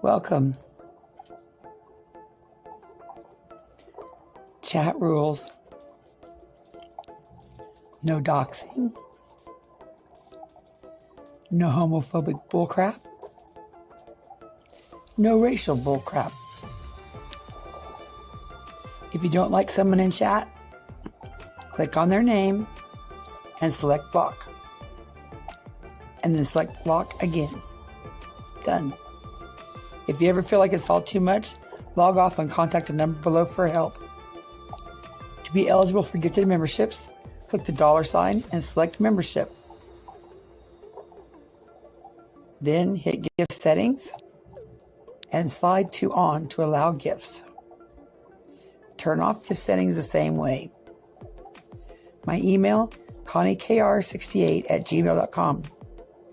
Welcome. Chat rules. No doxing. No homophobic bullcrap. No racial bullcrap. If you don't like someone in chat, click on their name and select block. And then select block again. Done. If you ever feel like it's all too much, log off and contact the number below for help. To be eligible for gifted memberships, click the $sign and select membership. Then hit gift settings and slide to on to allow gifts. Turn off gift settings the same way. My email, ConnieKR68@gmail.com.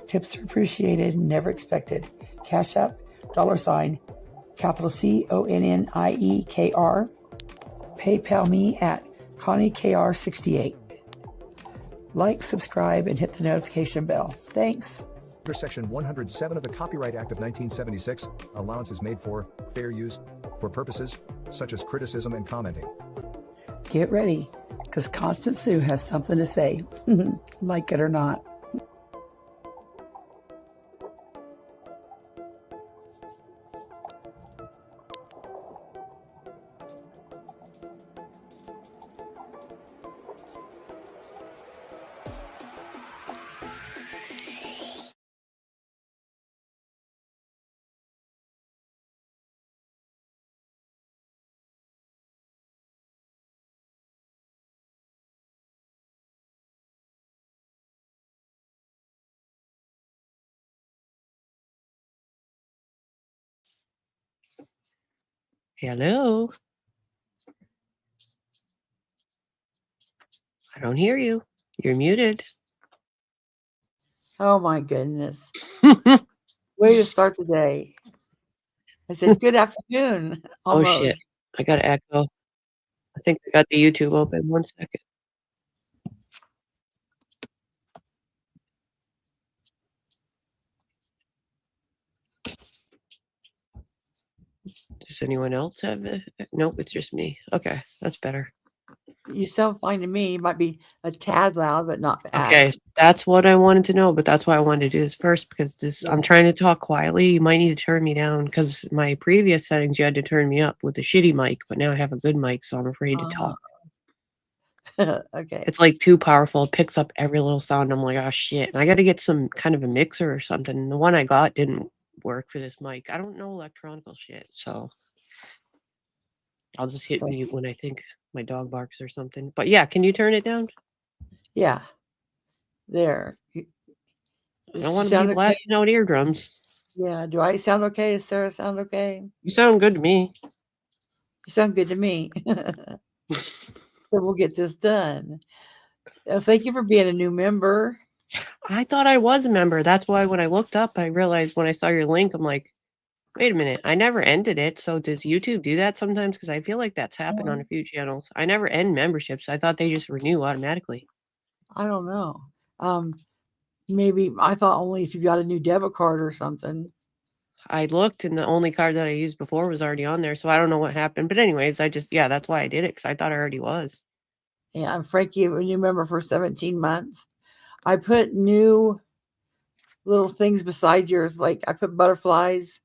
Tips are appreciated, never expected. Cash App, $, capital CONNIEKR. PayPal me at ConnieKR68. Like, subscribe, and hit the notification bell. Thanks. Under Section 107 of the Copyright Act of 1976, allowance is made for fair use for purposes such as criticism and commenting. Get ready, because Constant Sue has something to say, like it or not. Hello. I don't hear you. You're muted. Oh my goodness. Way to start the day. I said, good afternoon. Oh shit. I got to echo. I think I got the YouTube open. 1 second. Does anyone else have it? Nope, it's just me. Okay, that's better. You sound fine to me. It might be a tad loud, but not bad. Okay, that's what I wanted to know, but that's why I wanted to do this first, because this I'm trying to talk quietly. You might need to turn me down, because my previous settings you had to turn me up with a shitty mic, but now I have a good mic, so I'm afraid to talk. Okay. It's like too powerful. It picks up every little sound. I'm like, oh shit. And I got to get some kind of a mixer or something. The one I got didn't work for this mic. I don't know electronical shit, so I'll just hit mute when I think my dog barks or something. But yeah, can you turn it down? Yeah. There. I don't want to be blasting out eardrums. Yeah. Do I sound okay? Does Sarah sound okay? You sound good to me. You sound good to me. So we'll get this done. Thank you for being a new member. I thought I was a member. That's why when I looked up, I realized when I saw your link, I'm like, wait a minute. I never ended it. So does YouTube do that sometimes? Because I feel like that's happened on a few channels. I never end memberships. I thought they just renew automatically. I don't know. Maybe I thought only if you got a new debit card or something. I looked and the only card that I used before was already on there. So I don't know what happened. But anyways, that's why I did it. Because I thought I already was. Yeah, I'm Frankie, a new member for 17 months. I put new little things beside yours. Like I put butterflies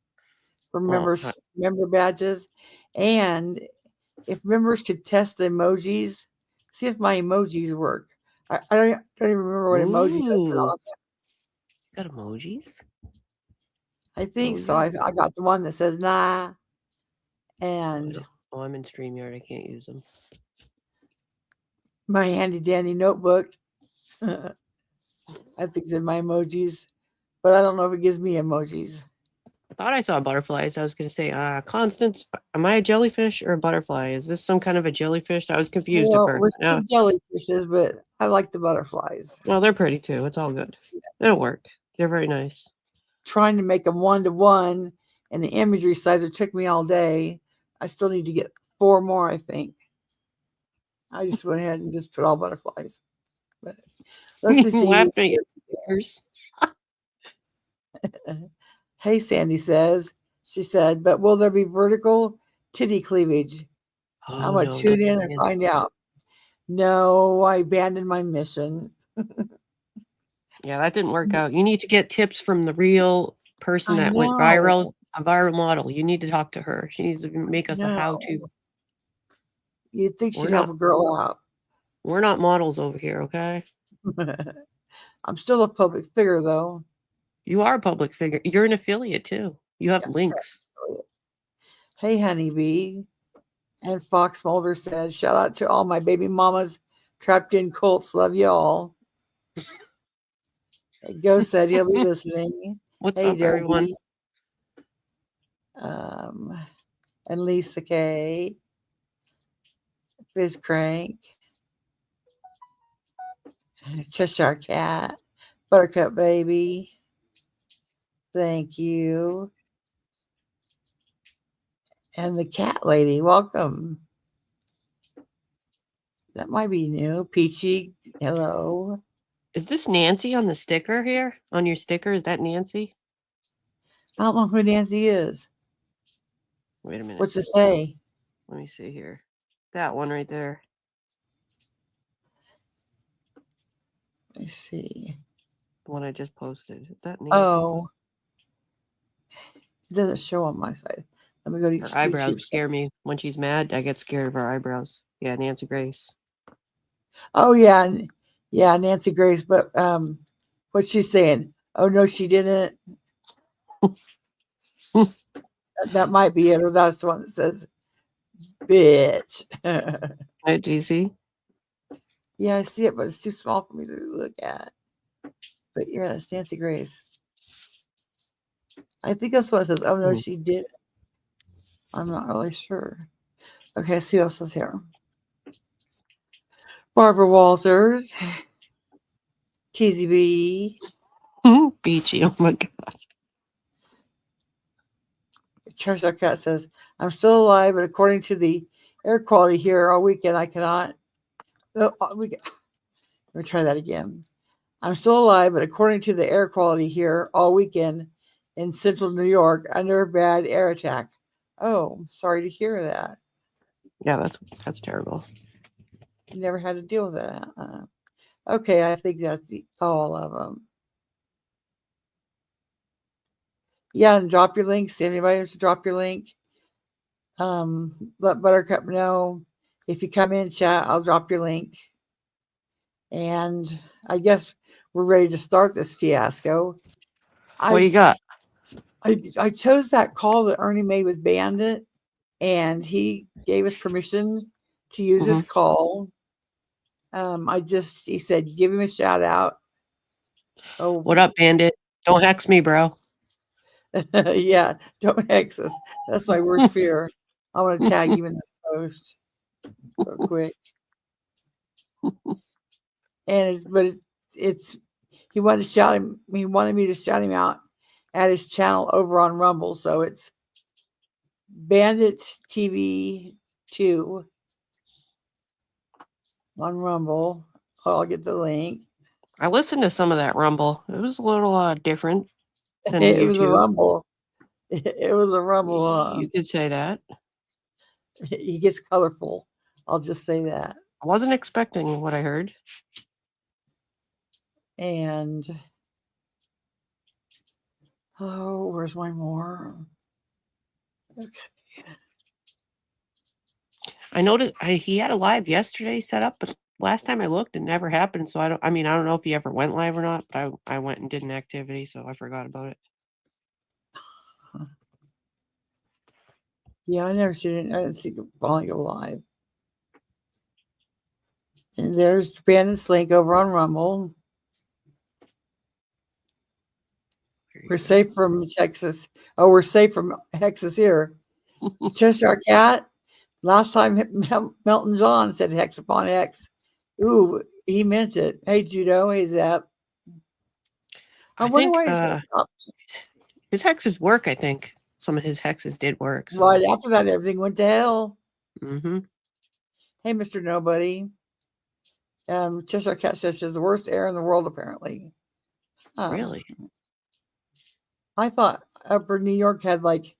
for members, member badges. And if members could test the emojis, see if my emojis work. I don't even remember what emojis I put on. Got emojis? I think so. I got the one that says nah. And I'm in StreamYard. I can't use them. My handy dandy notebook. I think it's in my emojis, but I don't know if it gives me emojis. I thought I saw butterflies. I was going to say, Constance, am I a jellyfish or a butterfly? Is this some kind of a jellyfish? I was confused at first. We're jellyfishes, but I like the butterflies. Well, they're pretty too. It's all good. It'll work. They're very nice. Trying to make them 1-to-1, and the imagery size it took me all day. I still need to get 4 more, I think. I just went ahead and just put all butterflies. But let's just see. Hey, Sandy says, She said, but will there be vertical titty cleavage? Oh, I'm going to no, tune not in and again. find out. No, I abandoned my mission. Yeah, that didn't work out. You need to get tips from the real person I that went know. viral, a viral model. You need to talk to her. She needs to make us a No. how-to. You'd think We're she'd help not a girl out. we're not models over here, okay? I'm still a public figure, though. You are a public figure. You're an affiliate too. You have links. Hey, honeybee. And Fox Mulder said, shout out to all my baby mamas trapped in cults. Love y'all. Ghost said he'll be listening. What's Hey, up, everyone? And Lisa K. Fizz Crank. Cheshire Cat. Buttercup Baby. Thank you. And the cat lady, welcome. That might be new. Peachy, hello. Is this Nancy on the sticker here? On your sticker, is that Nancy? I don't know who Nancy is. Wait a minute. What's it say? Let me see here. That one right there. Let me see. The one I just posted. Is that Nancy? Oh. It doesn't show on my side. Let me go to Her eyebrows scare me. When she's mad, I get scared of her eyebrows. Yeah, Nancy Grace. Oh, yeah. Yeah, Nancy Grace. But what's she saying? Oh, no, she didn't. That might be it. Or that's the one that says, bitch. Hey, do you see? Yeah, I see it, but it's too small for me to look at. But yeah, it's Nancy Grace. I think that's what it says. Oh, no, she did. I'm not really sure. Okay, let's see what else is here. Barbara Walters. TZB. Beachy. Oh, my God. Cheshire Cat says, I'm still alive, but according to the air quality here all weekend, I cannot. Let me try that again. I'm still alive, but according to the air quality here all weekend in central New York, under a bad air attack. Oh, sorry to hear that. Yeah, that's terrible. You never had to deal with that. Okay, I think that's all of them. Yeah, and drop your links. Anybody wants to drop your link? Let Buttercup know. If you come in chat, I'll drop your link. And I guess we're ready to start this fiasco. What do you got? I chose that call that Ernie made with Bandit, and he gave us permission to use his call. He said, give him a shout out. Oh, what up, Bandit? Don't hex me, bro. Yeah, don't hex us. That's my worst fear. I want to tag you in this post real quick. But he wanted to shout him. He wanted me to shout him out at his channel over on Rumble. So it's BanditTV 2 on Rumble. I'll get the link. I listened to some of that Rumble. It was a little different than It YouTube. was a Rumble. It was a Rumble. You could say that. He gets colorful. I'll just say that. I wasn't expecting what I heard. And where's my more? Okay. I noticed he had a live yesterday set up, but last time I looked, it never happened. So I don't know if he ever went live or not, but I went and did an activity, so I forgot about it. Yeah, I never seen it. I didn't see it finally go live. And there's Bandit's link over on Rumble. We're safe from Texas. Oh, we're safe from hexes here. Cheshire Cat. Last time Melton John said hex upon hex. Ooh, he meant it. Hey, Judo. Hey, Zep. I wonder why he said stop. His hexes work, I think. Some of his hexes did work. So. Right after that, everything went to hell. Mm-hmm. Hey, Mr. Nobody. Cheshire Cat says she's the worst air in the world, apparently. Really? I thought Upper New York had like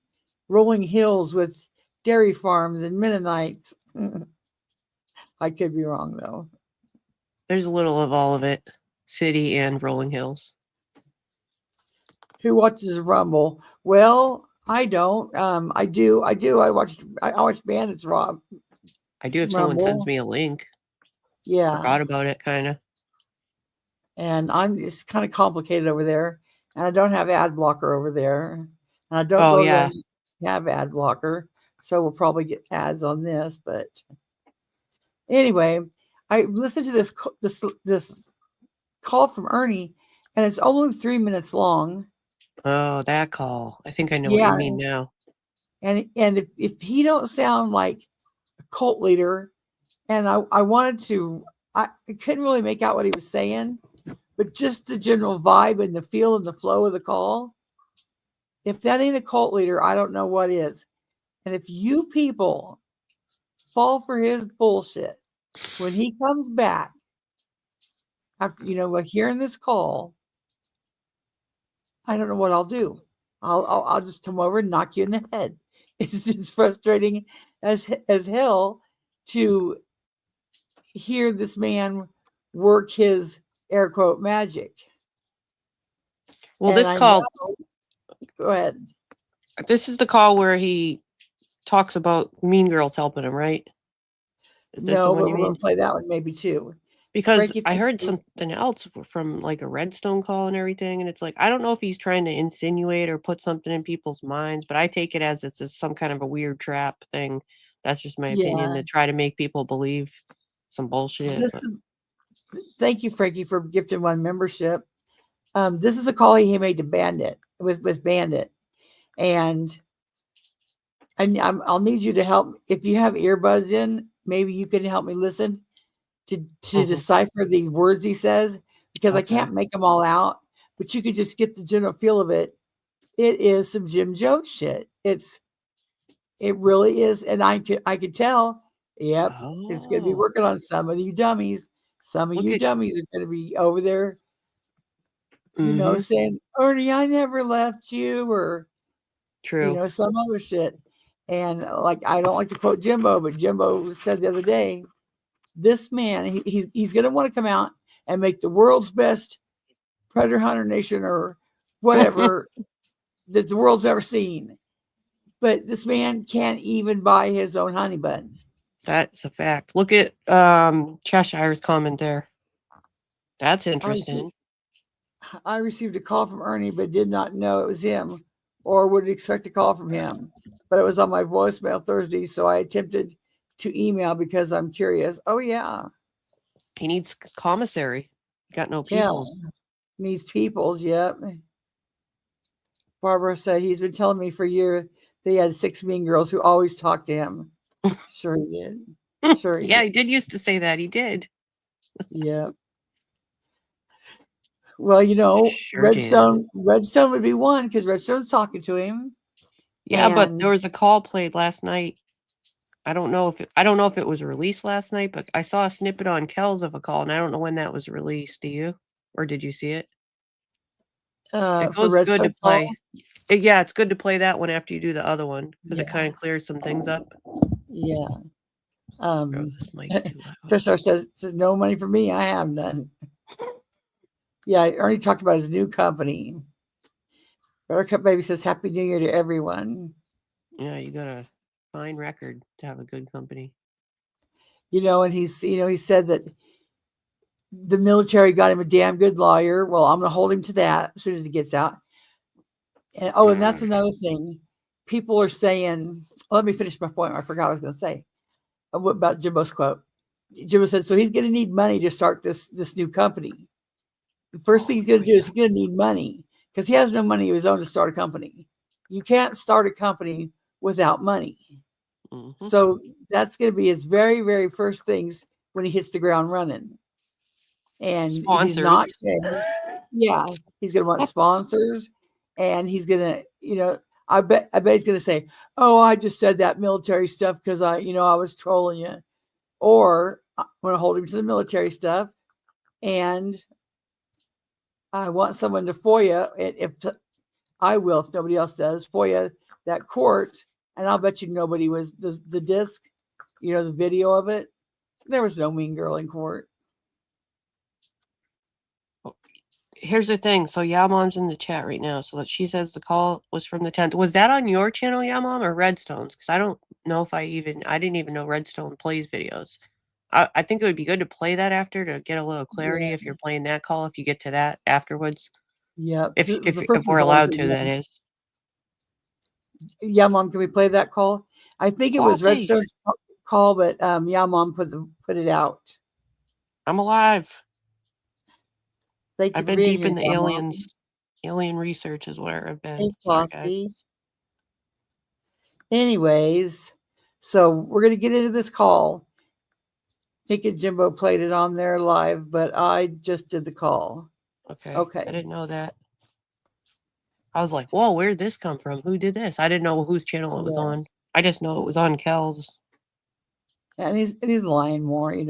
rolling hills with dairy farms and Mennonites. I could be wrong though. There's a little of all of it. City and rolling hills. Who watches Rumble? Well, I don't. I do. I watched Bandits Rob. I do if someone sends Rumble. me a link. Yeah. Forgot about it, kind of. And it's kind of complicated over there. And I don't have ad blocker over there. And I don't Oh, go yeah. there have ad blocker. So we'll probably get ads on this. But anyway, I listened to this call from Ernie, and it's only 3 minutes long. Oh, that call. I think I know what you mean now. And if he don't sound like a cult leader, and I wanted to, I couldn't really make out what he was saying, but just the general vibe and the feel and the flow of the call. If that ain't a cult leader, I don't know what is. And if you people fall for his bullshit when he comes back after like hearing this call, I don't know what I'll do. I'll just come over and knock you in the head. It's just frustrating as hell to hear this man work his air quote magic. Well, And this call. Go ahead. This is the call where he talks about Mean Girls helping him, right? Is this the one but you we're mean? going to play that one maybe too. Because Frankie, I heard something else from like a Redstone call and everything, and it's like I don't know if he's trying to insinuate or put something in people's minds, but I take it as it's some kind of a weird trap thing. That's just my opinion, to try to make people believe some bullshit. Thank you, Frankie, for gifting one membership. This is a call he made to Bandit with Bandit, and I'll need you to help. If you have earbuds in, maybe you can help me listen to decipher the words he says, because I can't make them all out, but you could just get the general feel of it. It is some Jim Jones shit. It really is, and I could tell. Yep, it's going to be working on some of you dummies. Some of you dummies are going to be over there, saying, Ernie, I never left you, or some other shit. And like, I don't like to quote Jimbo, but Jimbo said the other day, this man, he's going to want to come out and make the world's best predator hunter nation or whatever that the world's ever seen. But this man can't even buy his own honey bun. That's a fact. Look at Cheshire's comment there. That's interesting. I received a call from Ernie, but did not know it was him or would expect a call from him. But it was on my voicemail Thursday, so I attempted to email because I'm curious. Oh, yeah. He needs commissary. Got no peoples. Yeah. Needs peoples, yep. Barbara said he's been telling me for a year that he had 6 mean girls who always talked to him. Sure he did. Sure he did. He did used to say that. He did. Yep. Well, sure Redstone would be one because Redstone's talking to him. Yeah, but there was a call played last night. I don't know if it was released last night, but I saw a snippet on Kells of a call, and I don't know when that was released. Do you, or did you see it? It goes good to play. It's good to play that one after you do the other one because it kind of clears some things up. Yeah. This mic's too loud. Tristar says no money for me. I have none. Yeah, Ernie talked about his new company. Buttercup Baby says Happy New Year to everyone. Yeah, you got a fine record to have a good company. And he said that the military got him a damn good lawyer. Well, I'm going to hold him to that as soon as he gets out. And and that's another thing. People are saying, let me finish my point. I forgot what I was going to say about Jimbo's quote. Jimbo said, so he's going to need money to start this new company. The first thing he's going to do is he's going to need money because he has no money of his own to start a company. You can't start a company without money. Mm-hmm. So that's going to be his very, very first things when he hits the ground running. And sponsors. He's not saying, he's going to want sponsors, and he's going to, I bet he's going to say, oh, I just said that military stuff because I was trolling you, or I'm going to hold him to the military stuff, and I want someone to FOIA. If I will if nobody else does. FOIA that court, and I'll bet you nobody was the disc, the video of it. There was no mean girl in court. Here's the thing. So YeaHMoM's in the chat right now. So that she says the call was from the 10th. Was that on your channel, YeaHMoM, or Redstones? Because I don't know if I didn't even know Redstone plays videos. I think it would be good to play that after to get a little clarity if you're playing that call, if you get to that afterwards. Yeah. If The first we're one allowed to, that is. YeaHMoM, can we play that call? I think it was Saucy. Redstone's call, but YeaHMoM put it out. I'm alive. Thank you I've for been being deep here, in the YeaHMoM. alien research is where I've been. Hey, Sorry, guys. Flossie. Anyways, so we're going to get into this call. Nick and Jimbo played it on there live, but I just did the call. Okay. Okay. I didn't know that. I was like, whoa, where did this come from? Who did this? I didn't know whose channel it was on. I just know it was on Kel's. And he's lying more, Hey,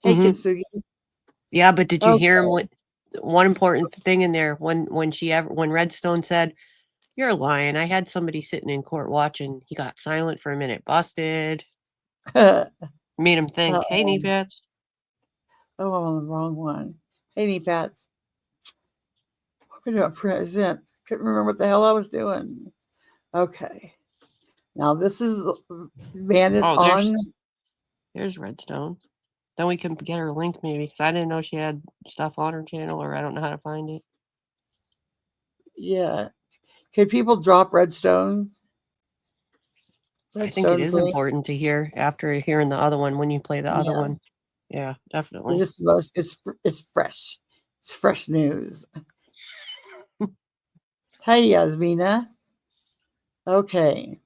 Kitsugi. Yeah, but did you hear him? One important thing in there when Redstone said, "You're lying. I had somebody sitting in court watching. He got silent for a minute. Busted." Made him think. Hey, knee pats. Oh, I'm on the wrong one. Hey, knee pats. What am I doing? Present. Couldn't remember what the hell I was doing. Okay. Now this is Bandit's on. There's Redstone. Then we can get her link maybe, because I didn't know she had stuff on her channel, or I don't know how to find it. Yeah. Can people drop Redstone? I think it is important to hear after hearing the other one when you play the other one. Yeah, definitely. It's fresh. It's fresh news. Hey, Yasmina. Okay.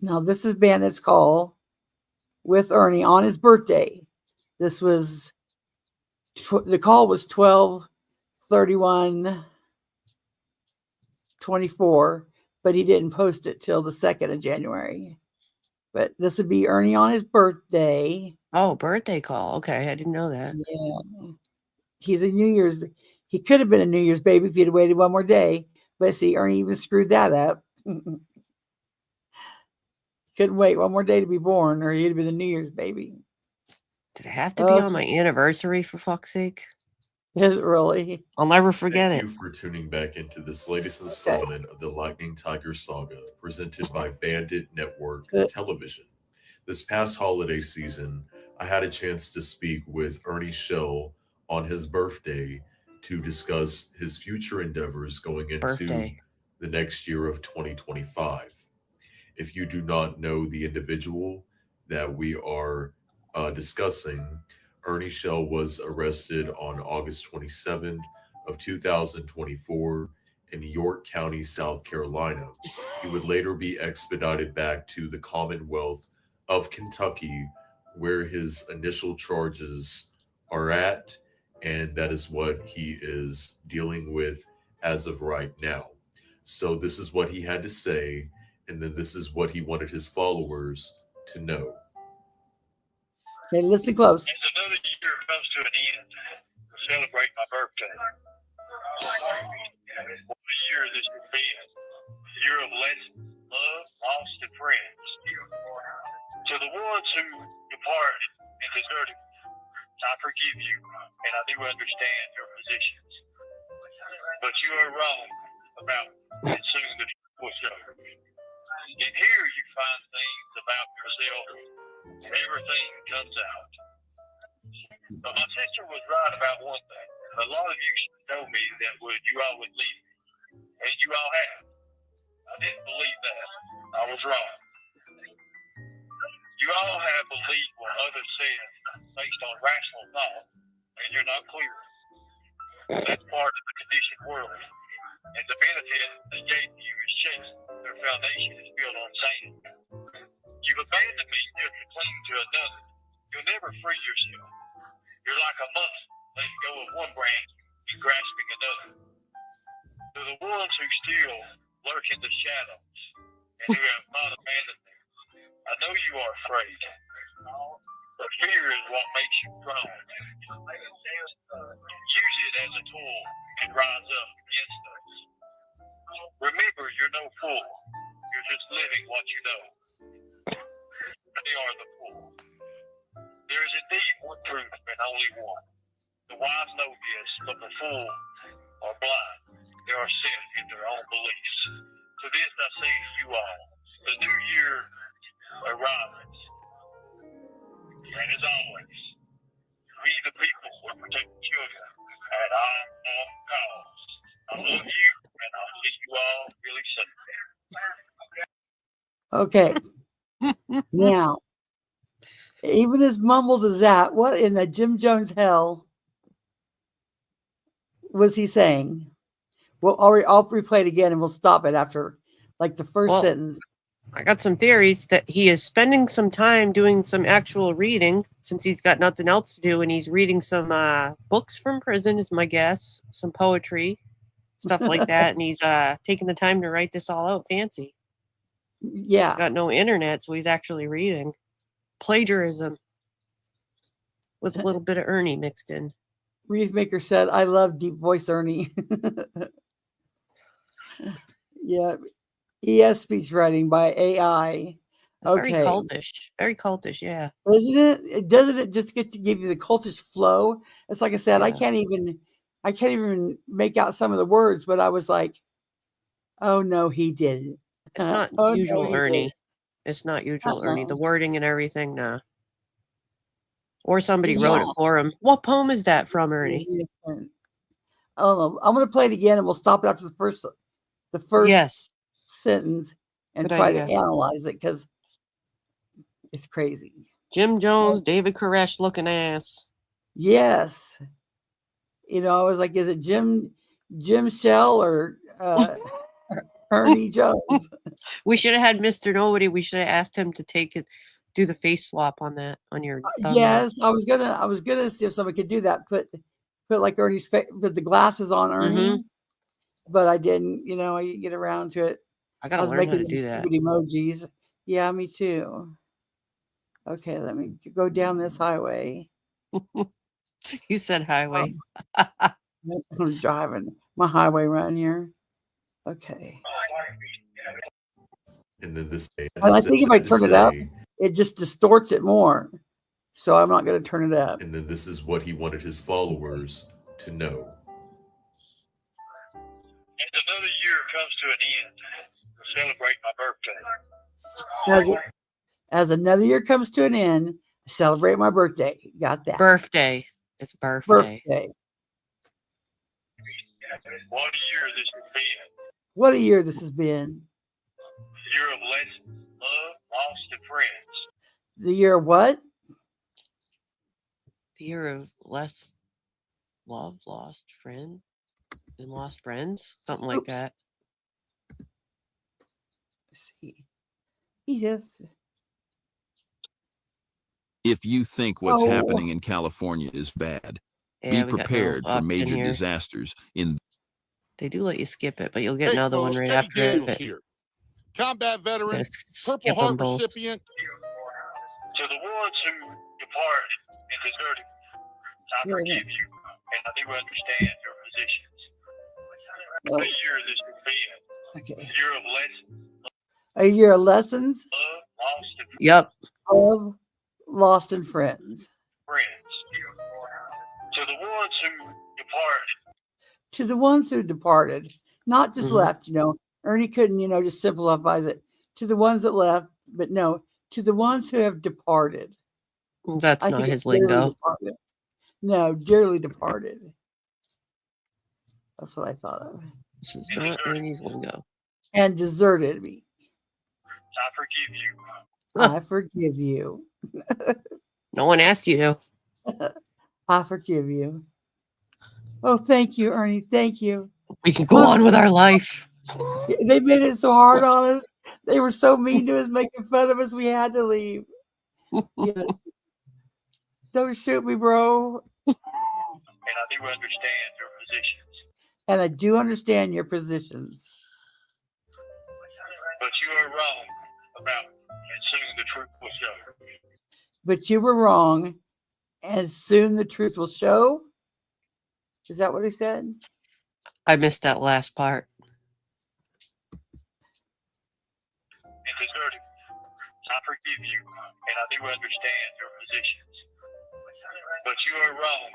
Now this is Bandit's call with Ernie on his birthday. This was the call was 12/31/24, but he didn't post it till the 2nd of January. But this would be Ernie on his birthday. Oh, birthday call. Okay, I didn't know that. Yeah. He's a New Year's. He could have been a New Year's baby if he'd have waited one more day. But see, Ernie even screwed that up. Couldn't wait one more day to be born, or he'd be the New Year's baby. Did it have to be on my anniversary, for fuck's sake? Is it really? I'll never forget Thank you for tuning back into this latest installment of the Lightning Tiger Saga, presented by Bandit Network Television. This past holiday season, I had a chance to speak with Ernie Shell on his birthday to discuss his future endeavors going into the next year of 2025. If you do not know the individual that we are discussing, Ernie Shell was arrested on August 27th of 2024 in York County, South Carolina. He would later be expedited back to the Commonwealth of Kentucky, where his initial charges are at, and that is what he is dealing with as of right now. So this is what he had to say, and then this is what he wanted his followers to know. Okay, listen close. As another year comes to an end, to celebrate my birthday. What a year this has been. A year of lessons, love, loss, and friends. To the ones who departed and deserted me, I forgive you, and I do understand your positions. But you are wrong about me, and soon the truth will show. And here you find things about yourself, and everything comes out. But my sister was right about one thing. A lot of you told me that you all would leave me, and you all have. I didn't believe that. I was wrong. You all have believed what others said based on rational thought, and you're not clear. That's part of the conditioned world. And the benefit they gave you is chasing. Their foundation is built on sand. You've abandoned me just to cling to another. You'll never free yourself. You're like a musk, letting go of one branch and grasping another. To the ones who still lurk in the shadows and who have not abandoned them, I know you are afraid. But fear is what makes you strong. Use it as a tool and rise up against us. Remember poor. You're just living what you know. They are the poor. There is indeed one truth and only one. The wise know this, but the fool are blind. They are set in their own beliefs. To this I say to you all, the new year arrives. And as always, we the people will protect the children at all costs. I love you, and I'll see you all really soon. Okay. Now, even as mumbled as that, what in the Jim Jones hell was he saying? Well, I'll replay it again and we'll stop it after like the first Well, sentence. I got some theories that he is spending some time doing some actual reading since he's got nothing else to do, and he's reading some books from prison, is my guess, some poetry, stuff like that, and he's taking the time to write this all out fancy. Yeah. He's got no internet, so he's actually reading. Plagiarism with a little bit of Ernie mixed in. Wreath Maker said, I love deep voice Ernie. Yeah. ES speech writing by AI. It's very Okay. cultish. Very cultish, yeah. Isn't it? Doesn't it just get to give you the cultish flow? It's like I said, I Yeah. can't even make out some of the words, but I was like, oh no, he didn't. It's not Oh, no, usual he Ernie. didn't. It's not usual Ernie. Uh-uh. The wording and everything, nah. Or somebody Yeah. wrote it for him. What poem is that from, Ernie? Oh, I'm going to play it again, and we'll stop it after the first Yes. sentence and Good try idea. to analyze it because it's crazy. Jim Jones, David Koresh looking ass. Yes. You know, I was like, is it Jim Shell or Ernie Jones? We should have had Mr. Nobody. We should have asked him to do the face swap on that, on your thumb. Yes, I was gonna see if somebody could do that. Put like Ernie's face, put the glasses on Ernie, but I didn't. You know, I didn't get around to it. I I gotta was learn how making to do these that. stupid emojis. Yeah, me too. Okay, let me go down this highway. You said highway. I'm driving my highway right here. Okay. And then this day, And I think if I turn it up, it just distorts it more. So I'm not going to turn it up. and then this is what he wanted his followers to know. As another year comes to an end, to celebrate my birthday. As another year comes to an end, celebrate my birthday. Got that? Birthday. It's birthday. What a year this has been. What a year this has been. The year of lessons, love, lost, and friends. The year of what? The year of less love, lost friend, and lost friends. Something like that. Let's see. Yes. If you think what's happening in California is bad, Yeah, be prepared for major disasters in. They do let you skip it, but you'll get another one right after it. Here. Combat veteran, Purple Skip Heart them both. recipient. To the ones who depart and deserted, I forgive you, and I do understand your positions. What a year this has been. Okay. A year of lessons, A year of lessons. love, lost, and Yep. Of lost and friends. friends. To the ones who depart, To the ones who departed, not just left, you know. Ernie couldn't, you know, just simplifies it. To the ones that left, but no, to the ones who have departed. That's not his lingo. Departed. No, dearly departed. That's what I thought of. This is not Ernie's lingo. And deserted me. I forgive you. I forgive you. No one asked you to. I forgive you. Oh, thank you, Ernie. Thank you. We can go on with our life. They made it so hard on us. They were so mean to us, making fun of us. We had to leave. Yeah. Don't shoot me, bro. And I do understand your positions. And I do understand your positions. But you are wrong about, and soon the truth will show. But you were wrong, and soon the truth will show. Is that what he said? I missed that last part. and deserted me. I forgive you, and I do understand your positions. But you are wrong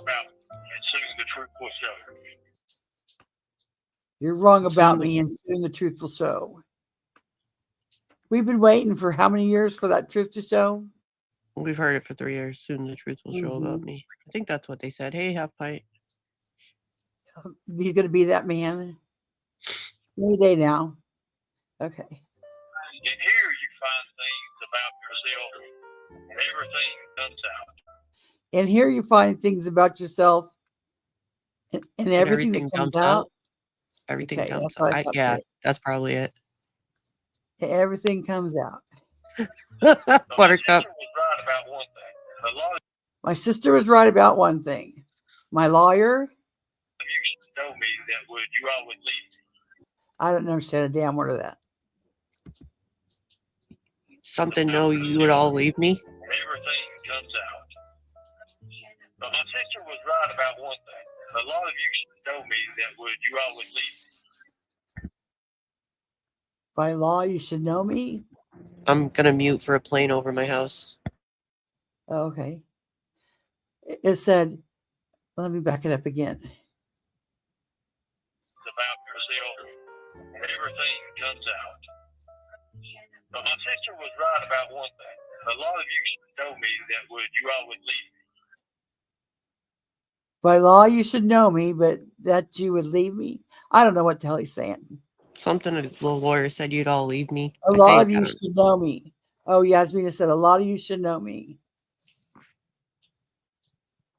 about me, and soon the truth will show. You're wrong about Soon the- me, and soon the truth will show. We've been waiting for how many years for that truth to show? We've heard it for 3 years. Soon the truth will show about Mhm. me. I think that's what they said. Hey, half pint. He's going to be that man. Any day now. Okay. And here you find things about yourself, and everything comes out. And here you find things about yourself and everything that comes out. Everything Okay, comes that's what I out. thought Yeah, too. that's probably it. Everything comes out. Buttercup. My sister was right about one thing. A lot of My sister was right about one thing. My lawyer, you told me that you all would leave me. I don't understand a damn word of that. Something, no, you would all leave me. Everything comes out. But my sister was right about one thing. A lot of you told me that you all would leave me. By law, you should know me. I'm gonna mute for a plane over my house. Oh, okay. It said, let me back it up again. About yourself, and everything comes out. But my sister was right about one thing. A lot of you told me that you all would leave me. By law, you should know me, but that you would leave me. I don't know what the hell he's saying. Something the lawyer said you'd all leave me. A lot of you should know me. Oh, Yasmina said, a lot of you should know me.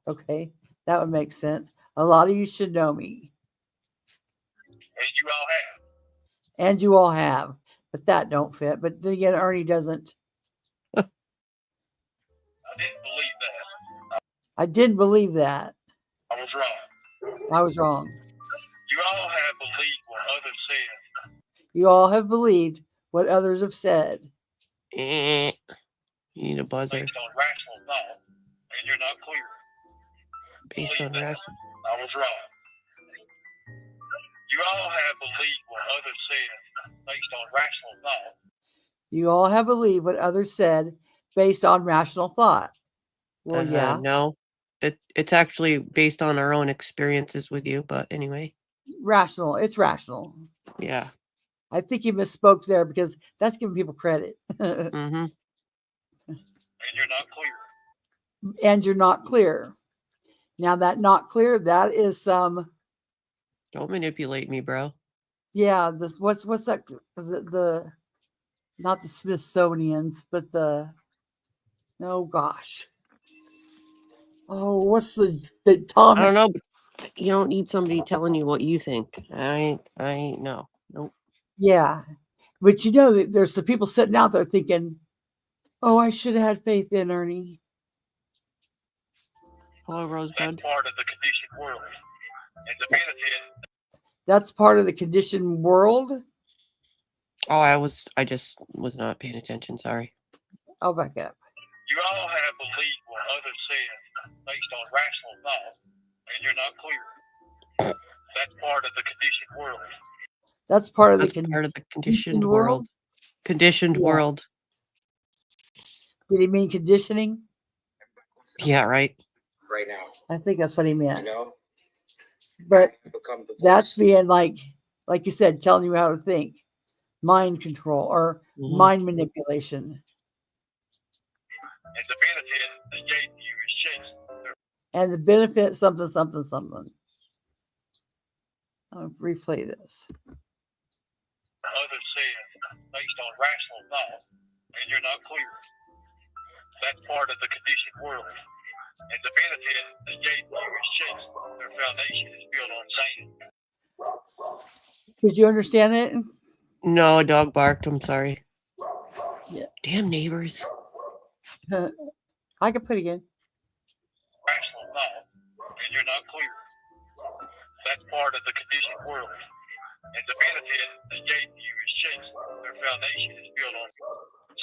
Okay, that would make sense. A lot of you should know me. And you all have. And you all have. But that don't fit. But then again, Ernie doesn't. I didn't believe that. I didn't believe that. I was wrong. I was wrong. You all have believed what others said. You all have believed what others have said. You need a buzzer. Based on rational thought, and you're not clear. Based on rational. I was wrong. You all have believed what others said based on rational thought. You all have believed what others said based on rational thought. Well, yeah. No, it's actually based on our own experiences with you. But anyway. Rational. It's rational. Yeah. I think you misspoke there because that's giving people credit. Mm-hmm. And you're not clear. And you're not clear. Now that not clear, that is some. Don't manipulate me, bro. Yeah, this what's that? The not the Smithsonian's, but the. Oh gosh. Oh, what's the Tom? I don't know. But you don't need somebody telling you what you think. I no. Nope. Yeah, but you know that there's the people sitting out there thinking, "Oh, I should have had faith in Ernie." Hello, Rosebud. That's part of the conditioned world, and the benefit. That's part of the conditioned world. Oh, I just was not paying attention. Sorry. I'll back up. You all have believed what others said based on rational thought, and you're not clear. That's part of the conditioned world. That's part of That's the part of the conditioned world. Conditioned world. Did he mean conditioning? Yeah, right. Right now. I think that's what he meant. You know? But Become the that's being like you said, telling you how to think, mind control or mind manipulation. And the benefit they gave you is chasing. And the benefit something, something, something. I'll replay this. Others said based on rational thought, and you're not clear. That's part of the conditioned world. And the benefit they gave you is chasing. Their foundation is built on sand. Did you understand it? No, a dog barked. I'm sorry. Yeah. Damn neighbors. I can put it again. Rational thought, and you're not clear. That's part of the conditioned world. And the benefit they gave you is chasing. Their foundation is built on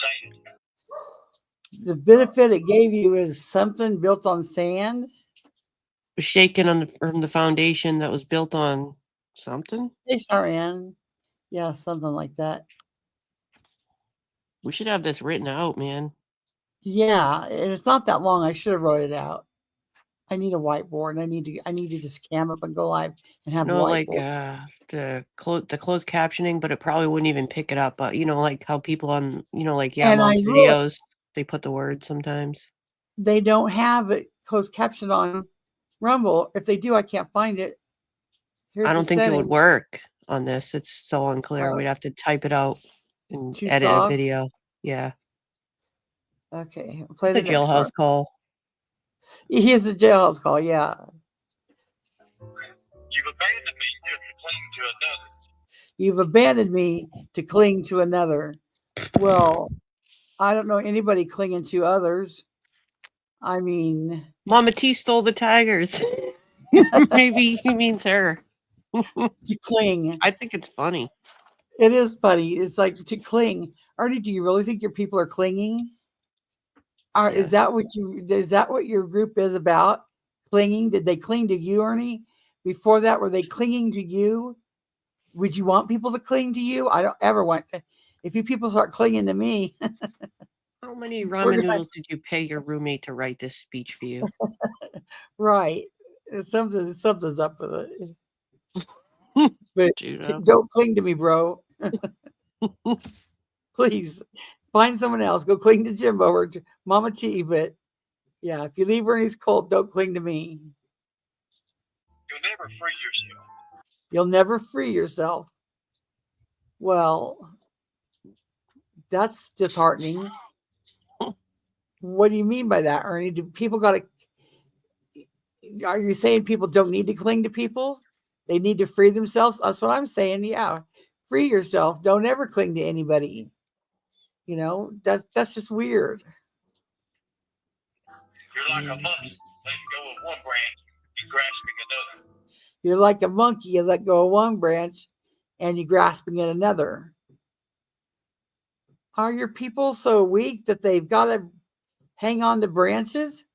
sand. The benefit it gave you is something built on sand. Shaken on from the foundation that was built on something. HRN. Yeah, something like that. We should have this written out, man. Yeah, and it's not that long. I should have wrote it out. I need a whiteboard. I need to just cam up and go live and have No, like whiteboard. the closed captioning, but it probably wouldn't even pick it up. But you know, like how people on like And I YeaHMoM's look, videos, they put the words sometimes. they don't have it closed caption on Rumble. If they do, I can't find it. Here's I the don't think it would setting. work on this. It's so unclear. We'd have to type it out and Too edit a soft. video. Yeah. Okay, play The the next jailhouse part. call. Here's the jailhouse call. Yeah. You've abandoned me just to cling to another. You've abandoned me to cling to another. Well, I don't know anybody clinging to others. I mean, Mama T stole the tigers. Maybe he means her. to cling. I think it's funny. It is funny. It's like to cling. Ernie, do you really think your people are clinging? Yeah. Is that what your group is about? Clinging? Did they cling to you, Ernie? Before that, were they clinging to you? Would you want people to cling to you? I don't ever want. If you people start clinging to me, How many ramen noodles did you pay your roommate to write this speech for you? right? Something's up with it. But Judo. don't cling to me, bro. Please find someone else. Go cling to Jimbo or to Mama T. But yeah, if you leave Ernie's cult, don't cling to me. You'll never free yourself. You'll never free yourself. Well, that's disheartening. What do you mean by that, Ernie? Do people got to? Are you saying people don't need to cling to people? They need to free themselves? That's what I'm saying. Yeah, free yourself. Don't ever cling to anybody. You know, that's just weird. You're like a monkey. Let go of one branch, you're grasping another. You're like a monkey. You let go of one branch, and you're grasping at another. Are your people so weak that they've got to hang on to branches?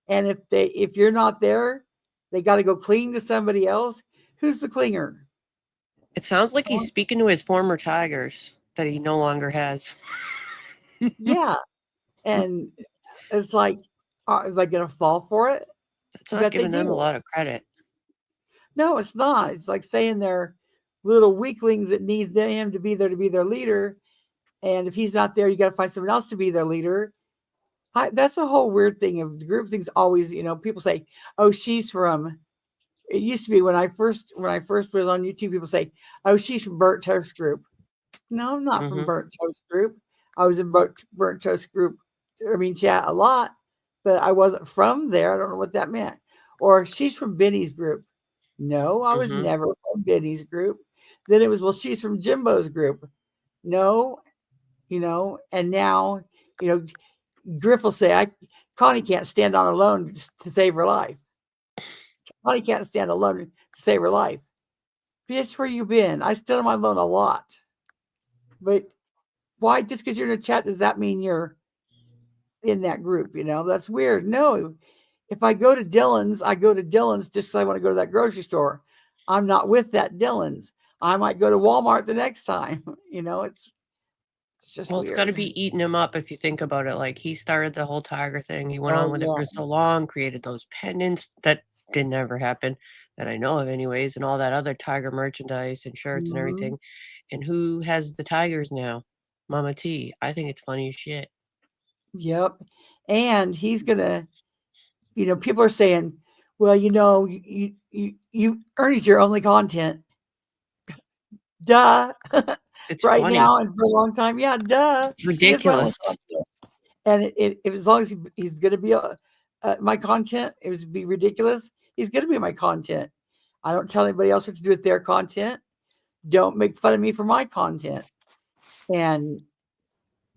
And if you're not there, they got to go cling to somebody else. Who's the clinger? It sounds like he's speaking to his former tigers that he no longer has. Yeah, and it's like, are they going to fall for it? That's not giving them a lot of credit. No, it's not. It's like saying they're little weaklings that need him to be there to be their leader. And if he's not there, you got to find someone else to be their leader. That's a whole weird thing. Of the group things, always, people say, "Oh, she's from." It used to be when I first was on YouTube, people say, "Oh, she's from Burnt Toast Group." No, I'm not from Burnt Toast Group. I was in Burnt Toast Group. Chat a lot, but I wasn't from there. I don't know what that meant. Or she's from Benny's group. No, I was never from Benny's group. Then it was, well, she's from Jimbo's group. No, and now, Griff will say, Connie can't stand on alone to save her life. Connie can't stand alone to save her life. Bitch, where you been? I stand on my alone a lot. But why, just because you're in a chat, does that mean you're in that group? That's weird. No, if I go to Dylan's, I go to Dylan's just because I want to go to that grocery store. I'm not with that Dylan's. I might go to Walmart the next time. It's just well, weird. It's got to be eating him up if you think about it. Like, he started the whole tiger thing. He went on with it for so long, created those pendants that didn't ever happen, that I know of anyways, and all that other tiger merchandise and shirts and everything. And who has the tigers now? Mama T. I think it's funny as shit. Yep. And he's gonna, people are saying, well, you Ernie's your only content. Duh. It's right funny. now and for a long time. Yeah, duh. Ridiculous. And if as long as he's going to be my content, it would be ridiculous. He's going to be my content. I don't tell anybody else what to do with their content. Don't make fun of me for my content. And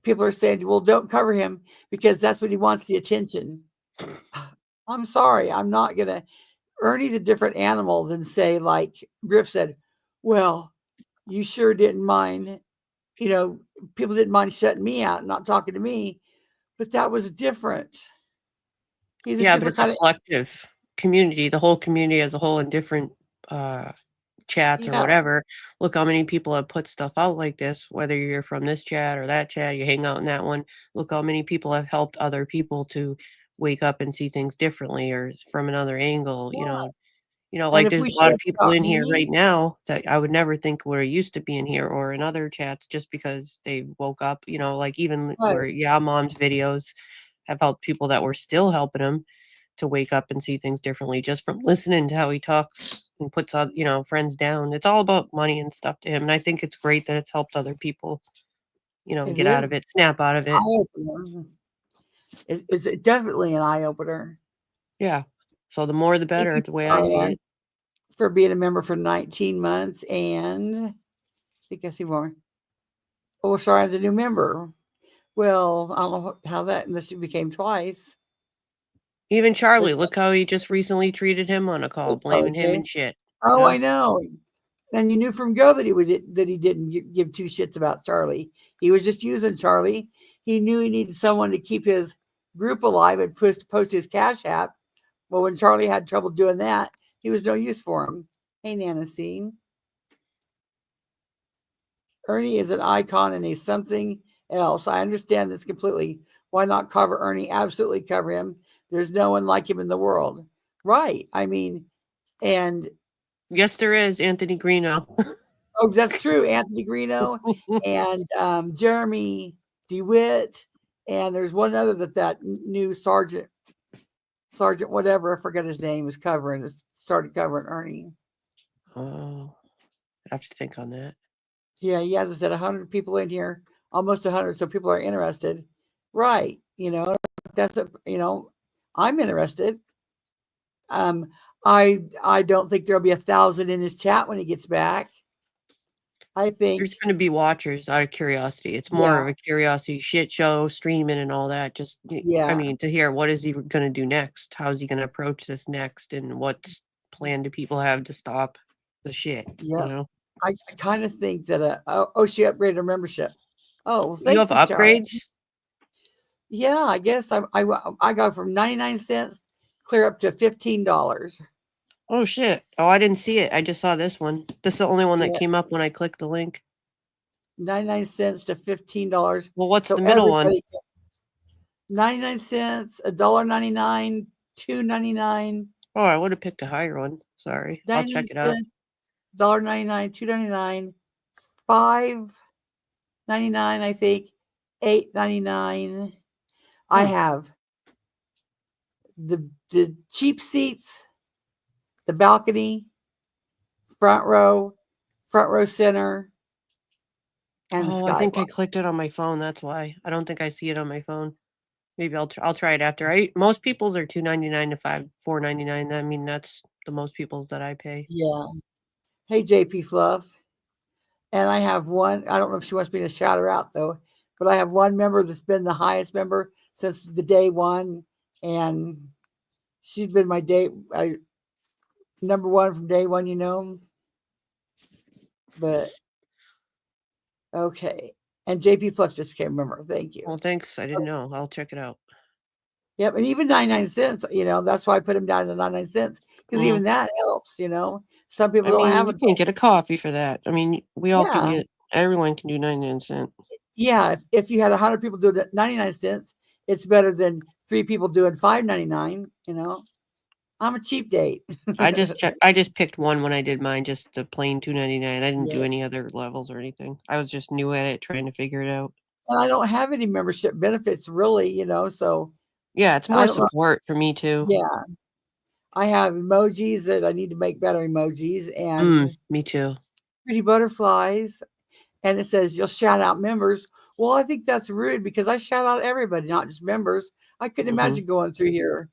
people are saying, well, don't cover him because that's what he wants, the attention. I'm sorry. I'm not going to. Ernie's a different animal than, say, like Griff said, well, you sure didn't mind, people didn't mind shutting me out, not talking to me, but that was different. But it's a collective community, the whole community as a whole in different chats or Yeah. whatever. Look how many people have put stuff out like this, whether you're from this chat or that chat, you hang out in that one. Look how many people have helped other people to wake up and see things differently or from another angle, And like if we there's a lot share of people about in here me, right now that I would never think were used to be in here or in other chats just because they woke up, like even right, where YeaHMoM's videos have helped people that were still helping him to wake up and see things differently just from listening to how he talks and puts on, friends down. It's all about money and stuff to him. And I think it's great that it's helped other people, it get out is of it, snap out of it. eye-opener. It's definitely an eye-opener. Yeah. So the more the Thank better, you, the way I see Diane, it. for being a member for 19 months. And I think I see more. Oh, Cheyenne a new member. Well, I don't know how that, unless you became twice. Even Charlie, look how he just recently treated him on a call, blaming him Okay. and shit. Oh, Yeah. I know. And you knew from go that he didn't give two shits about Charlie. He was just using Charlie. He knew he needed someone to keep his group alive and post his Cash App. Well, when Charlie had trouble doing that, he was no use for him. Hey, Nana C. Ernie is an icon and he's something else. I understand this completely. Why not cover Ernie? Absolutely cover him. There's no one like him in the world. Right. I mean, and yes, there is Anthony Greeno. oh, that's true. Anthony Greeno and Jeremy DeWitt. And there's one other that new Sergeant whatever, I forget his name, is covering. It started covering Ernie. Oh, I have to think on that. Yeah, he has, I said, 100 people in here, almost 100. So people are interested. Right. That's I'm interested. I don't think there'll be 1,000 in his chat when he gets back. I think there's going to be watchers out of curiosity. It's more of a curiosity shit show, streaming and all that. Just, I mean, to hear what is he going to do next? How's he going to approach this next? And what's plan do people have to stop the shit? Yeah. I kind of think that, she upgraded her membership. Oh, well, thank you have upgrades? Charlie. Yeah, I guess I got from 99 cents clear up to $15. Oh shit! Oh, I didn't see it. I just saw this one. This is the only one that came up when I clicked the link. 99 cents to $15. Well, what's the middle one? 99 cents, $1.99, $2.99. Oh, I would have picked a higher one. Sorry, I'll check it out. $1.99, $2.99, $5.99, I think, $8.99. I have the cheap seats, the balcony, front row center, and the skywalk. I think I clicked it on my phone. That's why. I don't think I see it on my phone. Maybe I'll try it after. Most people's are $2.99 to $4.99. I mean, that's the most people's that I pay. Yeah. Hey, JP Fluff. And I have one. I don't know if she wants me to shout her out though, but I have one member that's been the highest member since the day one, and she's been my number one from day one. But okay. And JP Fluff just became a member. Thank you. Well, thanks. I didn't know. I'll check it out. Yep, and even 99 cents, that's why I put him down to 99 cents, because even that helps, Some people don't have you can't get a coffee for that. I mean, we all can get, everyone can do 99 cents. Yeah, if you had 100 people doing 99 cents, it's better than 3 people doing $5.99, I'm a cheap date. I just picked one when I did mine, just the plain $2.99. I didn't do any other levels or anything. I was just new at it, trying to figure it out. And I don't have any membership benefits really, so yeah, it's more support for me too. Yeah. I have emojis that I need to make better emojis, and me too. Pretty butterflies. And it says you'll shout out members. Well, I think that's rude because I shout out everybody, not just members. I couldn't imagine going through here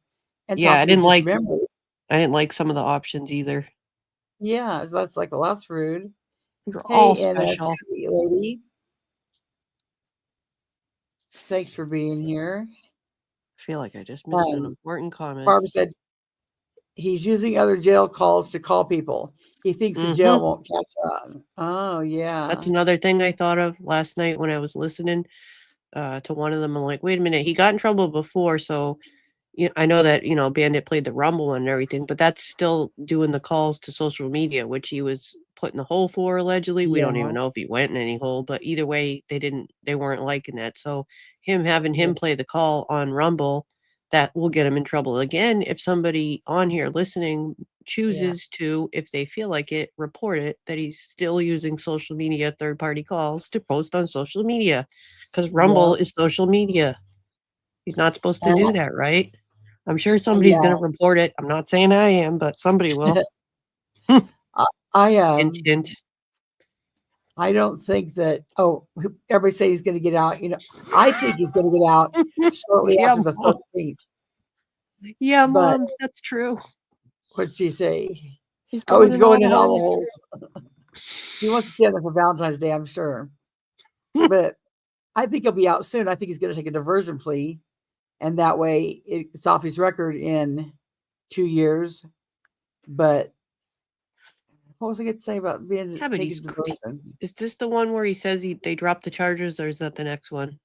and talking I didn't to like members. I didn't like some of the options either. Yeah, so that's like, well, that's rude. You're all special. NSC lady. Thanks for being here. I feel like I just missed an important comment. Barbara said he's using other jail calls to call people. He thinks the jail won't catch on. Oh, yeah. That's another thing I thought of last night when I was listening to one of them. I'm like, wait a minute, he got in trouble before, so I know that Bandit played the Rumble and everything, but that's still doing the calls to social media, which he was put in the hole for allegedly. We don't Yeah. even know if he went in any hole, but either way, they weren't liking that. So having him play the call on Rumble, that will get him in trouble again if somebody on here listening chooses to, if they feel like it, report it that he's still using social media third-party calls to post on social media, because Rumble is social media. He's not supposed to do that, right? I'm sure somebody's going to report it. I'm not saying I am, but somebody will. Hint, hint. I don't think that. Oh, everybody say he's going to get out. You know, I think he's going to get out shortly after the 13th. Yeah, But Mom, that's true. what'd she say? He's going going in all the holes. holes. He wants to stay there for Valentine's Day, I'm sure. But I think he'll be out soon. I think he's going to take a diversion plea, and that way it's off his record in 2 years. But what was I going to say about being taken diversion? Is this the one where he says they dropped the charges, or is that the next one?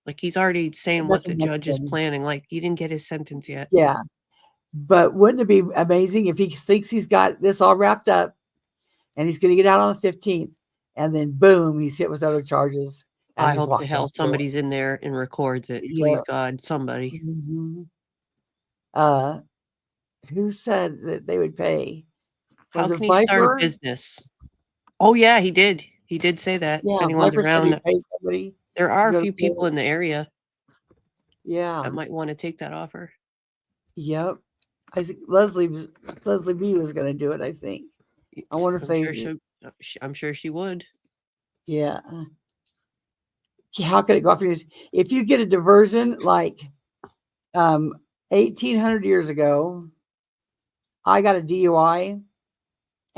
Like, he's already saying what the judge is planning. Like, he didn't get his sentence yet. Yeah. But wouldn't it be amazing if he thinks he's got this all wrapped up and he's going to get out on the 15th, and then boom, he's hit with other charges. I hope to hell somebody's in there and records it. Please, God, somebody. Who said that they would pay? How can he start a business? Oh, yeah, he did. He did say that. Yeah, if anyone's around, there are a few people people in the area. Yeah, that might want to take that offer. Yep, I think Leslie B was going to do it. I think. I wonder if I'm sure she would. Yeah. How could it go off your news? If you get a diversion like 1,800 years ago, I got a DUI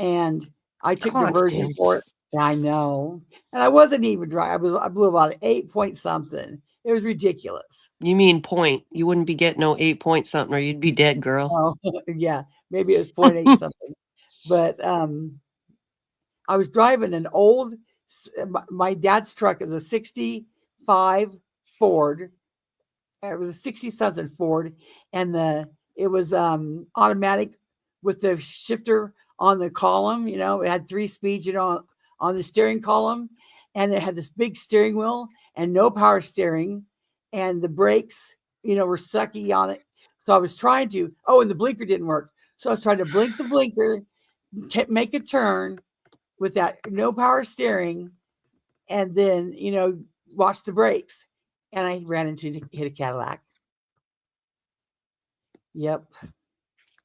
and I took diversion for it. I know. And I wasn't even driving. I blew about 8 point something. It was ridiculous. You mean point? You wouldn't be getting no 8 point something, or you'd be dead, girl. Oh, yeah. Maybe it was 0.8 something. But I was driving an old, my dad's truck is a 65 Ford. It was a 60 something Ford. And it was automatic with the shifter on the column. You know, it had 3 speeds, you know, on the steering column. And it had this big steering wheel and no power steering. And the brakes, you know, were sucky on it. So I was trying to, and the blinker didn't work. So I was trying to blink the blinker, make a turn with that no power steering, and then, you know, watch the brakes. And I hit a Cadillac. Yep.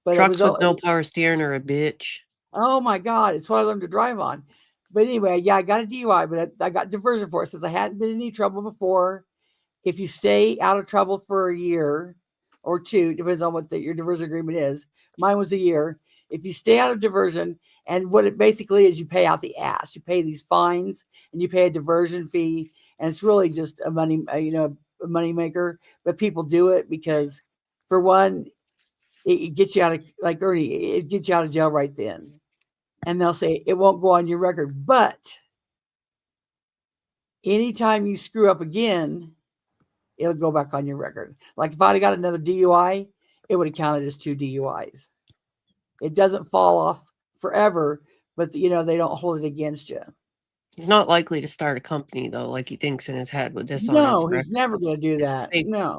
But trucks with no power steering are a bitch. Oh my God. It's what I learned to drive on. But anyway, yeah, I got a DUI, but I got diversion for it since I hadn't been in any trouble before. If you stay out of trouble for a year or 2, depends on what your diversion agreement is. Mine was a year. If you stay out of diversion, and what it basically is, you pay out the ass. You pay these fines and you pay a diversion fee, and it's really just a money maker. But people do it because, for one, it gets you out of, like Ernie, it gets you out of jail right then. And they'll say it won't go on your record, but anytime you screw up again, it'll go back on your record. Like if I'd have got another DUI, it would have counted as 2 DUIs. It doesn't fall off forever, but you know, they don't hold it against you. He's not likely to start a company though, like he thinks in his head with this. No, he's never going to do that.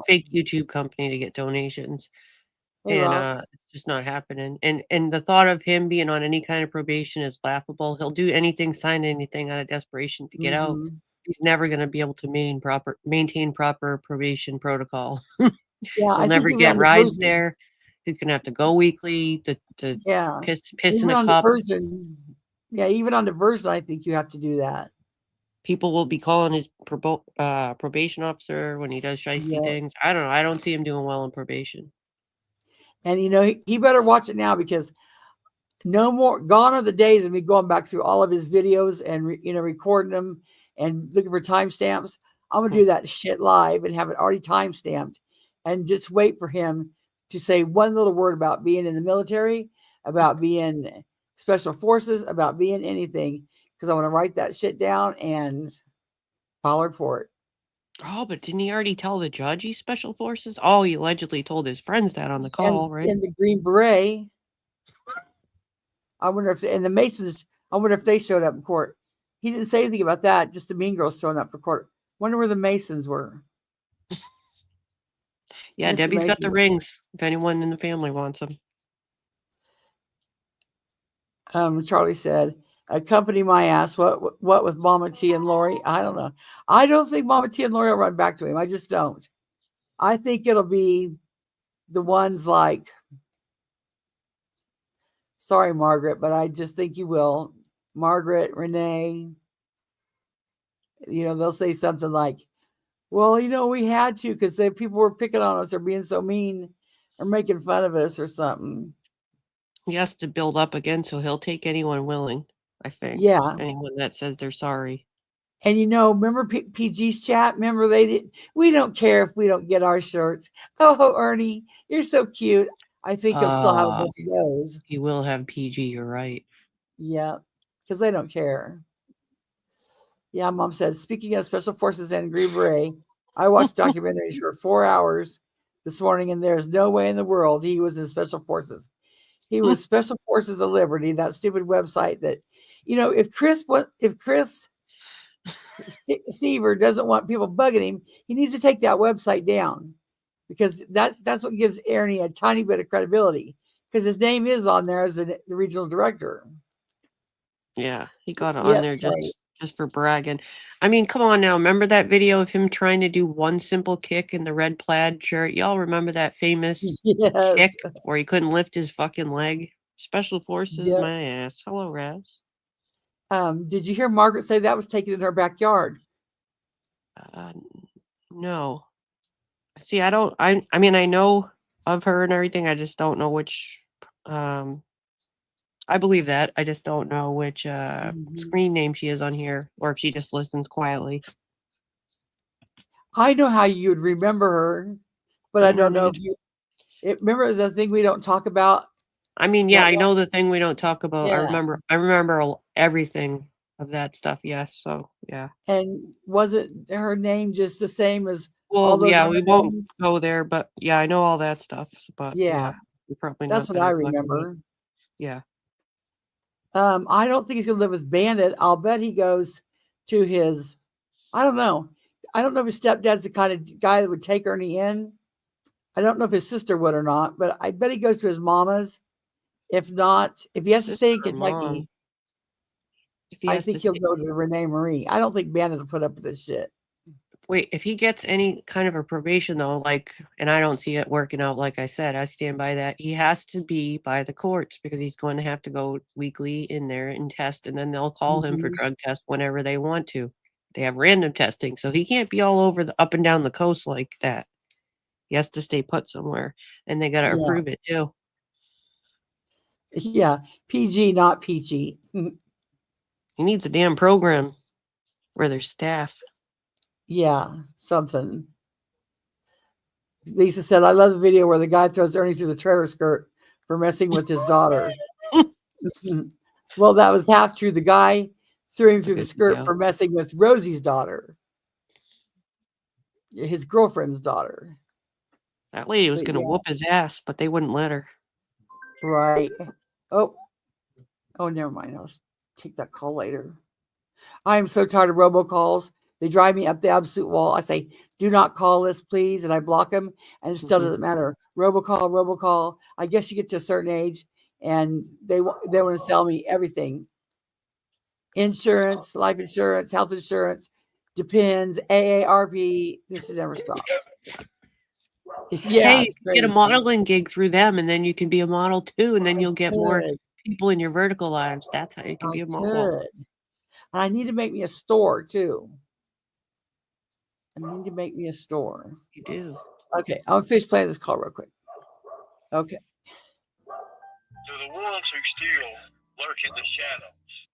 Fake YouTube company to get donations. And it's just not happening. And the thought of him being on any kind of probation is laughable. He'll do anything, sign anything out of desperation to get out. He's never going to be able to maintain proper probation protocol. He'll never get rides there. He's going to have to go weekly to piss in a cup. Even on diversion, I think you have to do that. People will be calling his probation officer when he does shiesty things. I don't know. I don't see him doing well on probation. And, you know, he better watch it now, because gone are the days of me going back through all of his videos and, you know, recording them and looking for timestamps. I'm going to do that shit live and have it already timestamped and just wait for him to say one little word about being in the military, about being special forces, about being anything, because I want to write that shit down and file a report. Oh, but didn't he already tell the judge he's special forces? Oh, he allegedly told his friends that on the call, right? And the Green Beret. I wonder if, and the Masons, I wonder if they showed up in court. He didn't say anything about that, just the Mean Girls showing up for court. Wonder where the Masons were. Yeah, Mr. Debbie's got the Mason. rings if anyone in the family wants them. Charlie said, accompany my ass. What with Mama T and Lori? I don't know. I don't think Mama T and Lori will run back to him. I just don't. I think it'll be the ones like, sorry, Margaret, but I just think you will. Margaret, Renee, they'll say something like, well, we had to because people were picking on us or being so mean or making fun of us or something. He has to build up again, so he'll take anyone willing, I think. Yeah. Anyone that says they're sorry. And remember PG's chat? Remember we don't care if we don't get our shirts. Oh, Ernie, you're so cute. I think he'll still have a bunch of those. He will have PG, you're right. Yeah, because they don't care. Yeah, Mom said, speaking of Special Forces and Green Beret, I watched documentaries for 4 hours this morning, and there's no way in the world he was in Special Forces. He was Special Forces of Liberty, that stupid website that, if Chris Seaver doesn't want people bugging him, he needs to take that website down, because that's what gives Ernie a tiny bit of credibility, because his name is on there as the regional director. Yeah, he got it on there just for bragging. I mean, come on now. Remember that video of him trying to do one simple kick in the red plaid shirt? Y'all remember that famous kick where he couldn't lift his fucking leg? Special Forces, my ass. Hello, Raz. Did you hear Margaret say that was taken in her backyard? No. See, I mean, I know of her and everything. I just don't know which, I believe that. I just don't know which screen name she is on here, or if she just listens quietly. I know how you would remember her, but I don't know if you remember. Is the thing we don't talk about. I mean, yeah, I know the thing we don't talk about. Yeah. I remember everything of that stuff. Yes, so yeah. And was it her name just the same as? Well, yeah, we won't go there, but yeah, I know all that stuff. But yeah we probably that's what I remember. Yeah. I don't think he's gonna live with Bandit. I'll bet he goes to his. I don't know. I don't know if his stepdad's the kind of guy that would take Ernie in. I don't know if his sister would or not, but I bet he goes to his mama's. If not, if he has to stay in Kentucky, I think he'll go to Renee Marie. I don't think Bandit will put up with this shit. Wait, if he gets any kind of a probation though, and I don't see it working out, like I said, I stand by that. He has to be by the courts, because he's going to have to go weekly in there and test, and then they'll call him for drug tests whenever they want to. They have random testing, so he can't be all over up and down the coast like that. He has to stay put somewhere, and they got to approve it too. Yeah, PG, not PG. He needs a damn program where there's staff. Yeah, something. Lisa said, I love the video where the guy throws Ernie through the trailer skirt for messing with his daughter. Well, that was half true. The guy threw him through the skirt for messing with Rosie's daughter, his girlfriend's daughter. That lady was going to whoop his ass, but they wouldn't let her. Right. Oh, never mind. I'll take that call later. I am so tired of robocalls. They drive me up the absolute wall. I say, do not call this, please. And I block them, and it still doesn't matter. Robocall. I guess you get to a certain age, and they want to sell me everything. Insurance, life insurance, health insurance, depends, AARP. This never stops. Yeah, hey, get a modeling gig through them, and then you can be a model too, and then you'll get more people in your vertical lives. That's how you can be a model. And I need to make me a store too. I need to make me a store. You do. Okay, I'll finish playing this call real quick. Okay. To the ones who still lurk in the shadows.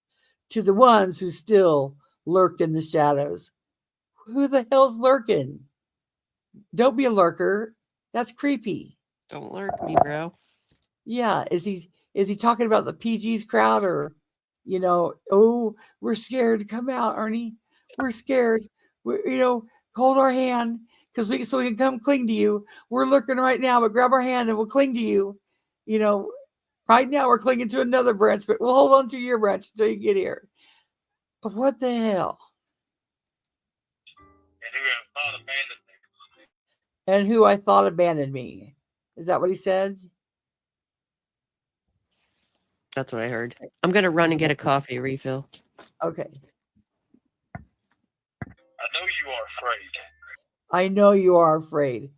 To the ones who still lurk in the shadows. Who the hell's lurking? Don't be a lurker. That's creepy. Don't lurk me, bro. Yeah. Is he talking about the PG's crowd, or, oh, we're scared to come out, Ernie. We're scared. Hold our hand so we can come cling to you. We're lurking right now, but grab our hand and we'll cling to you. Right now, we're clinging to another branch, but we'll hold on to your branch until you get here. But what the hell? And who I thought abandoned me. Is that what he said? That's what I heard. I'm going to run and get a coffee refill. Okay. I know you are afraid. I know you are afraid.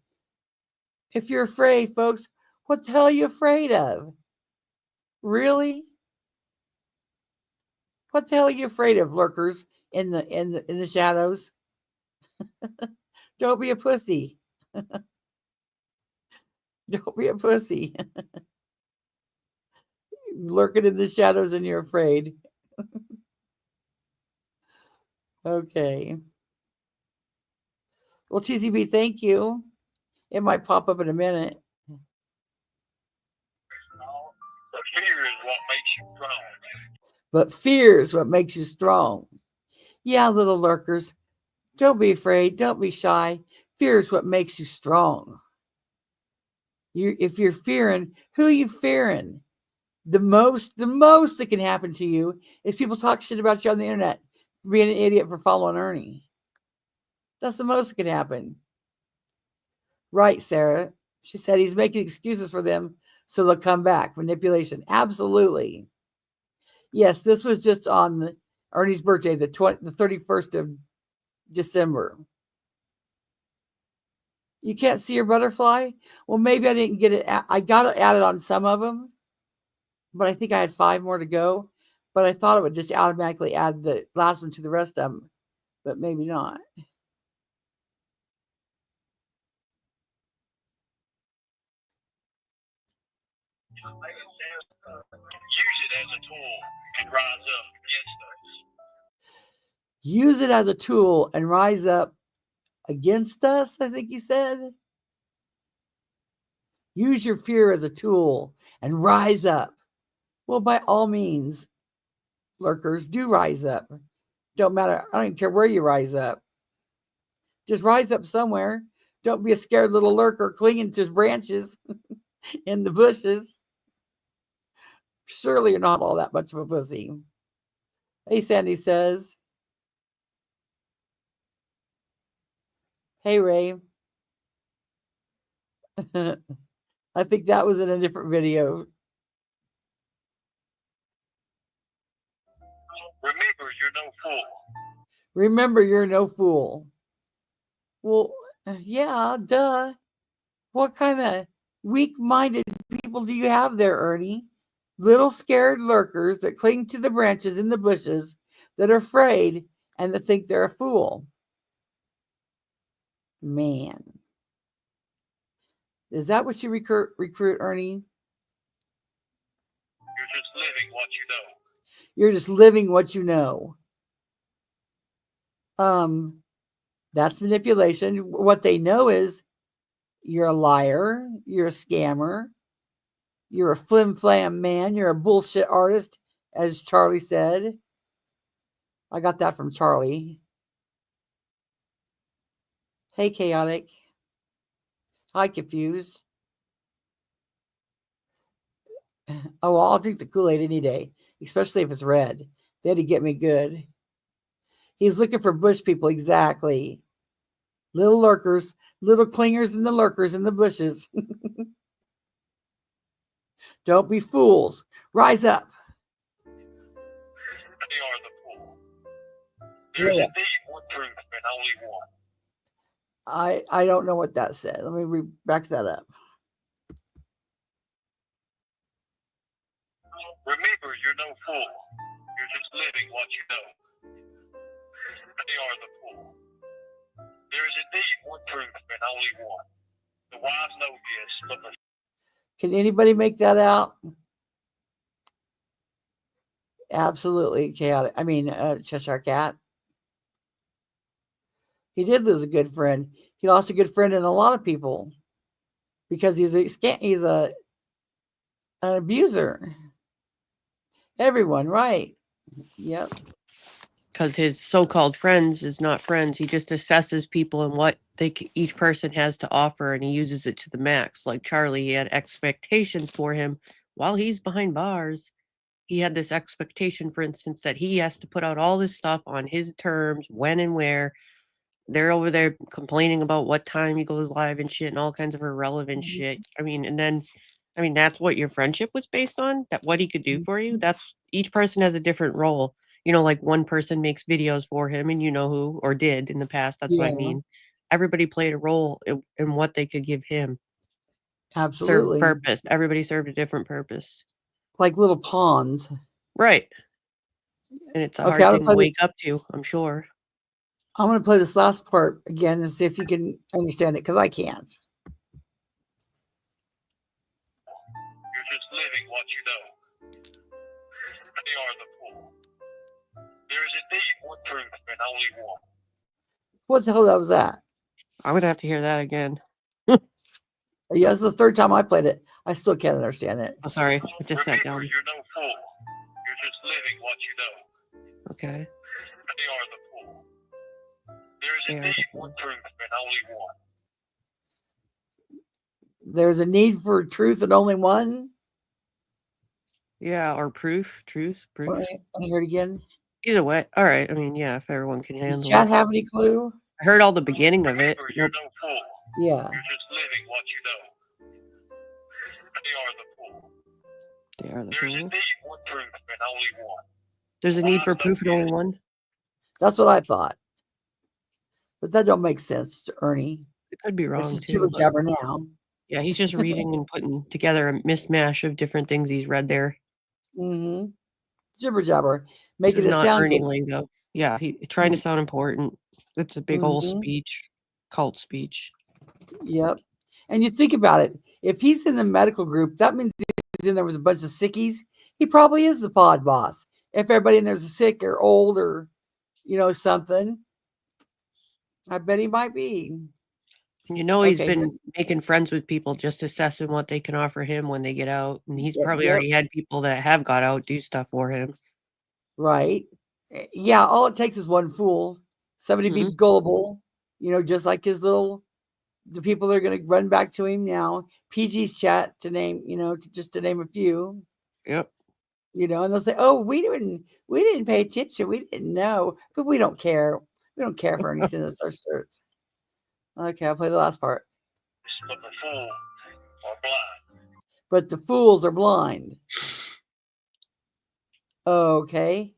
If you're afraid, folks, what the hell are you afraid of? Really? What the hell are you afraid of, lurkers in the shadows? Don't be a pussy. Don't be a pussy. Lurking in the shadows and you're afraid. Okay. Well, TCB, thank you. It might pop up in a minute. But fear is what makes you strong. But fear is what makes you strong. Yeah, little lurkers. Don't be afraid. Don't be shy. Fear is what makes you strong. If you're fearing, who are you fearing? The most that can happen to you is people talk shit about you on the internet for being an idiot for following Ernie. That's the most that can happen. Right, Sarah. She said he's making excuses for them so they'll come back. Manipulation. Absolutely. Yes, this was just on Ernie's birthday, the 31st of December. You can't see your butterfly? Well, maybe I didn't get it. I got it added on some of them, but I think I had 5 more to go. But I thought it would just automatically add the last one to the rest of them, but maybe not. Use it as a tool and rise up against us. Use it as a tool and rise up against us, I think he said. Use your fear as a tool and rise up. Well, by all means, lurkers, do rise up. Don't matter. I don't even care where you rise up. Just rise up somewhere. Don't be a scared little lurker clinging to branches in the bushes. Surely you're not all that much of a pussy. Hey, Sandy says. Hey, Ray. I think that was in a different video. Remember, you're no fool. Remember, you're no fool. Well, yeah, duh. What kind of weak-minded people do you have there, Ernie? Little scared lurkers that cling to the branches in the bushes, that are afraid and that think they're a fool. Man. Is that what you recruit, Ernie? You're just living what you know. You're just living what you know. That's manipulation. What they know is you're a liar, you're a scammer, you're a flim-flam man, you're a bullshit artist, as Charlie said. I got that from Charlie. Hey, Chaotic. Hi, Confused. Oh, well, I'll drink the Kool-Aid any day, especially if it's red. They had to get me good. He's looking for bush people, exactly. Little lurkers, little clingers and the lurkers in the bushes. Don't be fools. Rise up. They are the fool. There's indeed one truth and only one. I don't know what that said. Let me back that up. Remember, you're no fool. You're just living what you know. They are the fool. There is indeed one truth and only one. The wise know this, but the... Can anybody make that out? Absolutely chaotic. I mean, Cheshire Cat. He did lose a good friend. He lost a good friend in a lot of people because he's an abuser. Everyone, right? Yep. Because his so-called friends is not friends. He just assesses people and what each person has to offer, and he uses it to the max. Like Charlie, he had expectations for him while he's behind bars, he had this expectation, for instance, that he has to put out all this stuff on his terms, when and where. They're over there complaining about what time he goes live and shit and all kinds of irrelevant shit. I mean, and then, I mean, that's what your friendship was based on? That what he could do for you? That's each person has a different role. You know, like one person makes videos for him and you know who, or did in the past. That's what I Yeah. mean. Everybody played a role in what they could give him. Served Absolutely. purpose. Everybody served a different purpose. Like little pawns. Right. And it's a Okay, hard I'll thing to play wake this. up to, I'm sure. I'm going to play this last part again and see if you can understand it, because I can't. You're just living what you know. They are the fool. There is indeed one truth and only one. What the hell that was that? I'm going to have to hear that again. Yeah, this is the third time I played it. I still can't understand it. Oh, sorry. I just sat Remember, down. you're no fool. You're just living what you know. Okay. They are the fool. There is They are the indeed fool. one truth and only one. There's a need for truth and only one. Yeah, or proof. Truth. Proof. Want to hear it again? Either way. All right. I mean, yeah, if everyone can Does handle chat it. have any clue? I heard all the beginning of it. Remember, you're no fool. Yeah. You're just living what you know. They are the fool. They are the There is fool. indeed one truth and only one. There's a need for proof and only one. That's what I thought. But that don't make sense to Ernie. It could be It's wrong just too. jibber But jabber now. yeah, he's just reading and putting together a mismatch of different things he's read there. Mm-hmm. Jibber jabber. This Making is it not sound Ernie good. lingo. Yeah, he trying to sound important. It's a big old Mhm. speech, cult speech. Yep. And you think about it. If he's in the medical group, that means he's in there with a bunch of sickies. He probably is the pod boss. If everybody in there's sick or old or, something, I bet he might be. And you know he's Okay, been here's- making friends with people, just assessing what they can offer him when they get out. And he's Yep, probably yep. already had people that have got out do stuff for him. Right. Yeah, all it takes is one fool. Somebody be gullible, just like the people that are going to run back to him now. PG's chat to name, just to name a few. Yep. And they'll say, "Oh, we didn't pay attention. We didn't know, but we don't care. We don't care if Ernie sends us our shirts." Okay, I'll play the last part. But the fool are blind. But the fools are blind. Okay.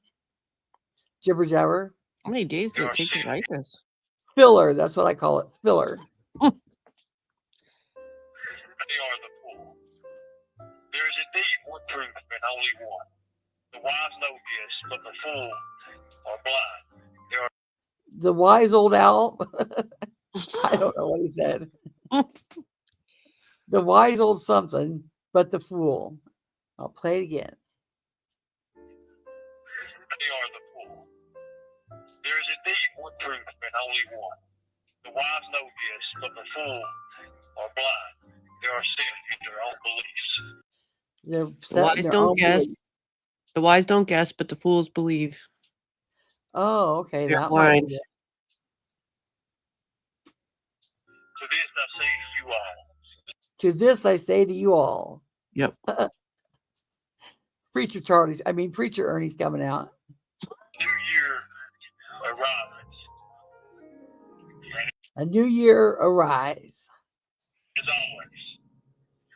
Jibber jabber. How many days did it take to write this? Filler. That's what I call it. Filler. They are the fool. There is indeed one truth and only one. The wise know this, but the fool are blind. They are The wise old owl. I don't know what he said. The wise old something, but the fool. I'll play it again. They are the fool. There is indeed one truth and only one. The wise know this, but the fool are blind. They are set in their own beliefs. They're The set in wise their don't own guess. beliefs. The wise don't guess, but the fools believe. Oh, okay. They're That blind. might be it. To this I say to you all. To this I say to you all. Yep. Preacher Ernie's coming out. New year arrives. A new year arrives. As always,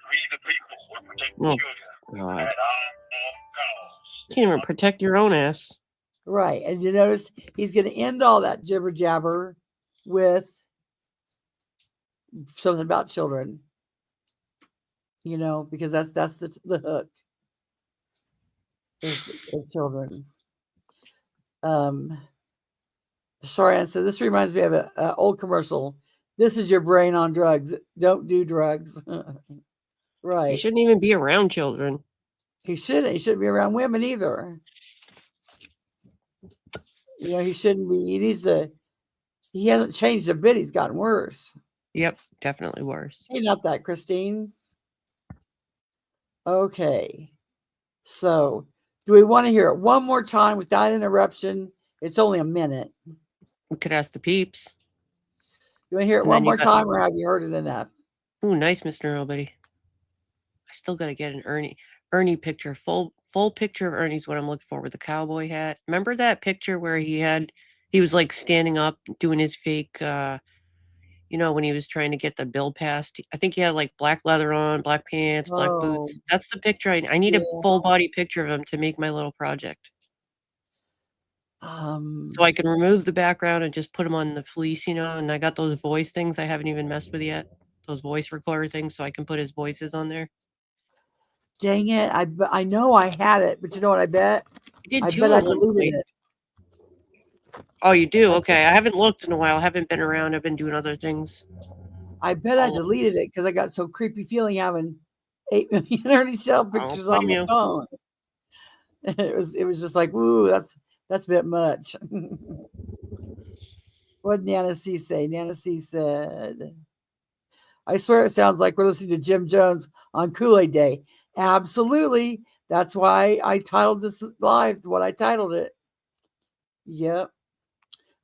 we the people will protect the Oh, children God. at all costs. Can't even protect your own ass. Right. And you notice he's going to end all that jibber jabber with something about children. Because that's the hook. Is children. Sorry, so this reminds me of an old commercial. This is your brain on drugs. Don't do drugs. Right. He shouldn't even be around children. He shouldn't. He shouldn't be around women either. He shouldn't be. He needs to. He hasn't changed a bit. He's gotten worse. Yep, definitely worse. Hey, not that, Christine. Okay. So, do we want to hear it one more time without interruption? It's only a minute. We could ask the peeps. You want to hear it And one then you more got- time, or have you heard it enough? Ooh, nice, Mr. Nobody. I still got to get an Ernie. Ernie picture, full picture of Ernie's what I'm looking for with the cowboy hat. Remember that picture where he was like standing up doing his fake when he was trying to get the bill passed. I think he had like black leather on, black pants, black Oh, boots. That's the picture. I need yeah. a full body picture of him to make my little project. So I can remove the background and just put him on the fleece, and I got those voice things I haven't even messed with yet. Those voice recorder things, so I can put his voices on there. Dang it. I know I had it, but you know what I bet? I did I too bet I at one deleted point. it. Oh, you do? Okay. I haven't looked in a while. I haven't been around. I've been doing other things. I bet I deleted it because I got so creepy feeling having 8 million Ernie Shell pictures on my phone. It was just like, ooh, that's a bit much. What did Nana C say? Nana C said, I swear it sounds like we're listening to Jim Jones on Kool-Aid Day. Absolutely. That's why I titled this live what I titled it. Yep.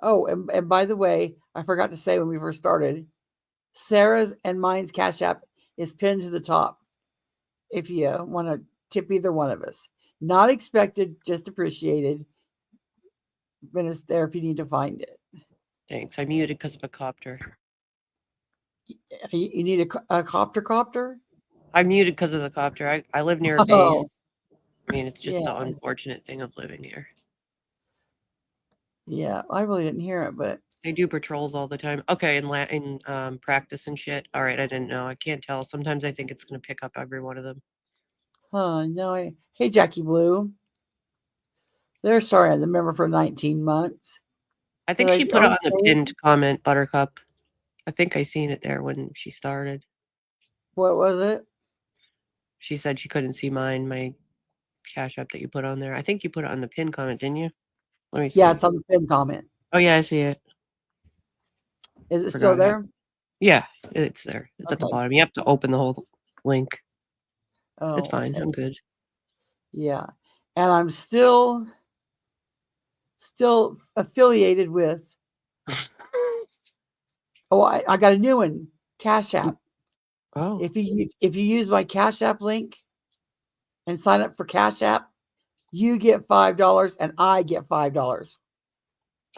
Oh, and by the way, I forgot to say when we first started, Sarah's and mine's Cash App is pinned to the top if you want to tip either one of us. Not expected, just appreciated. But it's there if you need to find it. Thanks. I muted because of a copter. You need a copter? I muted because of the copter. I live near a base. I mean, it's just the unfortunate thing of living here. Yeah, I really didn't hear it, but I do patrols all the time. Okay, in practice and shit. All right, I didn't know. I can't tell. Sometimes I think it's going to pick up every one of them. No. Hey, Jackie Blue. They're sorry, I'm the member for 19 months. I think she put it on the pinned comment, Buttercup. I think I seen it there when she started. What was it? She said she couldn't see my Cash App that you put on there. I think you put it on the pinned comment, didn't you? Let me see. Yeah, it's on the pinned comment. Oh, yeah, I see it. Is it still there? Yeah, it's there. It's at the bottom. You have to open the whole link. Oh, it's fine. I'm good. Yeah. And I'm still affiliated with I got a new one, Cash App. Oh. If you use my Cash App link and sign up for Cash App, you get $5 and I get $5.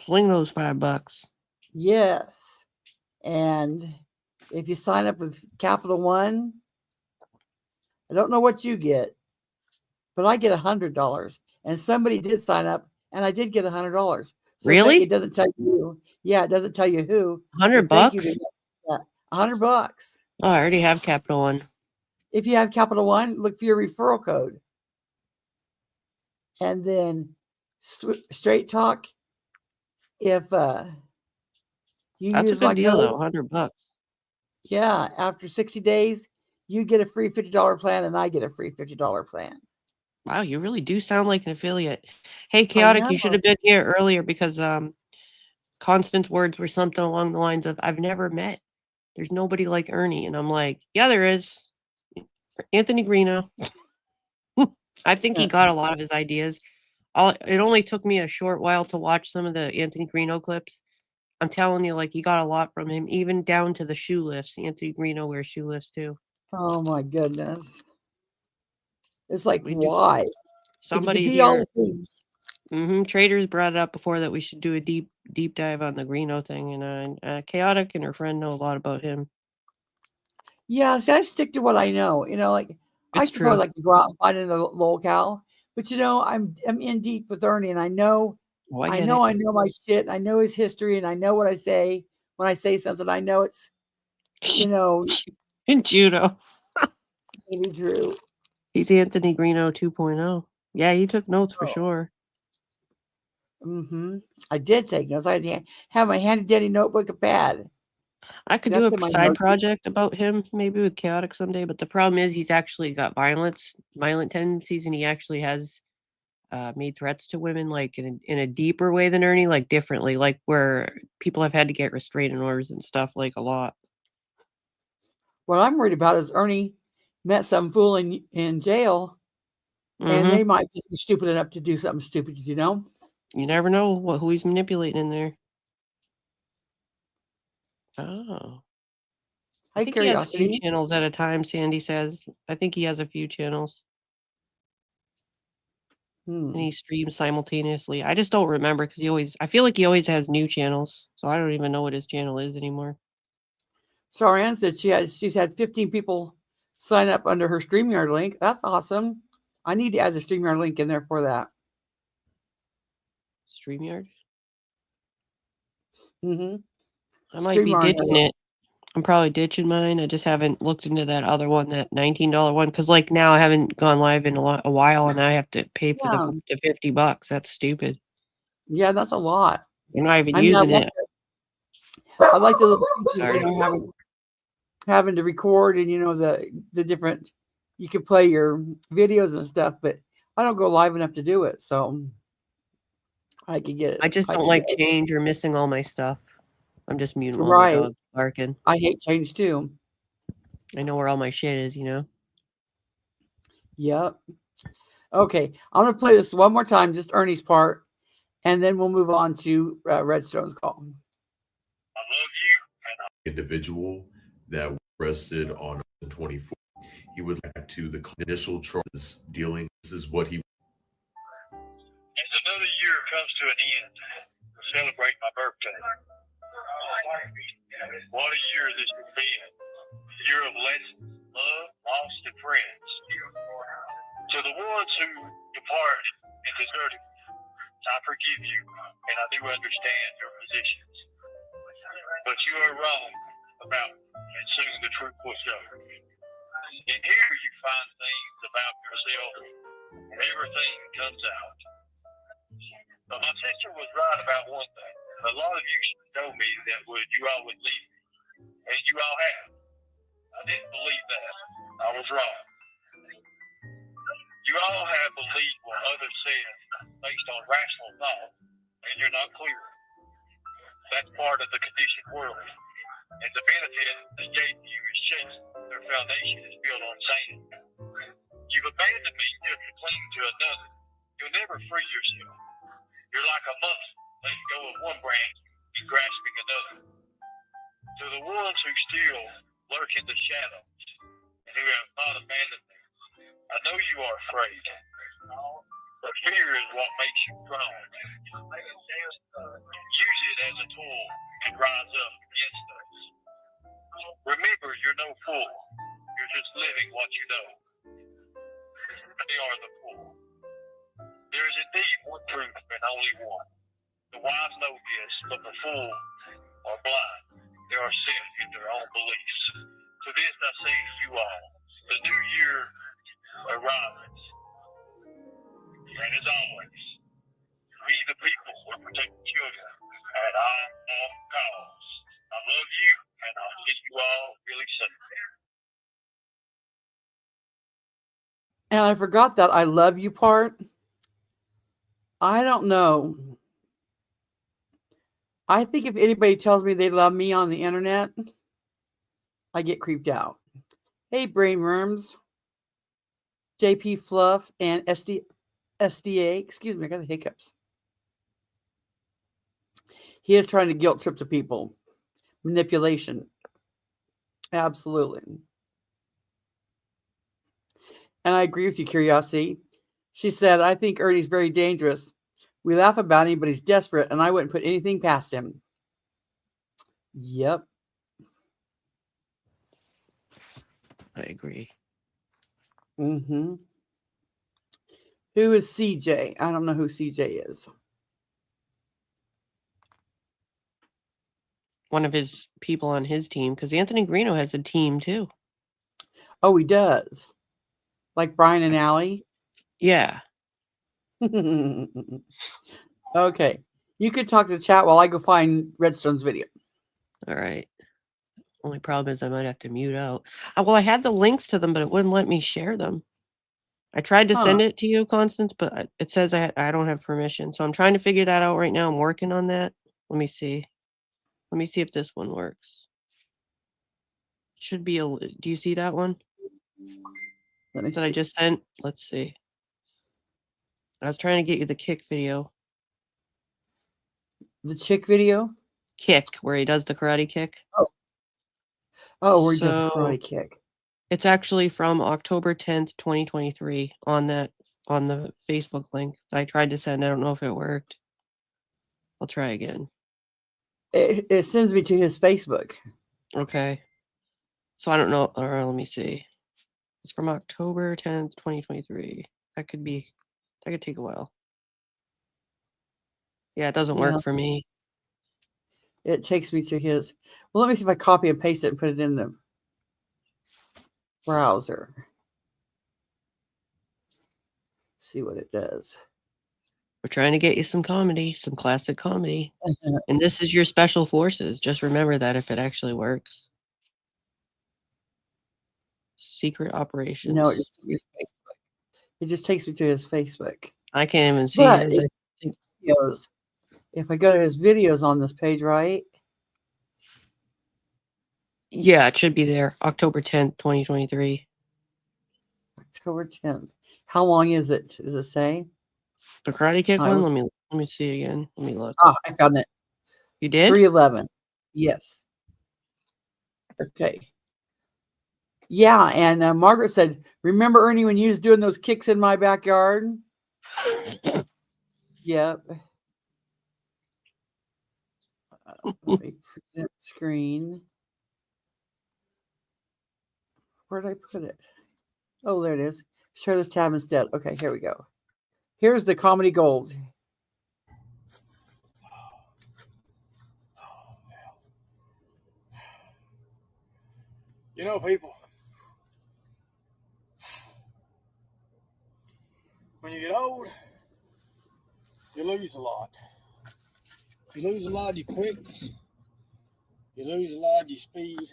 Sling those $5. Yes. And if you sign up with Capital One, I don't know what you get, but I get $100. And somebody did sign up, and I did get $100. So really? It doesn't tell you. Yeah, it doesn't tell you who. $100? Yeah, $100. Oh, I already have Capital One. If you have Capital One, look for your referral code. And then Straight Talk, if you That's use a good my deal, code, though, $100. Yeah, after 60 days, you get a free $50 plan, and I get a free $50 plan. Wow, you really do sound like an affiliate. Hey, Chaotic, you should have been here earlier because Constance's words were something along the lines of, I've never met. There's nobody like Ernie. And I'm like, yeah, there is. Anthony Greeno. I think he got a lot of his ideas. It only took me a short while to watch some of the Anthony Greeno clips. I'm telling you, like, he got a lot from him, even down to the shoe lifts. Anthony Greeno wears shoe lifts too. Oh my goodness. It's like, why? Somebody be here. all the things. Traders brought it up before that we should do a deep dive on the Greeno thing, and Chaotic and her friend know a lot about him. Yeah, see, I stick to what I know. Like I suppose I could go out and find another locale, but I'm in deep with Ernie, and I know I know my shit. I know his history, and I know what I say when I say something. I know it's in judo. Maybe Drew. He's Anthony Greeno 2.0. Yeah, he took notes for sure. I did take notes. I have my handy dandy notebook and pad. I could do a side project about him, maybe with Chaotic someday. But the problem is he's actually got violent tendencies, and he actually has made threats to women, like in a deeper way than Ernie, like differently, like where people have had to get restraining orders and stuff, like a lot. What I'm worried about is Ernie met some fool in jail, and they might just be stupid enough to do something stupid, You never know who he's manipulating in there. Oh. I think he has a few channels at a time, Sandy says. I think he has a few channels. And he streams simultaneously. I just don't remember because I feel like he always has new channels. So I don't even know what his channel is anymore. Saran said she's had 15 people sign up under her StreamYard link. That's awesome. I need to add the StreamYard link in there for that. StreamYard? Mm-hmm. I might be ditching it. I'm probably ditching mine. I just haven't looked into that other one, that $19 one. Because like now I haven't gone live in a while and I have to pay for the $50. That's stupid. Yeah, that's a lot. You're not even using it. I like the little Sorry. having to record and the different, you can play your videos and stuff, but I don't go live enough to do it, so I could get it. I just don't like change or missing all my stuff. I'm just muting all my Right. dogs barking. I hate change too. I know where all my shit is, Yep. Okay, I'm gonna play this one more time, just Ernie's part, and then we'll move on to Redstone's call. Individual that was arrested on 24. He would like to the initial charges dealing. This is what he. As another year comes to an end, to celebrate my birthday. What a year this has been. A year of lessons, love, loss, and friends. To the ones who depart and deserted me, I forgive you, and I do understand your positions. But you are wrong about me, and soon the truth will show. And here you find things about yourself, and everything comes out. But my sister was right about one thing. A lot of you told me that you all would leave me, and you all have. I didn't believe that. I was wrong. You all have believed what others said based on rational thought, and you're not clear. That's part of the conditioned world. And the benefit they gave you is shaky. Their foundation is built on sand. You've abandoned me just to cling to another. You'll never free yourself. You're like a monkey, letting go of one branch and grasping another. To the ones who still lurk in the shadows and who have not abandoned me, I know you are afraid. But fear is what makes you strong. Use it as a tool and rise up against us. Remember, you're no fool. You're just living what you know. They are the fool. There is indeed one truth and only one. The wise know this, but the fool are blind. They are set in their own beliefs. To this I say to you all, the new year arrives. And as always, we the people will protect the children at all costs. I love you, and I'll see you all really soon. And I forgot that I love you part. I don't know. I think if anybody tells me they love me on the internet, I get creeped out. Hey, brain worms. JP Fluff and SDA. Excuse me, I got the hiccups. He is trying to guilt trip the people. Manipulation. Absolutely. And I agree with you, Curiosity. She said, I think Ernie's very dangerous. We laugh about him, but he's desperate, and I wouldn't put anything past him. Yep. I agree. Mm-hmm. Who is CJ? I don't know who CJ is. One of his people on his team, because Anthony Greeno has a team too. Oh, he does. Like Brian and Allie? Yeah. Okay. You could talk to the chat while I go find Redstone's video. All right. Only problem is I might have to mute out. Well, I had the links to them, but it wouldn't let me share them. I tried to send it to you, Constance, but it says I don't have permission. So I'm trying to figure that out right now. I'm working on that. Let me see. Let me see if this one works. Should be a. Do you see that one? Let me that I just sent? Let's see. I was trying to get you the kick video. The chick video? Kick, where he does the karate kick. Oh, where he does a karate kick. It's actually from October 10th, 2023 on that on the Facebook link. I tried to send. I don't know if it worked. I'll try again. It sends me to his Facebook. Okay. So I don't know. Or let me see. It's from October 10th, 2023. That could take a while. Yeah, it doesn't Yeah. work for me. It takes me to his. Well, let me see if I copy and paste it and put it in the browser. See what it does. We're trying to get you some comedy, some classic comedy. And this is your special forces. Just remember that if it actually works. Secret operations. No, it just takes me to his Facebook. I can't even see But his. if I go to his videos on this page, right? Yeah, it should be there. October 10th, 2023. October 10th. How long is it? Does it say? The Karate Kick I one? will- Let me see again. Let me look. Ah, I found it. You did? 311. Yes. Okay. Yeah, and Margaret said, "Remember Ernie when you was doing those kicks in my backyard?" Yep. Let me present screen. Where did I put it? Oh, there it is. Share this tab instead. Okay, here we go. Here's the comedy gold. You know, people, when you get old, you lose a lot. You lose a lot of your quickness. You lose a lot of your speed.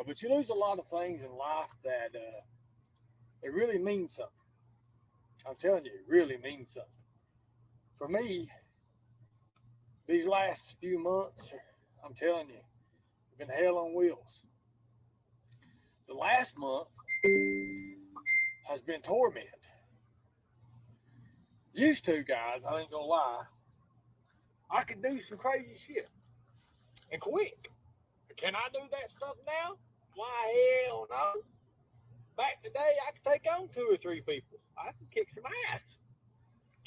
But you lose a lot of things in life that it really means something. I'm telling you, it really means something. For me, these last few months, I'm telling you, it's been hell on wheels. The last month has been torment. Used to, guys, I ain't gonna lie, I could do some crazy shit and quick. Can I do that stuff now? Why, hell no. Back in the day, I could take on 2 or 3 people. I could kick some ass.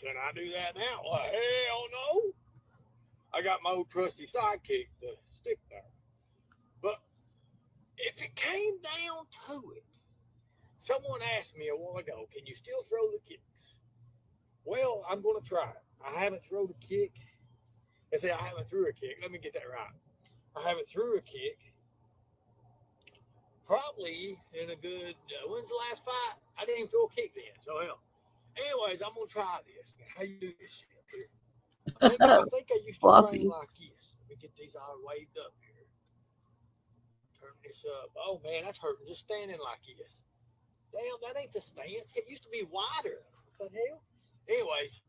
Can I do that now? Why, hell no. I got my old trusty sidekick, the stick there. But if it came down to it, someone asked me a while ago, can you still throw the kicks? Well, I'm going to try it. I haven't thrown a kick. They say I haven't threw a kick. Let me get that right. I haven't threw a kick. Probably in a good, when's the last fight? I didn't even throw a kick then, so hell. Anyways, I'm going to try this. How you do this shit here? I think I used to train like this. Let me get these all waved up here. Turn this up. Oh, man, that's hurting just standing like this. Damn, that ain't the stance. It used to be wider. What the hell? Anyways,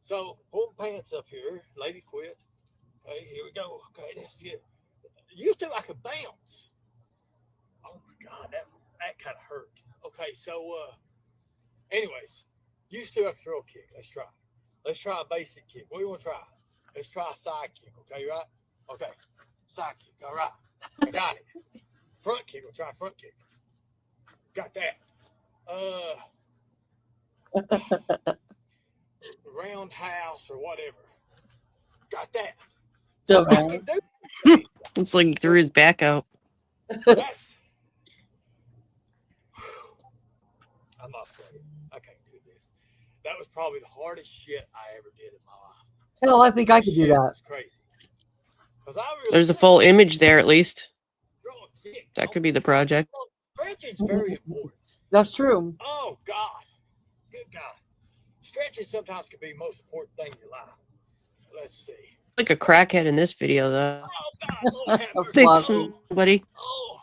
so pull the pants up here. Lady quit. Okay, here we go. Okay, that's it. Used to I could bounce. Oh my God, that kind of hurt. Okay, so anyways, used to I could throw a kick. Let's try. Let's try a basic kick. What do you want to try? Let's try a side kick. Okay, right? Okay, side kick. All right, I got it. Front kick. We'll try front kick. Got that. Roundhouse or whatever. Got that. It's like he threw his back out. That's. I'm not afraid. I can't do this. That was probably the hardest shit I ever did in my life. Hell, I think I could do that. It's crazy. Really There's a full image there at least. That could be the project. Stretching's very important. That's true. Oh God. Good God. Stretching sometimes can be the most important thing in your life. Let's see. Like a crackhead in this video, though. Oh God, Lord have Thanks, buddy. Oh.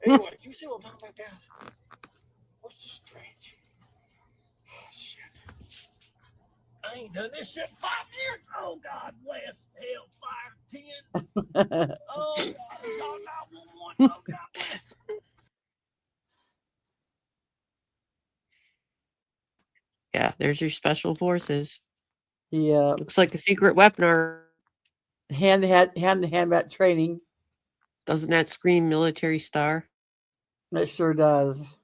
Anyways, you see what I'm talking about, guys? What's the stretch? Oh shit. I ain't done this shit in 5 years. Oh God, bless hellfire 10. Oh God, God 911. Oh God bless. Yeah, there's your special forces. Yeah. Looks like a secret weapon or hand-to-hand bat training. Doesn't that scream military star? It sure does.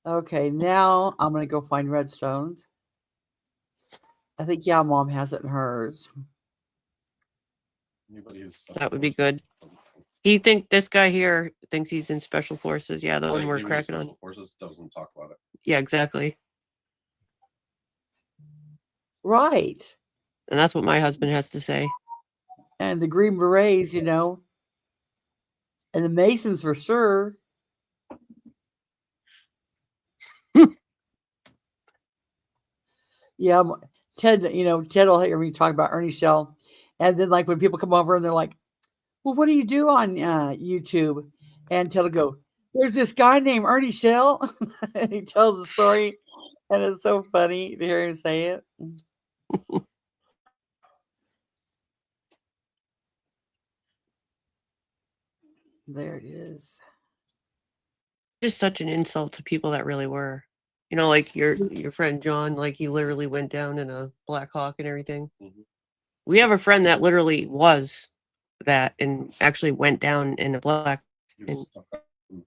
Okay, now I'm gonna go find Redstones. I think YeaHMoM has it in hers. That would be good. He think this guy here thinks he's in special forces. Yeah, the one we're cracking on. Forces doesn't talk about it. Yeah, exactly. Right. And that's what my husband has to say. And the Green Berets, you know, and the Masons for sure. Yeah, Ted, you know, Ted will hear me talk about Ernie Shell. And then, like, when people come over and they're like, well, what do you do on YouTube? And Ted will go, there's this guy named Ernie Shell. And he tells the story. And it's so funny to hear him say it. There it is. Just such an insult to people that really were. You know, like your friend John, like he literally went down in a Black Hawk and everything. Mhm. We have a friend that literally was that and actually went down in a Black.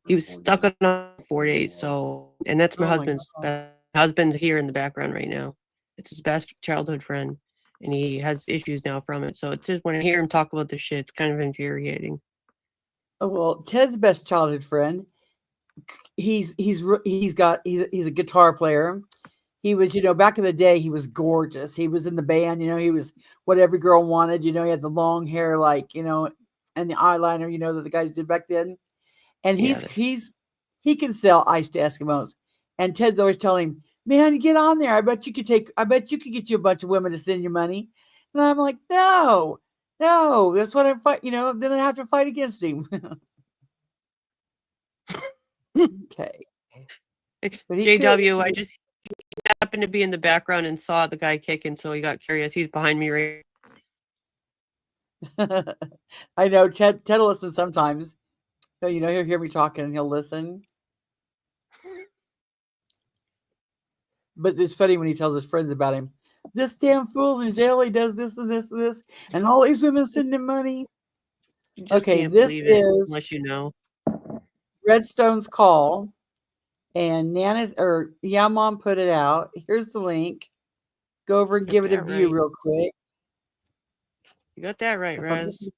He was stuck on 4 days. So, and that's my Oh my husband's God. husband's here in the background right now. It's his best childhood friend, and he has issues now from it. So it's just when I hear him talk about this shit, it's kind of infuriating. Oh, well, Ted's best childhood friend. He's a guitar player. He was, you know, back in the day, he was gorgeous. He was in the band, you know, he was what every girl wanted, you know, he had the long hair, like, you know, and the eyeliner, you know, that the guys did back then. And he can sell ice to Eskimos. And Ted's always telling him, man, get on there. I bet you could get you a bunch of women to send you money. And I'm like, no, that's what I fight, you know, then I have to fight against him. Okay. But he JW, I just happened to be in the background and saw the guy kicking, so he got curious. He's behind me right. I know Ted will listen sometimes. So, you know, he'll hear me talking and he'll listen. But it's funny when he tells his friends about him. This damn fool's in jail. He does this and this and this, and all these women sending him money. Just Okay, can't this believe it, is unless you know. Redstone's call, and YeaHMoM put it out. Here's the link. Go over and give it a view real quick. You got that right, Raz.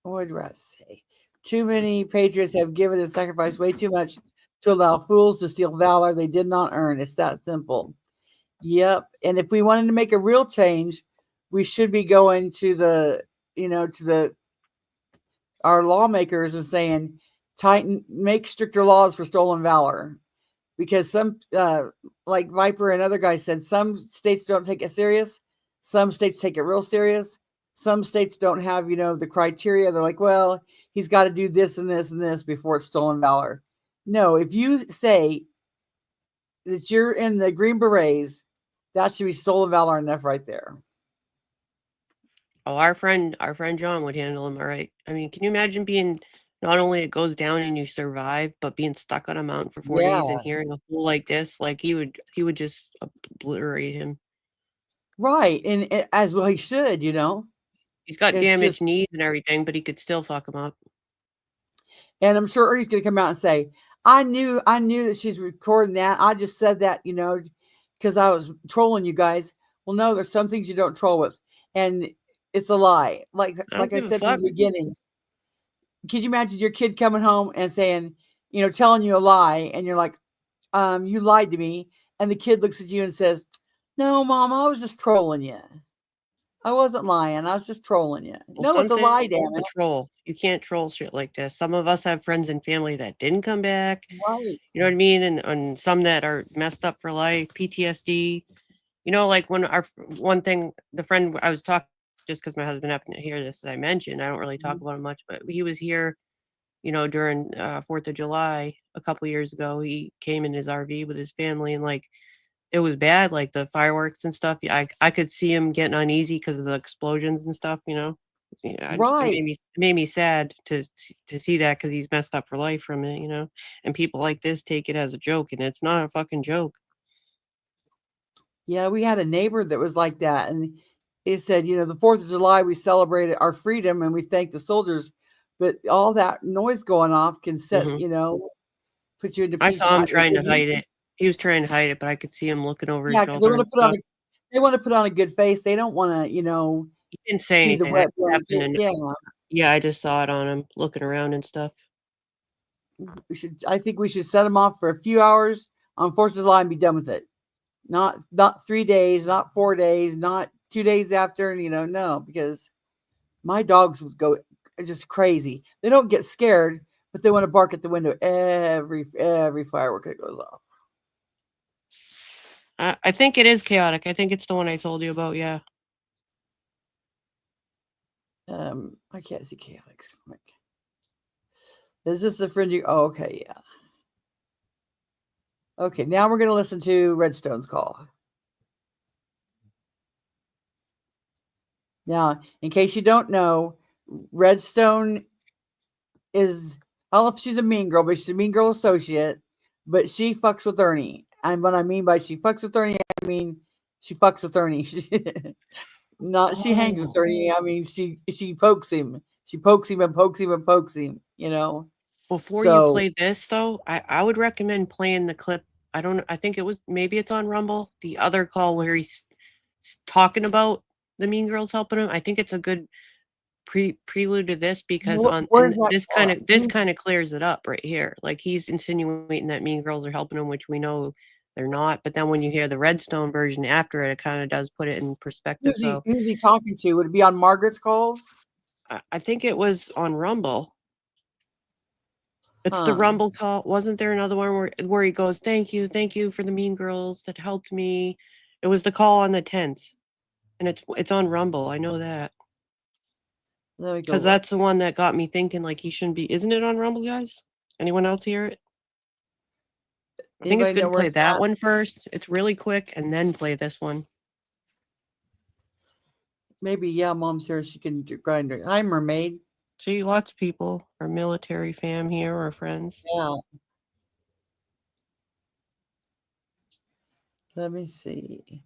What did Raz say? Too many patriots have given and sacrificed way too much to allow fools to steal valor they did not earn. It's that simple. Yep. And if we wanted to make a real change, we should be going to our lawmakers and saying, make stricter laws for stolen valor. Because some, like Viper and other guys said, some states don't take it serious. Some states take it real serious. Some states don't have, you know, the criteria. They're like, well, he's got to do this and this and this before it's stolen valor. No, if you say that you're in the Green Berets, that should be stolen valor enough right there. Oh, our friend John would handle him all right. I mean, can you imagine being not only it goes down and you survive, but being stuck on a mountain for 4 days and hearing a fool like this? Like he would just obliterate him. Right, and as well he should, you know. He's got damaged knees and everything, but he could still fuck him up. And I'm sure Ernie's going to come out and say, I knew that she's recording that. I just said that, you know, because I was trolling you guys. Well, no, there's some things you don't troll with. And it's a lie. Like I said from the beginning. Could you imagine your kid coming home and saying, you know, telling you a lie, and you're like, you lied to me. And the kid looks at you and says, no, Mom, I was just trolling you. I wasn't lying. I was just trolling you. Well, no, it's a lie, damn it. Troll. You can't troll shit like this. Some of us have friends and family that didn't come back. Right. You know what I mean? And some that are messed up for life, PTSD. You know, like when the friend I was talking, just because my husband happened to hear this that I mentioned, I don't really talk about him much, but he was here, you know, during 4th of July a couple years ago. He came in his RV with his family, and like it was bad, like the fireworks and stuff. I could see him getting uneasy because of the explosions and stuff, you know. Yeah, right. It made me sad to see that, because he's messed up for life from it, you know. And people like this take it as a joke, and it's not a fucking joke. Yeah, we had a neighbor that was like that, and it said, you know, the 4th of July we celebrated our freedom and we thank the soldiers, but all that noise going off can set, you know, put you into I peace saw him mind. trying to hide it. He was trying to hide it, but I could see him looking over his Yeah, because they shoulder want and to put on stuff. they want to put on a good face. They don't want to, He didn't say be the anything. I wet just happened blanket. to Yeah, yeah, I just saw it on him looking around and stuff. I think we should set them off for a few hours on 4th of July and be done with it. Not 3 days, not 4 days, not 2 days after. No, because my dogs would go just crazy. They don't get scared, but they want to bark at the window every firework that goes off. I think it is chaotic. I think it's the one I told you about. Yeah. I can't see chaotic. Is this the friend you? Oh, okay, yeah. Okay, now we're gonna listen to Redstone's call. Now, in case you don't know, Redstone is, I don't know if she's a mean girl, but she's a mean girl associate, but she fucks with Ernie. And what I mean by she fucks with Ernie, I mean she fucks with Ernie. Not she hangs with Ernie. I mean she pokes him. She pokes him and pokes him and pokes him, Before you So play this, though, I would recommend playing the clip. I think maybe it's on Rumble. The other call where he's talking about the mean girls helping him. I think it's a good prelude to this because where's that this kind of clears it up right here. Like he's insinuating that mean girls are helping him, which we know they're not. But then when you hear the Redstone version after it, it kind of does put it in perspective. Who's he talking to? Would it be on Margaret's calls? I think it was on Rumble. It's the Rumble call. Wasn't there another one where he goes, thank you for the mean girls that helped me. It was the call on the 10th. And it's on Rumble. I know that. Because that's the one that got me thinking like he shouldn't be. Isn't it on Rumble, guys? Anyone else hear it? I think it's good to play that one first. It's really quick, and then play this one. Maybe, yeah, Mom's here. She can grind her. Hi, Mermaid. See, lots of people, our military fam here, our friends. Yeah. Let me see.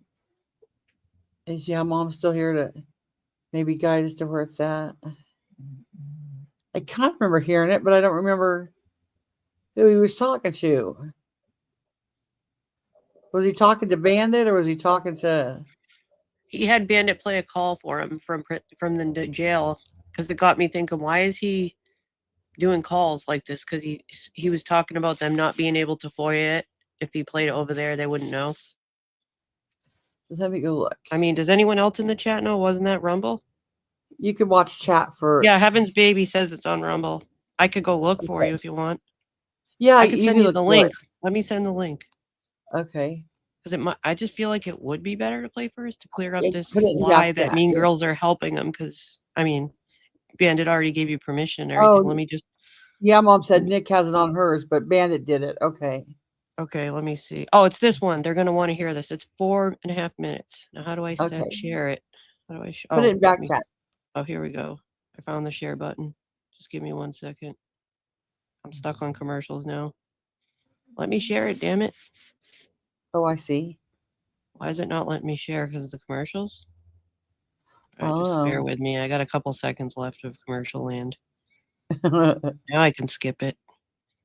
Is YeaHMoM still here to maybe guide us to where it's at? I can't remember hearing it, but I don't remember who he was talking to. Was he talking to Bandit or was he talking to? He had Bandit play a call for him from the jail because it got me thinking, why is he doing calls like this? Because he was talking about them not being able to FOIA it. If he played it over there, they wouldn't know. Let me go look. I mean, does anyone else in the chat know? Wasn't that Rumble? You can watch chat for. Yeah, Heaven's Baby says it's on Rumble. I could go look for you if you want. Yeah, I can send you the link. Let me send the link. Okay. Because I just feel like it would be better to play first to clear up this why that mean girls are helping them. Because I mean, Bandit already gave you permission and everything. Let me just. Yeah, Mom said Nick has it on hers, but Bandit did it. Okay. Okay, let me see. Oh, it's this one. They're gonna want to hear this. It's 4.5 minutes. Now, how do I share it? How do I put it in back chat? Oh, here we go. I found the share button. Just give me 1 second. I'm stuck on commercials now. Let me share it, damn it. Oh, I see. Why is it not letting me share? Because of the commercials? All right, just bear with me. I got a couple seconds left of commercial land. Now I can skip it.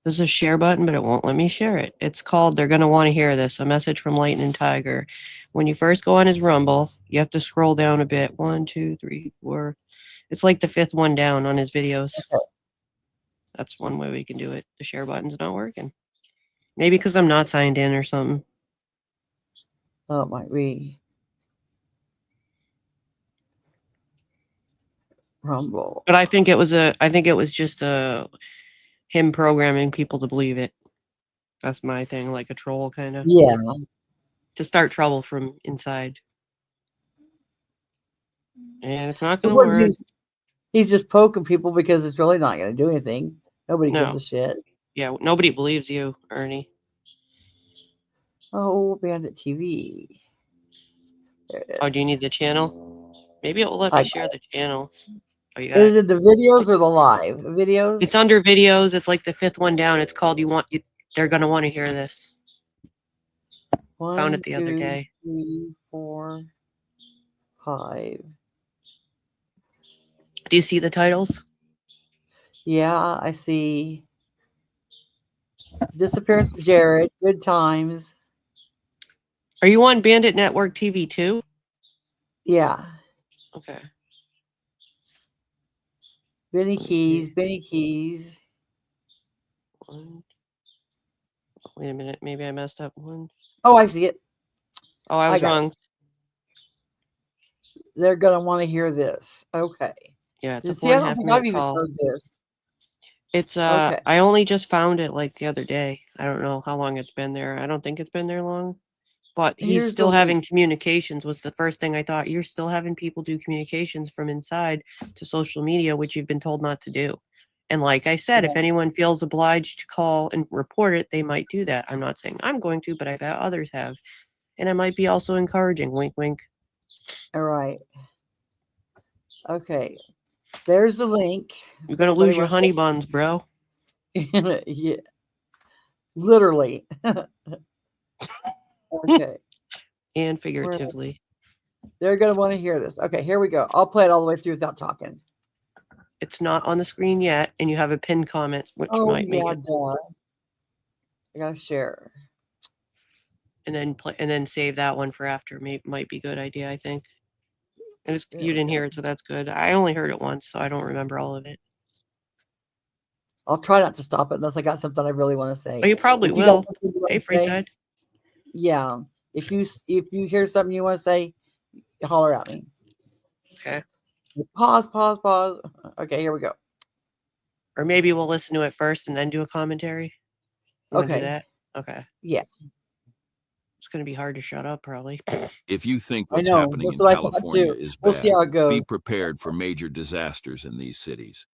There's a share button, but it won't let me share it. It's called, they're going to want to hear this, a message from Lightning Tiger. When you first go on his Rumble, you have to scroll down a bit. 1, 2, 3, 4. It's like the 5th one down on his videos. Okay. That's one way we can do it. The share button's not working. Maybe because I'm not signed in or something. Oh, it might be. Rumble. But I think it was just him programming people to believe it. That's my thing, like a troll kind of. Yeah. To start trouble from inside. And it's not going to work. He's just poking people because it's really not going to do anything. Nobody gives a shit. Yeah, nobody believes you, Ernie. Oh, BanditTV. There it is. Oh, do you need the channel? Maybe it will let me share the channel. Oh, is it the videos or the live videos? It's under videos. It's like the 5th one down. It's called they're going to want to hear this. 1, Found it the other day. 2, 3, 4, 5. Do you see the titles? Yeah, I see. Disappearance of Jared. Good times. Are you on Bandit Network TV too? Yeah. Okay. Benny Let me Keys. see. Benny Keys. One. Wait a minute. Maybe I messed up one. Oh, I see it. Oh, I was got it. wrong. They're gonna want to hear this. Okay. Yeah, it's a See, I 4.5 don't think I've minute even call. heard this. It's Okay. I only just found it like the other day. I don't know how long it's been there. I don't think it's been there long. But he's Here's still the having link. communications was the first thing I thought. You're still having people do communications from inside to social media, which you've been told not to do. And like I said, if Yeah. anyone feels obliged to call and report it, they might do that. I'm not saying I'm going to, but I've had others have. And I might be also encouraging. Wink, wink. All right. Okay. There's the link. You're If going to anybody lose your wants honey buns, bro. yeah. Literally. Okay. And figuratively. They're going to want to hear this. Okay, here we go. I'll play it all the way through without talking. It's not on the screen yet, and you have a pinned comment, which might make it. Duh. I got to share. And then save that one for after. Might be a good idea, I think. And you didn't hear it, so that's good. I only heard it once, so I don't remember all of it. I'll try not to stop it unless I got something I really want to say. Oh, you probably If you got will. something you want Hey, to say, Freeside. yeah. If you hear something you want to say, holler at me. Okay. Pause. Okay, here we go. Or maybe we'll listen to it first and then do a commentary. You want to do Okay. that? Okay. Yeah. It's going to be hard to shut up, probably. If you think I what's know. happening That's in what I thought California too. is We'll bad, see how it be goes. prepared for major disasters in these cities.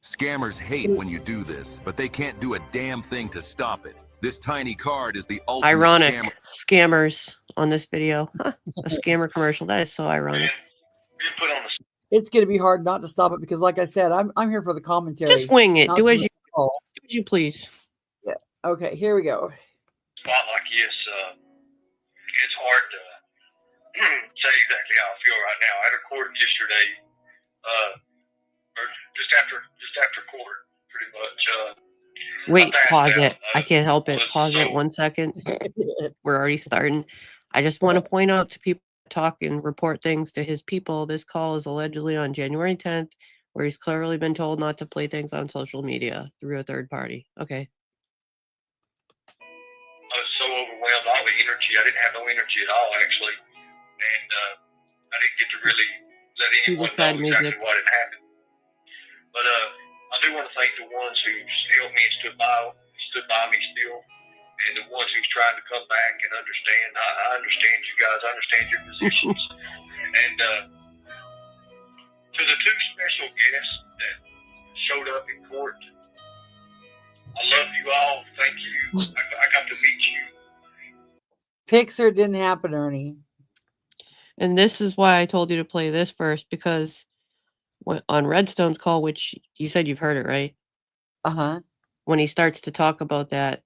Scammers hate when you do this, but they can't do a damn thing to stop it. This tiny card is the ultimate Ironic. scammer. Scammers on this video. Huh. A scammer commercial. That is so ironic. It's going to be hard not to stop it because, like I said, I'm here for the commentary. Just wing it. not Do for as the you call. do as you please. Yeah. Okay, here we go. Spot like this, it's hard to say exactly how I feel right now. I had a court yesterday, or just after court, pretty much. Wait, pause it. I can't help it. Pause it 1 second. We're already starting. I just want to point out to people who talk and report things to his people. This call is allegedly on January 10th, where he's clearly been told not to play things on social media through a third party. Okay. I was so overwhelmed, all the energy. I didn't have no energy at all, actually. And I didn't get to really let anyone know exactly what had happened. But I do want to thank the ones who helped me and stood by me still, and the ones who's trying to come back and understand. I understand you guys. I understand your positions. And to the two special guests that showed up in court, I love you all. Thank you. I got to meet you. Pixar didn't happen, Ernie. And this is why I told you to play this first, because on Redstone's call, which you said you've heard it, right? Uh-huh. When he starts to talk about that,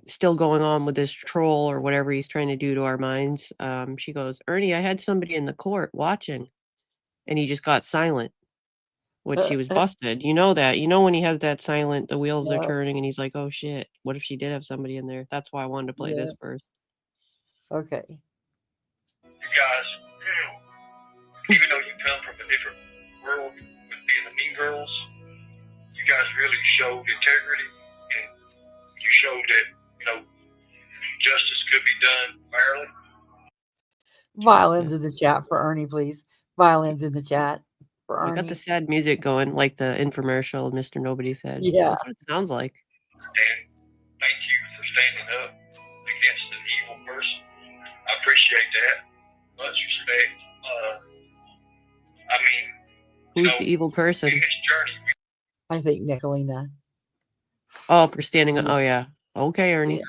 still going on with this troll or whatever he's trying to do to our minds, she goes, Ernie, I had somebody in the court watching, and he just got silent, which he was busted. You know that. You know when he has that silent, the wheels are turning, and he's like, oh, shit, what if she did have somebody in there? That's why I wanted to play this first. Okay. You guys, even though you come from a different world with being the Mean Girls, you guys really showed integrity, and you showed that, justice could be done fairly. Violins in the chat for Ernie, please. Violins in the chat for Ernie. I got the sad music going, like the infomercial Mr. Nobody said. Yeah. That's what it sounds like. And thank you for standing up against an evil person. I appreciate that. Much respect. Who's the evil person? In this journey, I think Nicolina. Oh, for standing up. Oh, yeah. Okay, Ernie.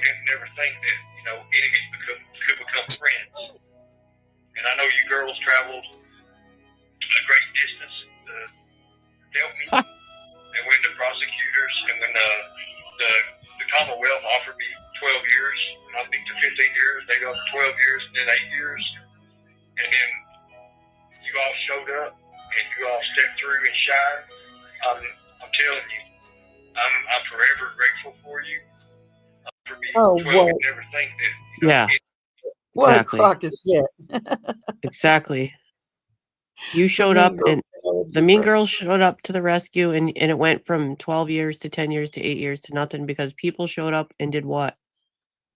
you never think that, enemies could become friends. And I know you girls traveled a great distance to help me. And when the prosecutors and when the Commonwealth offered me 12 years, and I think to 15 years, they got 12 years and then 8 years. And then you all showed up and you all stepped through and shined. I'm telling you, I'm forever grateful for you. For being Oh, 12, what? you'd never think that. Yeah, What exactly. a crock of shit. Exactly. You The showed Mean up, Girls and know the the Mean difference. Girls showed up to the rescue, and it went from 12 years to 10 years to 8 years to nothing because people showed up and did what?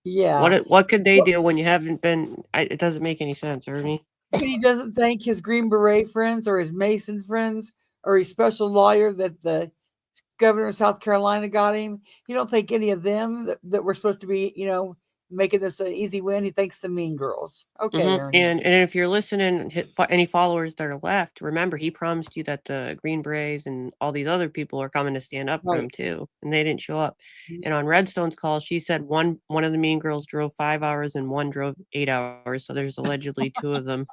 Yeah. What could they do when you haven't been? It doesn't make any sense, Ernie. But he doesn't thank his Green Beret friends or his Mason friends or his special lawyer that the governor of South Carolina got him. He don't thank any of them that were supposed to be, making this an easy win. He thanks the Mean Girls. Okay, Ernie. And if you're listening, any followers that are left, remember he promised you that the Green Berets and all these other people are coming to stand up for him Right. too, and they didn't show up. And on Redstone's call, she said one of the Mean Girls drove 5 hours and one drove 8 hours. So there's allegedly 2 of them.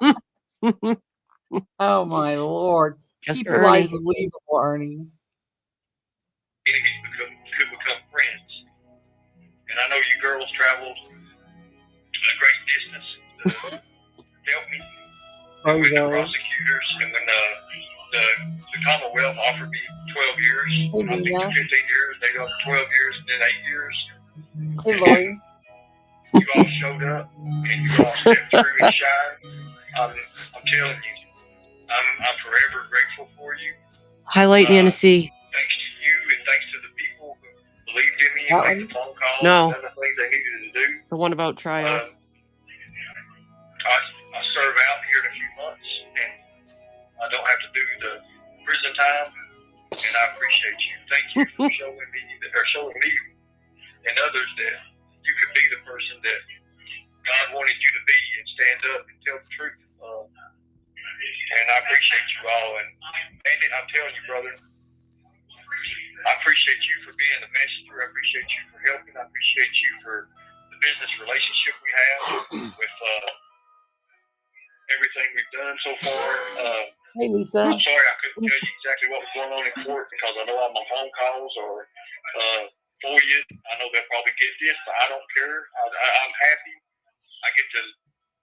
Oh my Lord. Just Keep for your lies Ernie. believable, Ernie. Could become friends. And I know you girls traveled a great distance to help me. And with the prosecutors, and when the Commonwealth offered me 12 years, I think the 15 years, they offered 12 years, and then 8 years. Hey, Lori. You all showed up, and you all stepped through and shined. I'm telling you, I'm forever grateful for you. Highlight Nancy. Thanks to you, and thanks to the people who believed in me and made the phone calls No. and other things they needed to do. The one about trial. I serve out here in a few months, and I don't have to do the prison time, and I appreciate you. Thank you for showing me and others that you could be the person that God wanted you to be and stand up and tell the truth. And I appreciate you all. And Bandit, I'm telling you, brother, I appreciate you for being the messenger. I appreciate you for helping. I appreciate you for the business relationship we have with everything we've done so far. Hey, Lisa. I'm sorry I couldn't tell you exactly what was going on in court because I know I'm on phone calls or for you. I know they'll probably get this, but I don't care. I'm happy. I get to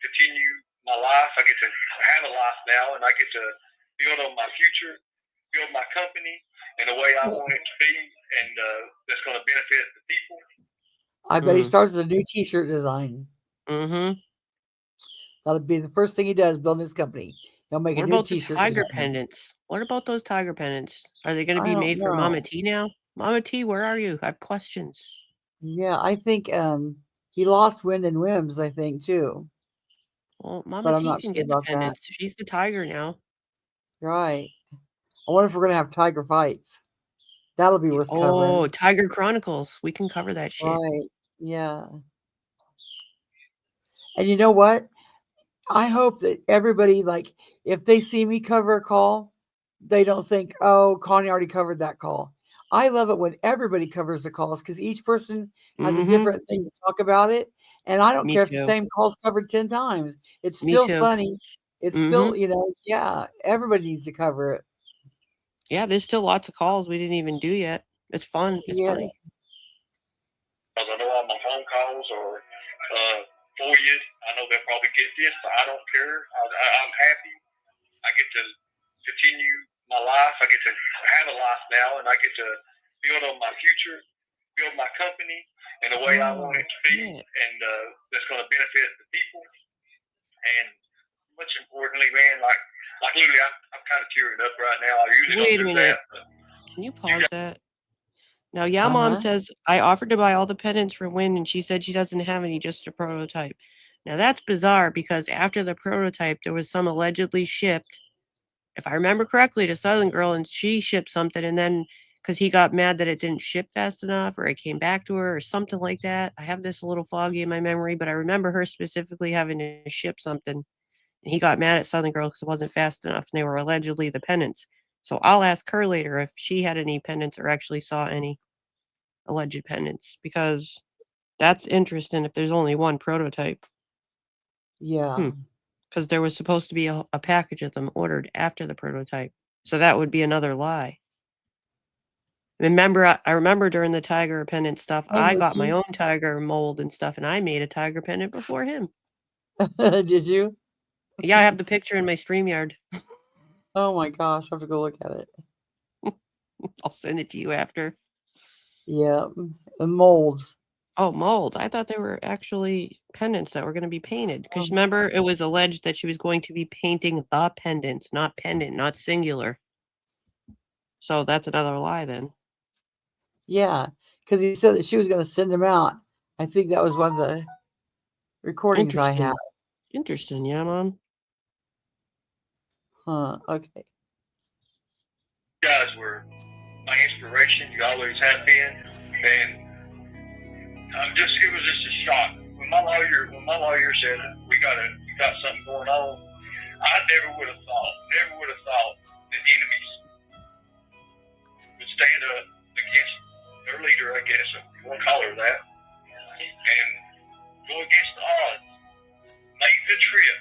continue my life. I get to have a life now, and I get to build on my future, build my company in the way I want it to be, and that's going to benefit the people. I bet he starts with a new T-shirt design. That'll be the first thing he does, building his company. He'll make a new T-shirt. What about the tiger pendants? What about those tiger pendants? Are they going to be made for Mama T now? Mama T, where are you? I have questions. Yeah, I think he lost Wind and Whims, I think, too. Well, Mama T can get the pendants. She's the tiger now. Right. I wonder if we're going to have tiger fights. That'll be worth covering. Oh, Tiger Chronicles. We can cover that shit. Right. Yeah. And you know what? I hope that everybody, like, if they see me cover a call, they don't think, oh, Connie already covered that call. I love it when everybody covers the calls because each person has a different thing to talk about it. And I don't care if the same call's covered 10 times. It's still funny. It's still, yeah, everybody needs to cover it. Yeah, there's still lots of calls we didn't even do yet. It's fun. It's funny. I know I'm on phone calls or for you. I know they'll probably get this, but I don't care. I'm happy. I get to continue my life. I get to have a life now, and I get to build on my future, build my company in the way I want it to be, and that's going to benefit the people. And much importantly, man, like literally, I'm kind of tearing up right now. I usually Wait a don't do minute. that. Can you pause that? Now, YeaHMoM says, I offered to buy all the pendants for Win, and she said she doesn't have any, just a prototype. Now, that's bizarre because after the prototype, there was some allegedly shipped, if I remember correctly, to Southern Girl, and she shipped something, and then because he got mad that it didn't ship fast enough, or it came back to her, or something like that. I have this a little foggy in my memory, but I remember her specifically having to ship something, and he got mad at Southern Girl because it wasn't fast enough, and they were allegedly the pendants. So I'll ask her later if she had any pendants or actually saw any alleged pendants, because that's interesting if there's only one prototype. Yeah. Because there was supposed to be a package of them ordered after the prototype. So that would be another lie. Remember, I remember during the tiger pendant stuff, I got my own tiger mold and stuff, and I made a tiger pendant before him. Did you? Yeah, I have the picture in my StreamYard. Oh my gosh, I have to go look at it. I'll send it to you after. Yeah, molds. Oh, molds. I thought they were actually pendants that were going to be painted. Because Um, remember, it was alleged that she was going to be painting the pendants, not pendant, not singular. So that's another lie then. Yeah, because he said that she was going to send them out. I think that was one of the recordings I have. Interesting, yeah, Mom. Huh, okay. You guys were my inspiration. You always have been. And it was just a shock. When my lawyer said you got something going on, I never would have thought that enemies would stand up against their leader, I guess, if you want to call her that, and go against the odds, make the trip,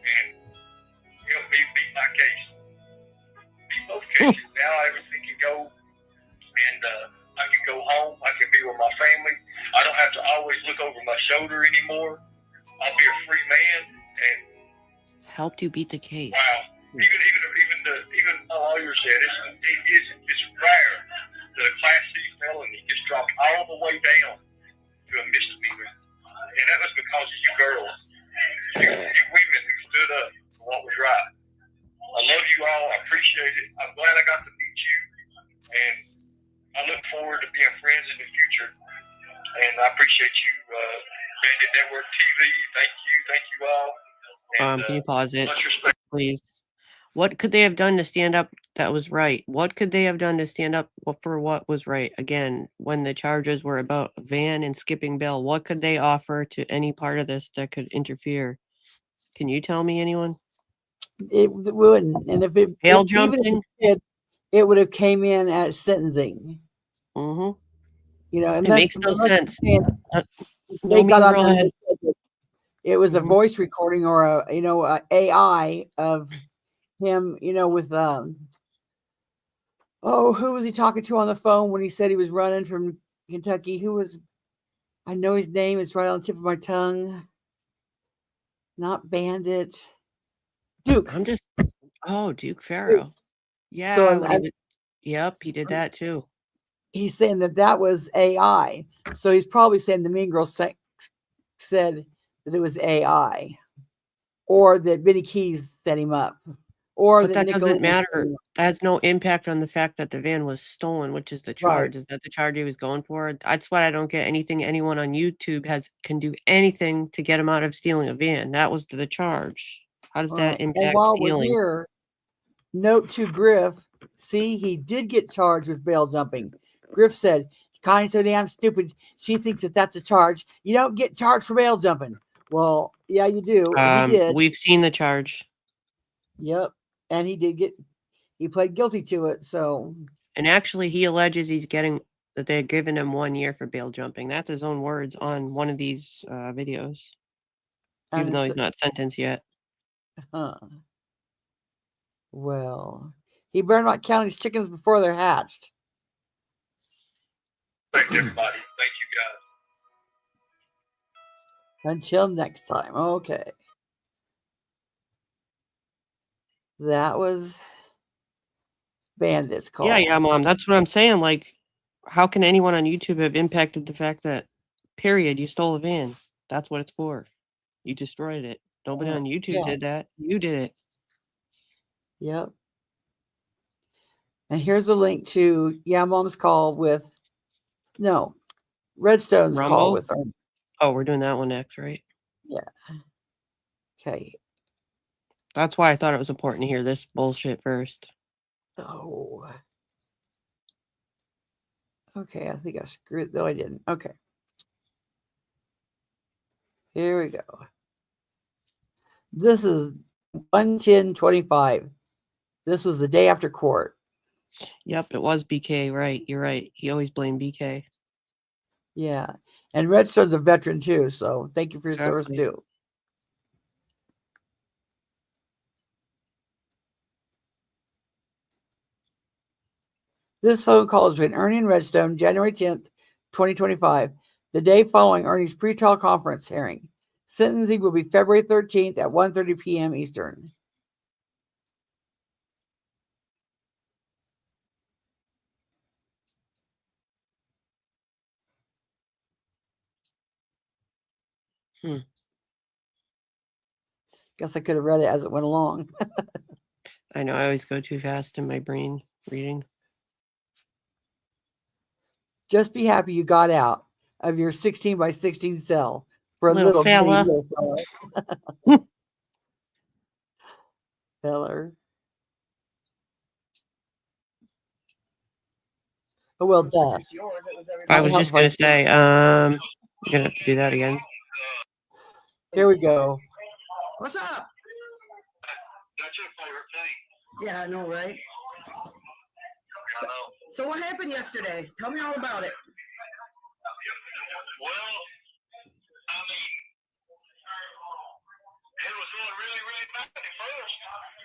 and help me beat my case. Beat both cases. Now everything can go, and I can go home. I can be with my family. I don't have to always look over my shoulder anymore. I'll be a free man, and helped you beat the case. Wow. Even my lawyer said it's rare that a Class C felony gets dropped all the way down to a misdemeanor, and that was because of you girls, you women who stood up for what was right. I love you all. I appreciate it. I'm glad I got to meet you, and I look forward to being friends in the future. And I appreciate you, Bandit Network TV. Thank you all. And, Can you pause it, much respect. please? What could they have done to stand up that was right? What could they have done to stand up for what was right? Again, when the charges were about Van and skipping bail, what could they offer to any part of this that could interfere? Can you tell me, anyone? It wouldn't. And if it bail even jumping, if it would have came in at sentencing. Mm-hmm. You know, It makes no sense. They got on there and head. said that it was a voice recording or a AI of him, with who was he talking to on the phone when he said he was running from Kentucky? I know his name, it's right on the tip of my tongue. Not Bandit. Duke. Duke Farrow. Yeah. So yep, he did that too. He's saying that was AI. So he's probably saying the Mean Girl said that it was AI, or that Benny Keys set him up, or but that doesn't matter. That has no impact on the fact that the van was stolen, which is the charge. Right. Is that the charge he was going for? That's why I don't get anything anyone on YouTube can do anything to get him out of stealing a van. That was the charge. How does that impact and while stealing? We're here, note to Griff, see, he did get charged with bail jumping. Griff said, Connie's so damn stupid. She thinks that's a charge. You don't get charged for bail jumping. Well, yeah, you do. He did. We've seen the charge. Yep. And he pled guilty to it. So. And actually, he alleges that they're giving him 1 year for bail jumping. That's his own words on one of these videos. Even though he's not sentenced yet. Well, he better not count his chickens before they're hatched. Thank everybody. Thank you guys. Until next time. Okay. That was Bandit's call. Yeah, Mom. That's what I'm saying. Like, how can anyone on YouTube have impacted the fact that, period, you stole a van? That's what it's for. You destroyed it. Nobody on YouTube did that. You did it. Yep. And here's the link to YeaHMoM's call with Redstones Rumble? Call with Ernie. Oh, we're doing that one next, right? Yeah. Okay. That's why I thought it was important to hear this bullshit first. Oh. Okay, I think I screwed. No, I didn't. Okay. Here we go. This is 1/10/25. This was the day after court. Yep, it was BK, right. You're right. He always blamed BK. Yeah. And Redstone's a veteran too, so thank you for your service too. This phone call is between Ernie and Redstone, January 10th, 2025, the day following Ernie's pre-trial conference hearing. Sentencing will be February 13th at 1:30 p.m. Eastern. Guess I could have read it as it went along. I know I always go too fast in my brain reading. Just be happy you got out of your 16 by 16 cell for a Little bitty fella. little fella. Feller. Oh, well, duh. I was just gonna say, I'm gonna have to do that again. Here we go. What's up? That's your favorite thing. Yeah, I know, right? So what happened yesterday? Tell me all about it. Well, I mean, it was going really, really bad at first.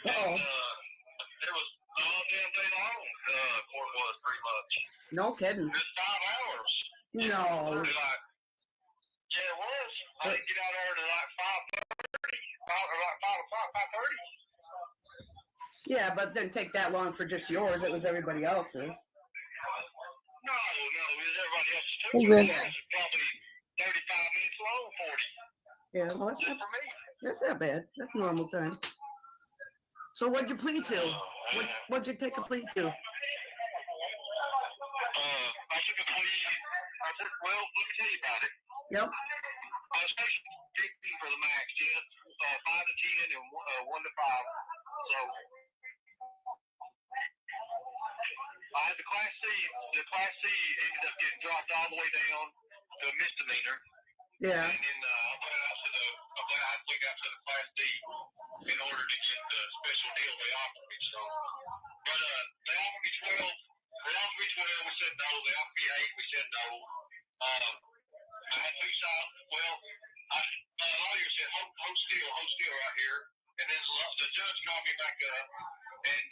Uh-oh. And, it was all damn day long, court was pretty much. No kidding. Just 5 hours. No. Yeah, it was. I didn't get out there to like 5:30, or like 5 o'clock, 5:30. Yeah, but didn't take that long for just yours. It was everybody else's. No, it was everybody else's too. Hey, It Rick. was probably 35 minutes long, 40. Yeah, well, that's not bad. That's normal time. So what'd you plead to? What'd you take a plea to? I took a plea. Well, let me tell you about it. Yep. I was facing 15 for the max, yeah. 5 to 10 and 1 to 5. So I had the Class C. The Class C ended up getting dropped all the way down to a misdemeanor. Yeah. And then I had to look out to the Class D in order to get the special deal they offered me. So, but they offered me 12. They offered me 12. We said no. They offered me 8. We said no. I had 2 sides. Well, my lawyer said, hold still right here. And then the judge called me back up, and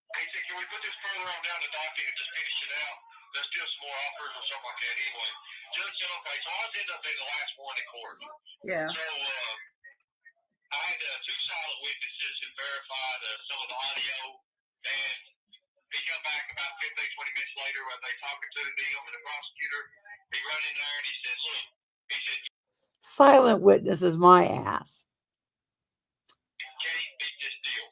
he said, can we put this further on down the docket and just finish it out? There's still some more offers or something like that anyway. Judge said, okay, so I ended up being the last one in court. Yeah. So I had 2 silent witnesses who verified some of the audio, and he come back about 15, 20 minutes later when they talking to them and the prosecutor. He run in there and he said, look, he said, Silent witness is my ass. can't beat this deal.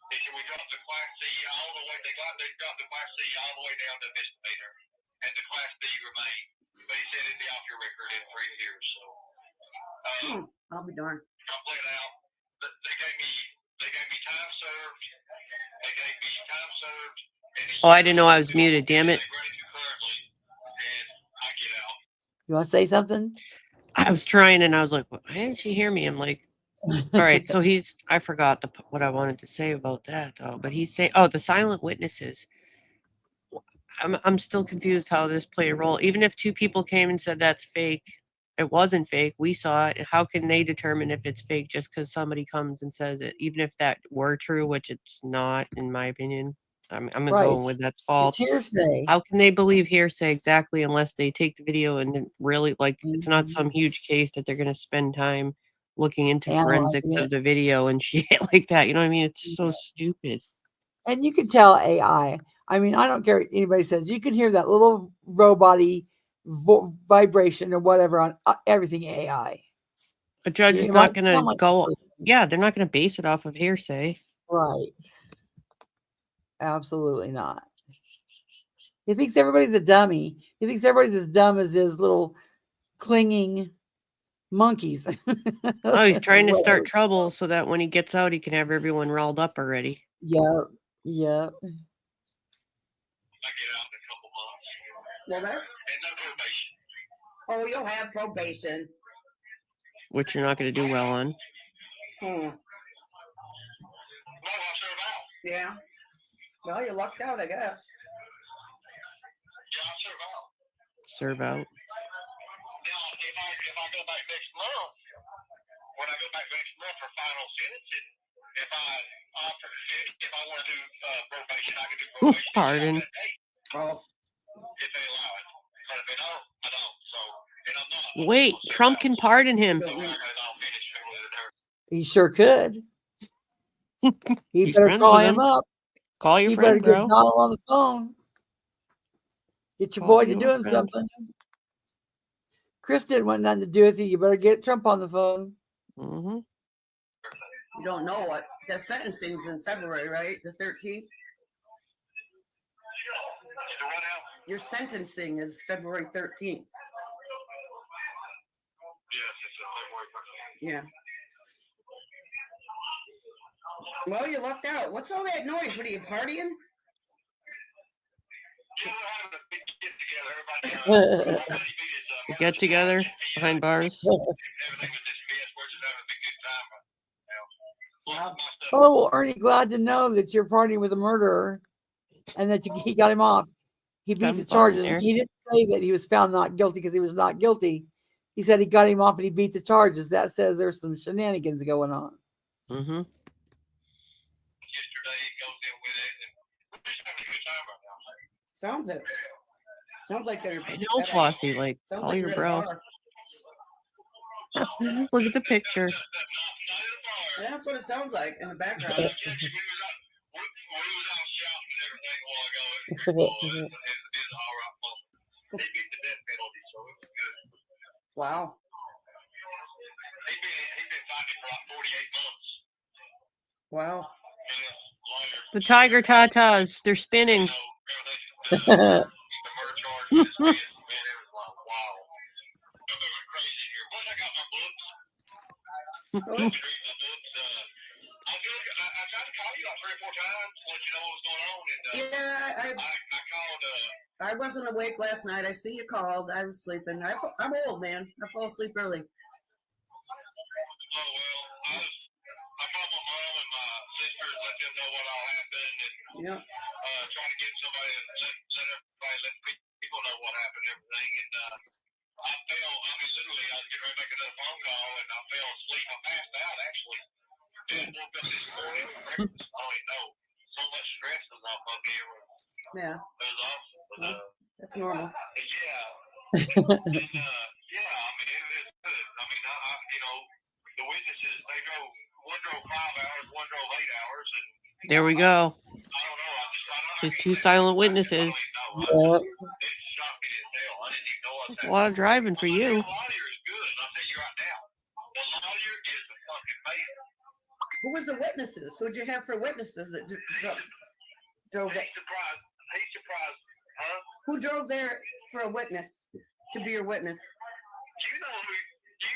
He said, we dropped the Class C all the way. They dropped the Class C all the way down to misdemeanor, and the Class D remained. But he said it'd be off your record in 3 years. So I'll be darned. I played out. They gave me time served. They gave me time served. Oh, I didn't know I was muted. Damn it! You want to say something? I was trying, and I was like, "Why didn't she hear me?" I'm like, "All right." So I forgot what I wanted to say about that though. But he's saying, "Oh, the silent witnesses." I'm still confused how this played a role. Even if 2 people came and said that's fake, it wasn't fake. We saw it. How can they determine if it's fake just because somebody comes and says it? Even if that were true, which it's not, in my opinion. I'm gonna Right. go with that's false. It's hearsay. How can they believe hearsay exactly unless they take the video and then really it's not some huge case that they're gonna spend time looking into forensics of the video and shit like that. You know what I mean? It's so stupid. And you can tell AI. I mean, I don't care what anybody says. You can hear that little robot-y vibration or whatever on everything AI. A judge is not gonna go. Yeah, they're not gonna base it off of hearsay. Right. Absolutely not. He thinks everybody's a dummy. He thinks everybody's as dumb as his little clinging monkeys. Oh, he's trying to start trouble so that when he gets out, he can have everyone riled up already. Yeah. Yeah. I get out in a couple months. Well, that. And no probation. Oh, you'll have probation. Which you're not going to do well on. No, I'll serve out. Yeah. Well, you lucked out, I guess. Yeah, I'll serve out. Serve out. Now, if I go back next month, when I go back next month for final sentencing, if I want to do probation, I can do probation. Pardon. Oh. If they allow it. But if they don't, I don't. So, and I'm not. Wait, Trump can pardon him. He sure could. He He's better friends call with him up. Call your He friend, better bro. get Donald on the phone. Get your boy to doing something. Chris didn't want nothing to do with you. You better get Trump on the phone. Mm-hmm. You don't know what the sentencing's in February, right? The 13th. Your sentencing is February 13th. Yeah. Well, you lucked out. What's all that noise? What are you partying? Get together behind bars. Wow. Oh, well, Ernie, glad to know that you're partying with a murderer and that he got him off. He beat Having the fun charges. there. He didn't say that he was found not guilty because he was not guilty. He said he got him off and he beat the charges. That says there's some shenanigans going on. Mm-hmm. Sounds it. Sounds like they're. I know, Flossie. Like, Sounds call like your you're at a bro. bar. Look at the picture. That's what it sounds like in the background. Wow. Wow. The tiger tatas. They're spinning. Yeah, I wasn't awake last night. I see you called. I was sleeping. I'm old, man. I fall asleep early. Yeah. Trying to get somebody to let everybody, let people know what happened and everything. And I fell. I mean, literally, I was getting ready to make another phone call, and I fell asleep. I passed out actually. And woke up this morning. Breakfast. I don't know. So much stress is off of me. Yeah. It was awesome. But, that's normal. Yeah. And, yeah, I mean, it is good. I mean, I you know, the witnesses, they drove, one drove 5 hours, one drove 8 hours. And There we go. I don't know. Just two silent witnesses. Yeah. That's a lot of driving for you. Who was the witnesses? Who'd you have for witnesses that drove that? He's surprised. Huh? Who drove there for a witness, to be your witness? Do you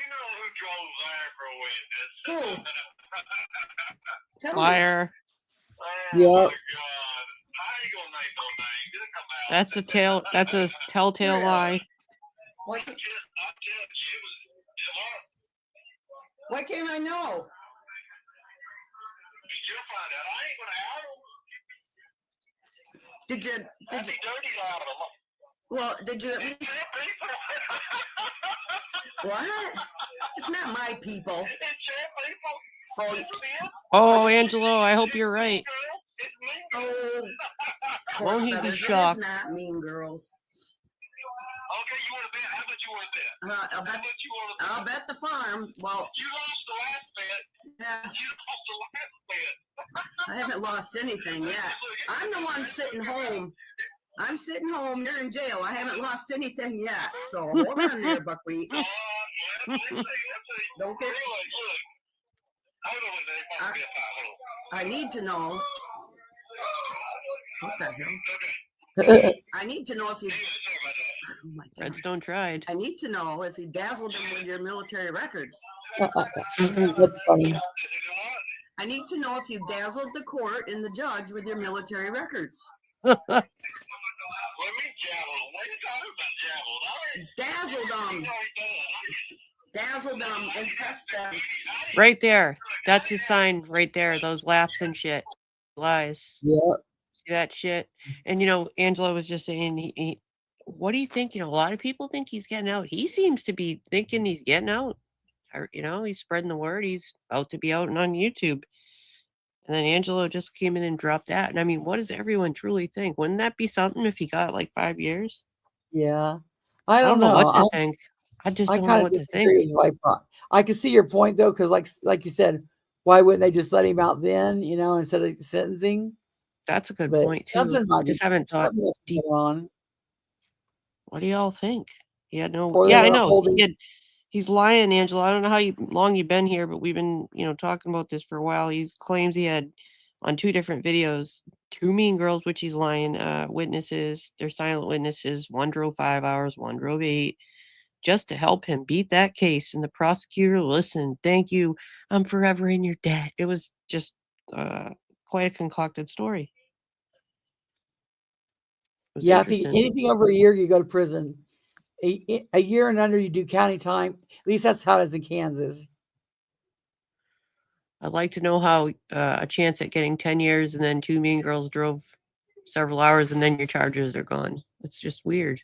know who drove there for a witness? Who? Tell Liar. me. Yep. Oh my God. How you gonna name no name? Get it come out. That's a telltale lie. What? Why can't I know? You'll find out. I ain't gonna out them. Did you? Dirty out of them. Well, did you at least? What? It's not my people. It's your people. Oh, Angelo, I hope you're right. Oh, Won't he be It is shocked? not Mean Girls. Okay, you want to bet? How much you want to bet? I'll bet the farm. Well, you lost the last bet. Yeah. You lost the last bet. I haven't lost anything yet. I'm the one sitting home. I'm sitting home. You're in jail. I haven't lost anything yet. So hold on there, buckwheat. Don't get. I need to know. What the hell? I need to know if you. Oh my God. Redstone tried. I need to know if you dazzled them with your military records. That's funny. I need to know if you dazzled the court and the judge with your military records. Dazzled them. Dazzled them, impressed them. Right there. That's his sign right there. Those laughs and shit. Lies. Yeah. See that shit? And, you know, Angela was just saying, what do you think? You know, a lot of people think he's getting out. He seems to be thinking he's getting out. Or, you know, he's spreading the word. He's about to be out and on YouTube. And then Angelo just came in and dropped that. And I mean, what does everyone truly think? Wouldn't that be something if he got like 5 years? Yeah. I don't know what to I think. I just I don't know kind of what to disagree think. with I can see your point though, because like you said, why wouldn't they just let him out then? You know, instead of sentencing. That's a good But point too. something I might just be haven't thought something else deep. going on. What do y'all think? He had no. Or they Yeah, I were know. holding. He's lying, Angela. I don't know how long you've been here, but we've been, talking about this for a while. He claims he had on 2 different videos 2 mean girls, which he's lying. Witnesses, they're silent witnesses. One drove 5 hours, one drove 8, just to help him beat that case. And the prosecutor listened. Thank you. I'm forever in your debt. It was just quite a concocted story. It was Yeah, if interesting. anything over a year, you go to prison. A year and under, you do county time. At least that's how it is in Kansas. I'd like to know how a chance at getting 10 years and then 2 mean girls drove several hours and then your charges are gone. It's just weird.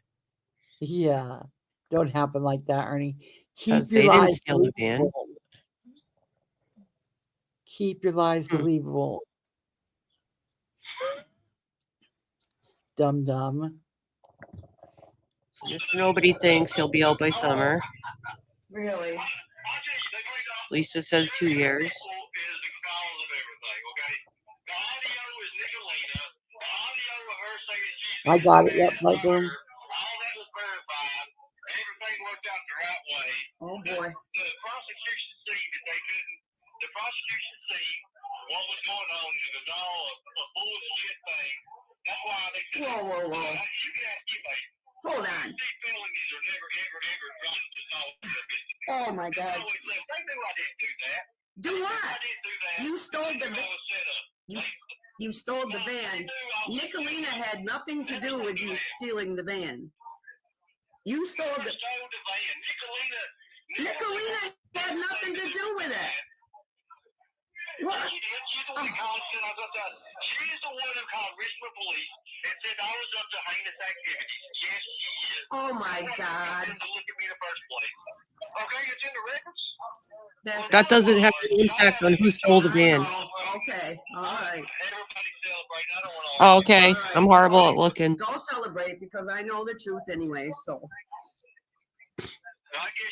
Yeah, don't happen like that, Ernie. Because Keep your they didn't lies steal the van. believable. Keep your lies believable. Dumb. So Mr. Nobody thinks he'll be out by summer. Really? Lisa says 2 years. I got it. Yep, right there. Oh boy. The prosecution see what was going on, and it was all a bullshit thing. That's why they said, Whoa. you can ask anybody. Hold on. These felonies are never, ever dropped to solve. Oh my God. They knew I didn't do that. Do what? I didn't do that. You stole the van. You stole the van. Nicolina had nothing to do with you stealing the van. You stole the van. Nicolina had nothing to do with it. What? She's the one who called Richmond police and said I was up to heinous activities. Yes, she is. Oh my God. To look at me in the first place. Okay, it's in the records. That doesn't have any impact on who stole the van. Okay, all right. Oh, okay. I'm horrible at looking. Go celebrate because I know the truth anyway, so.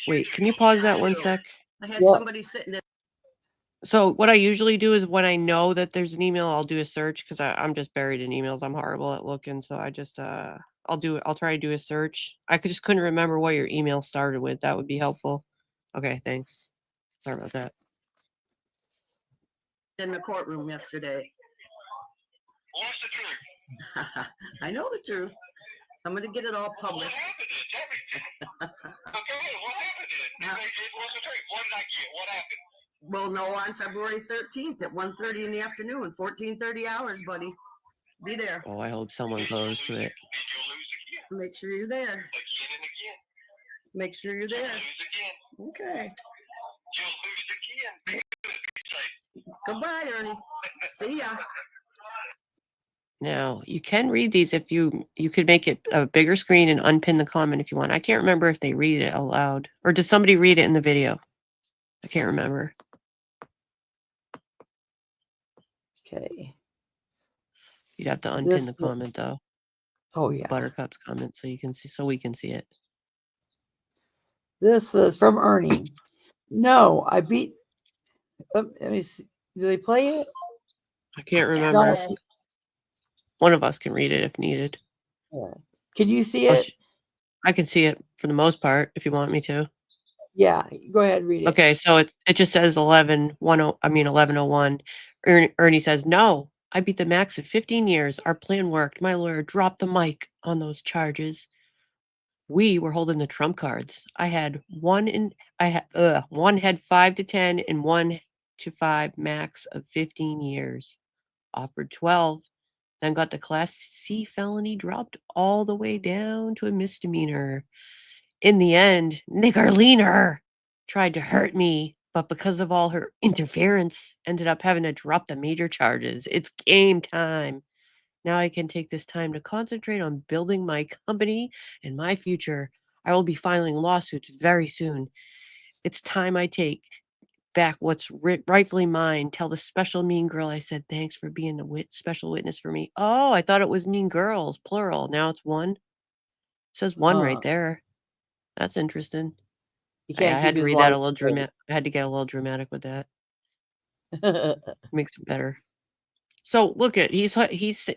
Wait, can you pause that 1 sec? I had somebody sitting there. So what I usually do is when I know that there's an email, I'll do a search because I'm just buried in emails. I'm horrible at looking. So I just, I'll try to do a search. I just couldn't remember what your email started with. That would be helpful. Okay, thanks. Sorry about that. In the courtroom yesterday. What's the truth? I know the truth. I'm going to get it all published. Okay, what happened then? What's the truth? What did I get? What happened? We'll know on February 13th at 1:30 in the afternoon, 14:30 hours, buddy. Be there. Oh, I hope someone goes to it. Make sure you're there. Make sure you're there. Okay. Goodbye, Ernie. See ya. Now, you can read these if you could make it a bigger screen and unpin the comment if you want. I can't remember if they read it out loud. Or does somebody read it in the video? I can't remember. Okay. You'd have to unpin the comment though. Oh yeah. Buttercup's comment so you can see, so we can see it. This is from Ernie. No, I beat. Let me see. Do they play it? I can't remember. One of us can read it if needed. Yeah. Can you see it? I can see it for the most part if you want me to. Yeah, go ahead, read it. Okay, so it just says 1101. Ernie says, "No, I beat the max of 15 years. Our plan worked. My lawyer dropped the mic on those charges. We were holding the trump cards. One had 5 to 10 and 1 to 5 max of 15 years. Offered 12, then got the Class C felony dropped all the way down to a misdemeanor. In the end, Nicolina tried to hurt me, but because of all her interference, ended up having to drop the major charges. It's game time. Now I can take this time to concentrate on building my company and my future. I will be filing lawsuits very soon. It's time I take back what's rightfully mine. Tell the special mean girl I said thanks for being a special witness for me." Oh, I thought it was mean girls, plural. Now it's one. It says one right there. That's interesting. I had to read that a little dramatic. I had to get a little dramatic with that. Makes it better. So look at he's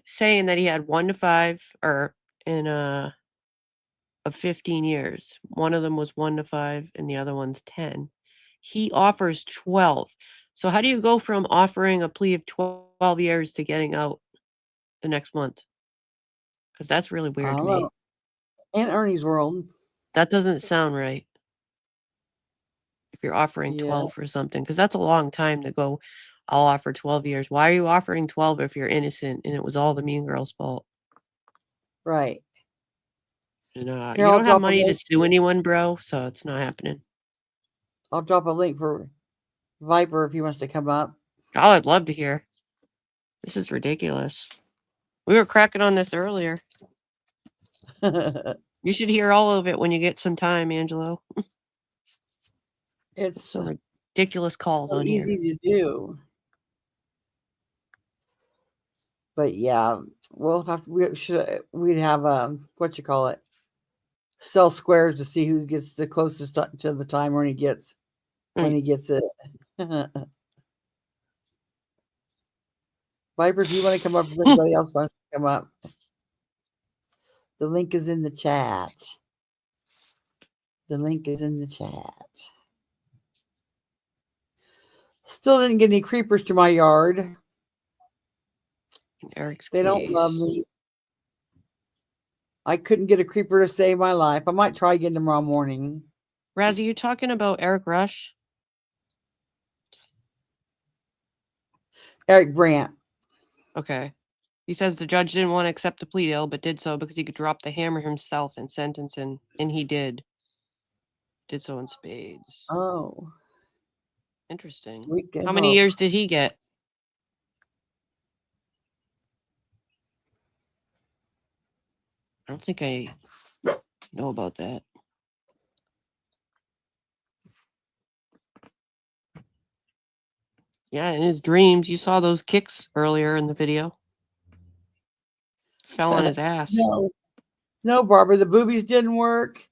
saying that he had 1 to 5 or in of of 15 years. One of them was 1 to 5 and the other one's 10. He offers 12. So how do you go from offering a plea of 12 years to getting out the next month? Because that's really weird to me. In Ernie's world. That doesn't sound right. If you're offering 12 for something, because that's a long time to go, I'll offer 12 years. Why are you offering 12 if you're innocent and it was all the mean girl's fault? Right. And Here, you I'll don't have drop a money to link. sue anyone, bro, so it's not happening. I'll drop a link for Viper if he wants to come up. Oh, I'd love to hear. This is ridiculous. We were cracking on this earlier. You should hear all of it when you get some time, Angelo. It's some ridiculous calls so on easy here. to do. But yeah, we'll have to, we'd have what you call it, sell squares to see who gets the closest to the time when he gets it. Viper, if you want to come up, if anybody else wants to come up, the link is in the chat. The link is in the chat. Still didn't get any creepers to my yard. Eric's They don't love me. I couldn't get a creeper to save my life. I might try again tomorrow morning. Raz, are you talking about Eric Rush? Eric Brandt. Okay. He says the judge didn't want to accept the plea deal, but did so because he could drop the hammer himself and sentence him, and he did. Did so in spades. Oh. Interesting. How many years did he get? I don't think I know about that. Yeah, in his dreams, you saw those kicks earlier in the video. Fell on his ass. No, Barbara, the boobies didn't work.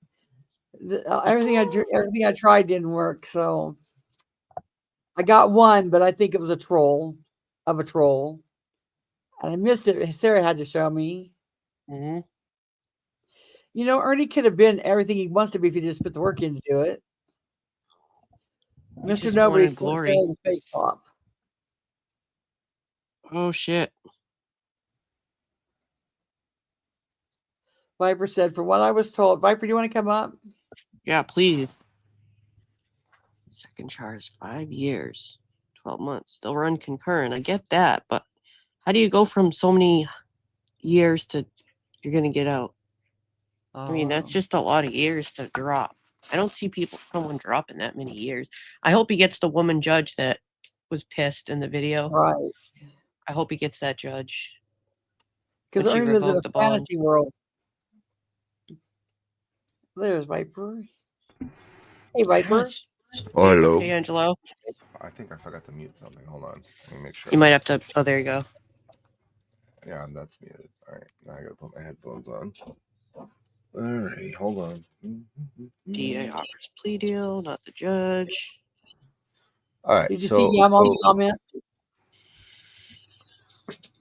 Everything I tried didn't work. So I got one, but I think it was a troll. And I missed it. Sarah had to show me. Mm-hmm. You know, Ernie could have been everything he wants to be if he just put the work in to do it. He Mr. Nobody's glory. the face swap. Oh shit. Viper said, from what I was told, Viper, do you want to come up? Yeah, please. Second charge, 5 years, 12 months. They'll run concurrent. I get that, but how do you go from so many years to you're going to get out? I mean, that's just a lot of years to drop. I don't see someone dropping that many years. I hope he gets the woman judge that was pissed in the video. Right. I hope he gets that judge. Because Ernie lives in a fantasy world. There's Viper. Hey, Viper. Oh, hello. Hey, Angelo. I think I forgot to mute something. Hold on. Let me make sure. You might have to. Oh, there you go. Yeah, that's muted. All right. Now I got to put my headphones on. All right. Hold on. DA offers plea deal, not the judge. All right. Did you see YeaHMoM's comment?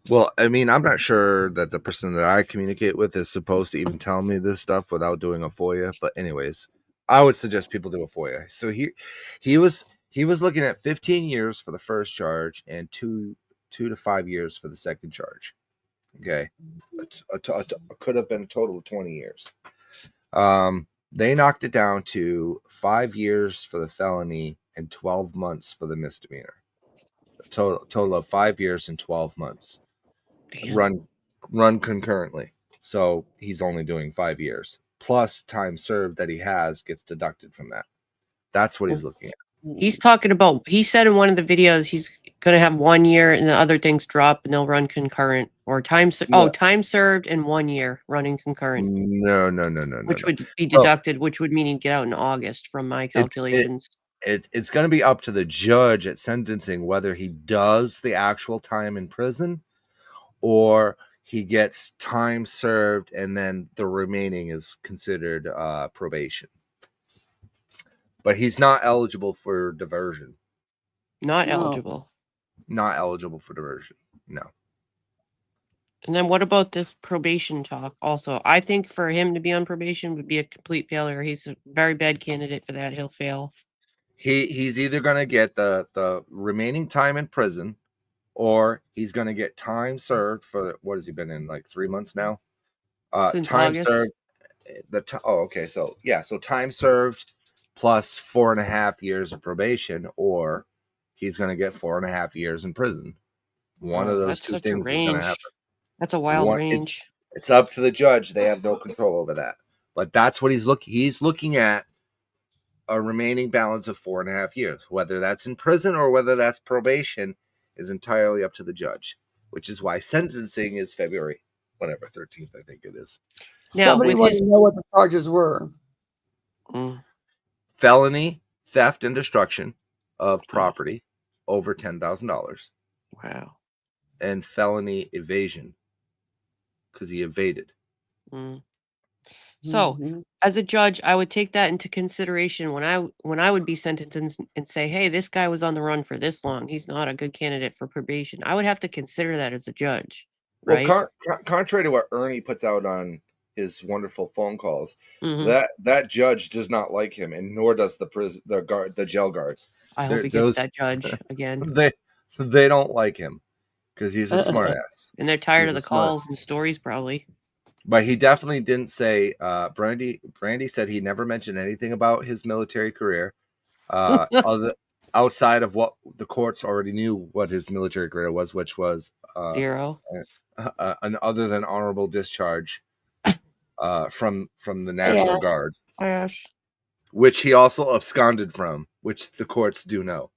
Well, I mean, I'm not sure that the person that I communicate with is supposed to even tell me this stuff without doing a FOIA. But anyways, I would suggest people do a FOIA. So he was looking at 15 years for the first charge and 2 to 5 years for the second charge. Okay, could have been a total of 20 years. They knocked it down to 5 years for the felony and 12 months for the misdemeanor. A total of 5 years and 12 months. Damn. Run concurrently. So he's only doing 5 years. Plus time served that he has gets deducted from that. That's what he's looking at. He's talking about, he said in one of the videos, he's going to have 1 year and the other things drop and they'll run concurrent. Or time served and 1 year running concurrent. No. Which would be deducted, which would mean he'd get out in August from my calculations. It's going to be up to the judge at sentencing whether he does the actual time in prison or he gets time served and then the remaining is considered probation. But he's not eligible for diversion. Not eligible. Not eligible for diversion. No. And then what about this probation talk? Also, I think for him to be on probation would be a complete failure. He's a very bad candidate for that. He'll fail. He's either going to get the remaining time in prison, or he's going to get time served for what has he been in, like 3 months now? Since Time August. served. Okay. So yeah, so time served plus 4.5 years of probation, or he's going to get 4.5 years in prison. One of those That's two such a things is going to range. happen. That's a wild One, range. it's up to the judge. They have no control over that. But that's what he's looking at, a remaining balance of 4.5 years. Whether that's in prison or whether that's probation is entirely up to the judge, which is why sentencing is February, whatever, 13th, I think it is. Now, Somebody with wanted his to know what the charges were. Felony theft and destruction of property over $10,000. Wow. And felony evasion, because he evaded. So, as a judge, I would take that into consideration when I would be sentenced and say, "Hey, this guy was on the run for this long. He's not a good candidate for probation." I would have to consider that as a judge, right? Well, contrary to what Ernie puts out on his wonderful phone calls, that judge does not like him, and nor does the jail guards. I hope he gets that judge again. They don't like him because he's a smartass, and they're tired of the calls and stories, probably. But he definitely didn't say. Brandy said he never mentioned anything about his military career, outside of what the courts already knew what his military career was, which was 0. An other than honorable discharge from the National Guard, which he also absconded from, which the courts do know.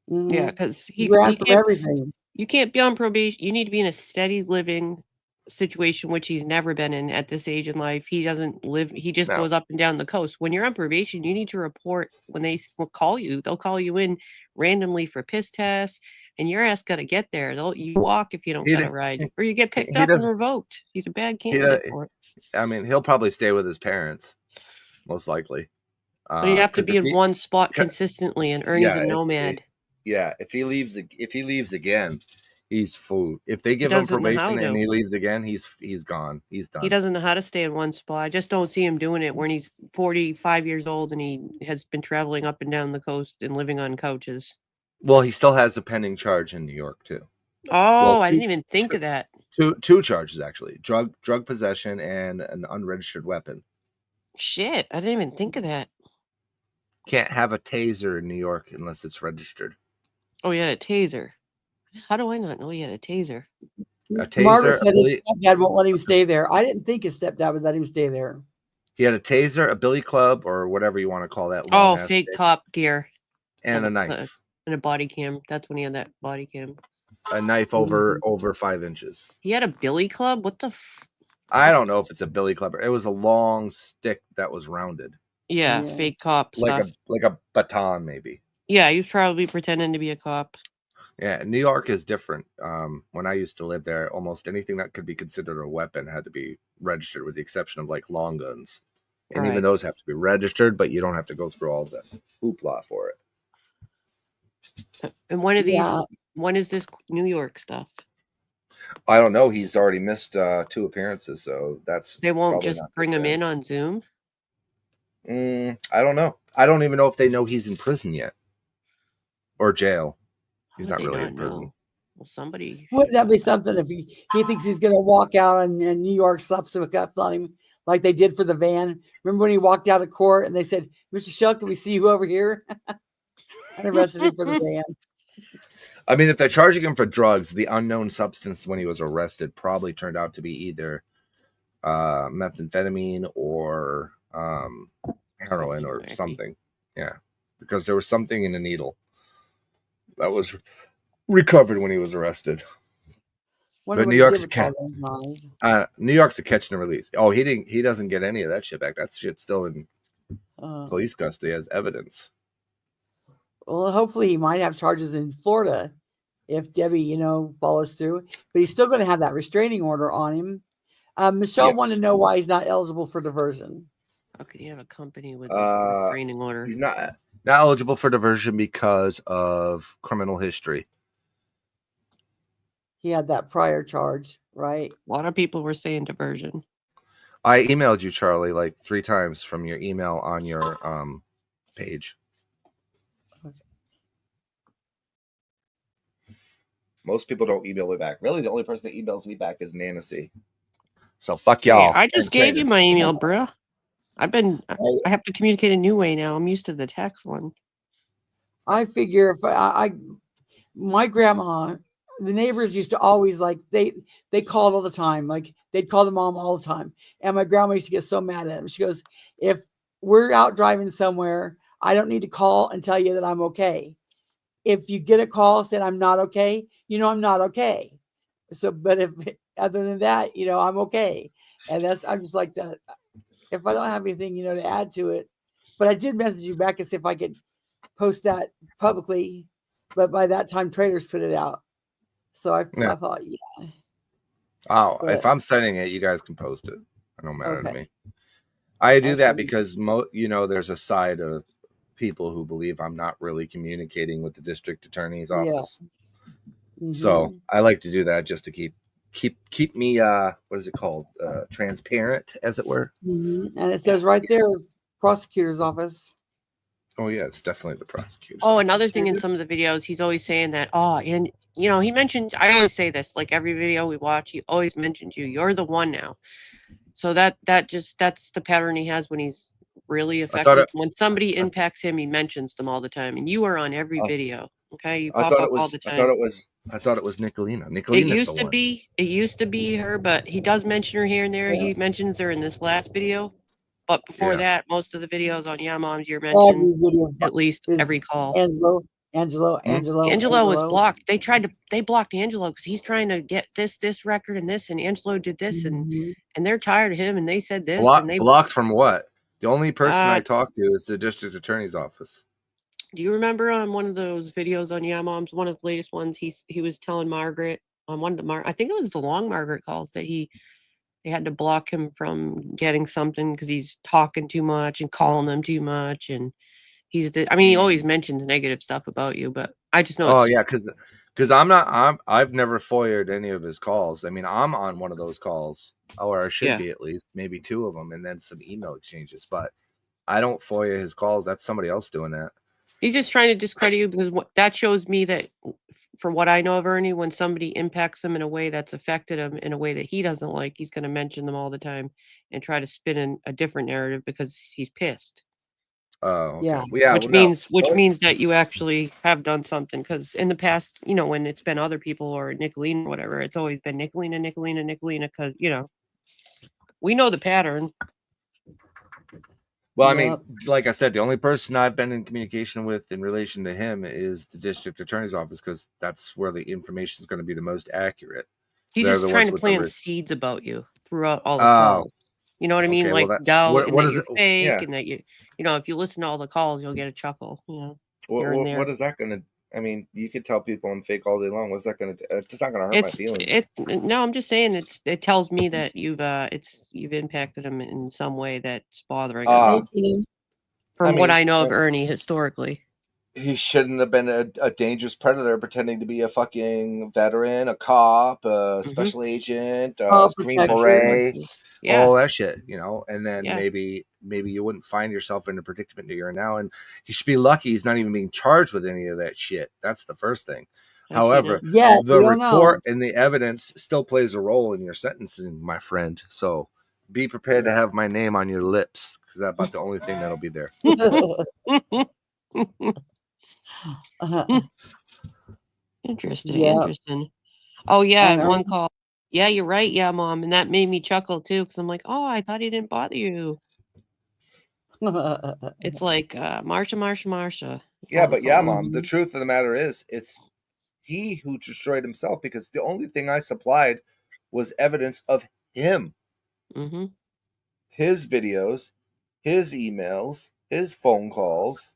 Yeah, because he ran from can't, everything. You can't be on probation. You need to be in a steady living situation, which he's never been in at this age in life. He doesn't live. He just goes up and down the coast. When you're on probation, you need to report when they will call you. They'll call you in randomly for piss tests, and your ass got to get there. You walk if you don't get a ride, or you get picked up and revoked. He's a bad candidate for it. I mean, he'll probably stay with his parents, most likely. But he'd have to be in one spot consistently, and Ernie's a nomad. If he leaves again, he's food. If they give him probation and he leaves again, he's gone. He's done. He doesn't know how to stay in one spot. I just don't see him doing it when he's 45 years old and he has been traveling up and down the coast and living on couches. Well, he still has a pending charge in New York too. Oh, I didn't even think of that. Two charges actually: drug possession and an unregistered weapon. Shit, I didn't even think of that. Can't have a taser in New York unless it's registered. Oh, he had a taser. How do I not know he had a taser? Margaret said his stepdad won't let him stay there. I didn't think his stepdad would let him stay there. He had a taser, a billy club, or whatever you want to call that. Fake cop gear. And a knife. And a body cam. That's when he had that body cam. A knife over 5 inches. He had a billy club? What the I don't know if it's a billy club. It was a long stick that was rounded. Yeah, fake cop stuff. Like a baton, maybe. Yeah, he was probably pretending to be a cop. Yeah, New York is different. When I used to live there, almost anything that could be considered a weapon had to be registered, with the exception of like long guns. And even those have to be registered, but you don't have to go through all the hoopla for it. And when is this New York stuff? I don't know. He's already missed 2 appearances, so they won't just bring him in on Zoom. I don't know. I don't even know if they know he's in prison yet or jail. He's not really in prison. Well, somebody. Wouldn't that be something if he thinks he's going to walk out and New York slaps some cuffs on him like they did for the van? Remember when he walked out of court and they said, "Mr. Shell, can we see you over here?" And arrested him for the van. I mean, if they're charging him for drugs, the unknown substance when he was arrested probably turned out to be either methamphetamine or heroin or something. Yeah, because there was something in the needle that was recovered when he was arrested. But New York's a catch and release. Oh, he doesn't get any of that shit back. That shit's still in police custody as evidence. Well, hopefully he might have charges in Florida if Debbie, follows through. But he's still going to have that restraining order on him. Michelle wanted to know why he's not eligible for diversion. How could he have a company with a restraining order? He's not eligible for diversion because of criminal history. he had that prior charge, right? A lot of people were saying diversion. I emailed you, Charlie, like 3 times from your email on your page. Okay. Most people don't email me back. Really, the only person that emails me back is Nancy. So fuck y'all. Hey, I just gave you my email, bro. I have to communicate a new way now. I'm used to the text one. I figure if my grandma, the neighbors used to always like they called all the time. Like they'd call the mom all the time. And my grandma used to get so mad at them. She goes, if we're out driving somewhere, I don't need to call and tell you that I'm okay. If you get a call saying I'm not okay, I'm not okay. So, but if other than that, I'm okay. And I'm just like that. If I don't have anything, to add to it, but I did message you back and see if I could post that publicly, but by that time traders put it out. So I thought, yeah. Oh, But, if I'm sending it, you guys can post it. It don't matter to okay. me. I do that Absolutely. because there's a side of people who believe I'm not really communicating with the district attorney's office. So I like to do that just to keep me what is it called, transparent, as it were. And it says right there, prosecutor's office. Oh yeah, it's definitely the prosecutor's Oh, office. another thing in some of the videos, he's always saying that, and he mentions, I always say this, like every video we watch, he always mentions you. You're the one now. So that's the pattern he has when he's really effective. When somebody impacts him, he mentions them all the time. And you are on every video. Okay. You pop up all the time. I thought it was Nicolina. It used to be her, but he does mention her here and there. He mentions her in this last video. But before that, most of the videos on YeaHMoMs, you're mentioned at least every call. Angelo was blocked. They blocked Angelo because he's trying to get this record and this, and Angelo did this, and they're tired of him, and they said this, and they blocked from what? The only person I talk to is the district attorney's office. Do you remember on one of those videos on YeaHMoMs, one of the latest ones, he was telling Margaret on one of the I think it was the long Margaret calls that they had to block him from getting something because he's talking too much and calling them too much, and he always mentions negative stuff about you, but I just know. Oh yeah, because I've never FOIA'd any of his calls. I mean, I'm on one of those calls, or I should be at least, maybe 2 of them, and then some email exchanges. But I don't FOIA his calls. That's somebody else doing that. He's just trying to discredit you because that shows me that, from what I know of Ernie, when somebody impacts him in a way that's affected him in a way that he doesn't like, he's going to mention them all the time and try to spin in a different narrative because he's pissed. Oh, okay. Which means that you actually have done something, because in the past, when it's been other people or Nicolina or whatever, it's always been Nicolina, because we know the pattern. Well, I mean, like I said, the only person I've been in communication with in relation to him is the district attorney's office, because that's where the information is going to be the most accurate. He's just trying to plant seeds about you throughout all the calls. You know what I mean? Like doubt and that you're fake, and that if you listen to all the calls, you'll get a chuckle. What is that going to? I mean, you could tell people I'm fake all day long. What's that going to do? It's not going to hurt my feelings. No, I'm just saying it tells me that you've impacted him in some way that's bothering him. From what I know of Ernie historically. He shouldn't have been a dangerous predator pretending to be a fucking veteran, a cop, a special agent, a Green Beret, all that shit, and then maybe you wouldn't find yourself in the predicament that you're in now. And he should be lucky he's not even being charged with any of that shit. That's the first thing. However, the report and the evidence still plays a role in your sentencing, my friend. So be prepared to have my name on your lips, because that's about the only thing that'll be there. Interesting. Oh yeah, one call. Yeah, you're right. Yeah, Mom, and that made me chuckle too, because I'm like, oh, I thought he didn't bother you. It's like Marsha. Yeah, but Mom, the truth of the matter is, it's he who destroyed himself, because the only thing I supplied was evidence of him. His videos, his emails, his phone calls.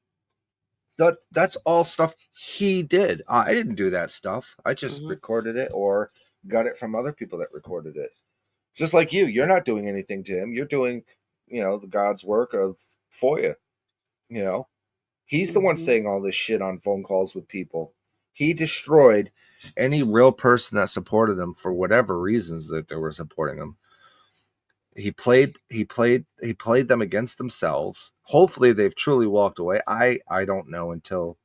That's all stuff he did. I didn't do that stuff. I just recorded it or got it from other people that recorded it. Just like you're not doing anything to him. You're doing, the God's work of FOIA. He's the one saying all this shit on phone calls with people. He destroyed any real person that supported him for whatever reasons that they were supporting him. He played them against themselves. Hopefully they've truly walked away. I don't know until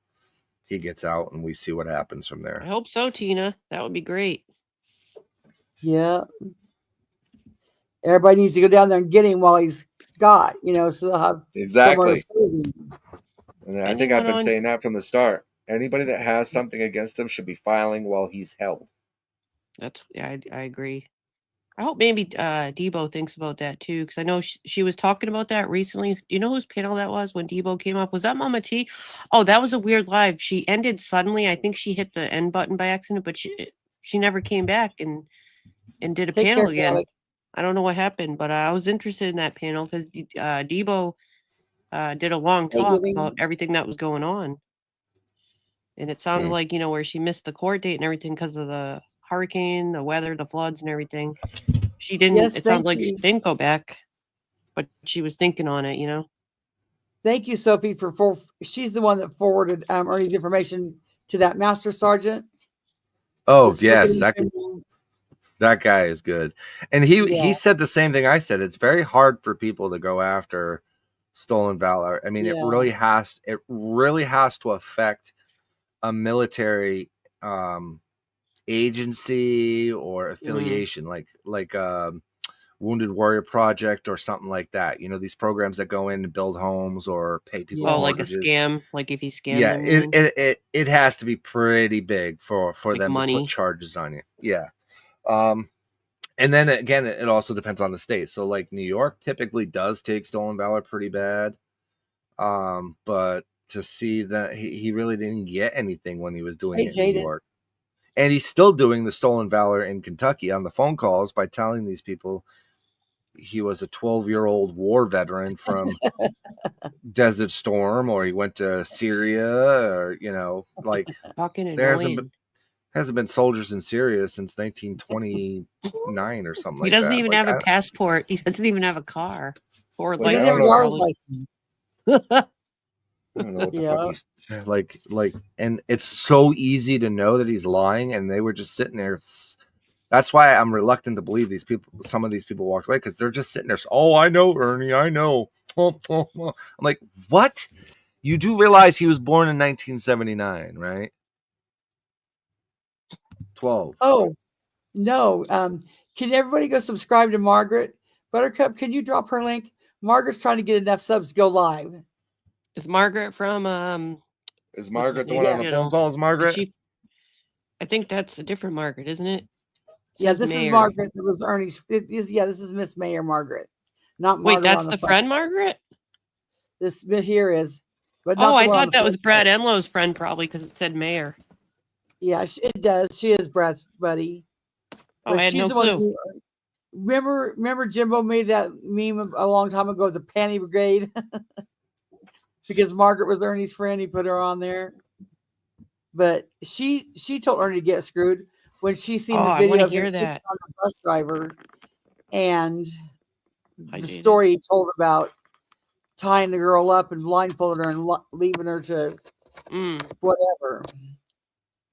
he gets out and we see what happens from there. I hope so, Tina. That would be great. Yeah. Everybody needs to go down there and get him while he's got, so they'll have Exactly. somewhere to save him. And I think I've been saying that from the start. Anybody that has something against him should be filing while he's held. I agree. I hope maybe Debo thinks about that too, because I know she was talking about that recently. Do you know whose panel that was when Debo came up? Was that Mama T? Oh, that was a weird live. She ended suddenly. I think she hit the end button by accident, but she never came back and did a panel again. I don't know what happened, but I was interested in that panel because Debo did a long talk about everything that was going on. And it sounded like, where she missed the court date and everything because of the hurricane, the weather, the floods and everything. She didn't, Yes, it sounds like she didn't go back, but she was thinking on it, Thank you, Sophie, she's the one that forwarded Ernie's information to that master sergeant. Oh, yes. That guy is good. And he said the same thing I said. It's very hard for people to go after stolen valor. I mean, it really has to affect a military agency or affiliation, like Wounded Warrior Project or something like that. These programs that go in and build homes or pay people. Oh, like a scam, like if you scam. Yeah, it has to be pretty big for like them to put charges on you. Yeah. And then again, it also depends on the state. So like New York typically does take stolen valor pretty bad. But to see that he really didn't get anything when he was doing it in New York. And he's still doing the stolen valor in Kentucky on the phone calls by telling these people he was a 12-year-old war veteran from Desert Storm, or he went to Syria, or like there hasn't been soldiers in Syria since 1929 or something like that. He doesn't even have a passport. He doesn't even have a car or license. He doesn't have a driver's license. I don't know what the fuck he's and it's so easy to know that he's lying, and they were just sitting there. That's why I'm reluctant to believe these people. Some of these people walked away because they're just sitting there. Oh, I know, Ernie. I know. I'm like, what? You do realize he was born in 1979, right? 12. Oh, no. Can everybody go subscribe to Margaret? Buttercup, can you drop her link? Margaret's trying to get enough subs to go live. Is Margaret from Is Margaret the one on the phone call? Is Margaret? I think that's a different Margaret, isn't it? Yeah, this is Margaret. That was Ernie's. This is Miss Mayor Margaret, not Margaret. Wait, that's the friend Margaret. This here is, but not I thought that was Brad Enlow's friend, probably because it said Mayor. Yeah, it does. She is Brad's buddy. Oh, I had no clue. Remember Jimbo made that meme a long time ago, the Panty Brigade, because Margaret was Ernie's friend. He put her on there, but she told Ernie to get screwed when she seen the video of him on the bus driver and the story he told about tying the girl up and blindfolding her and leaving her to whatever.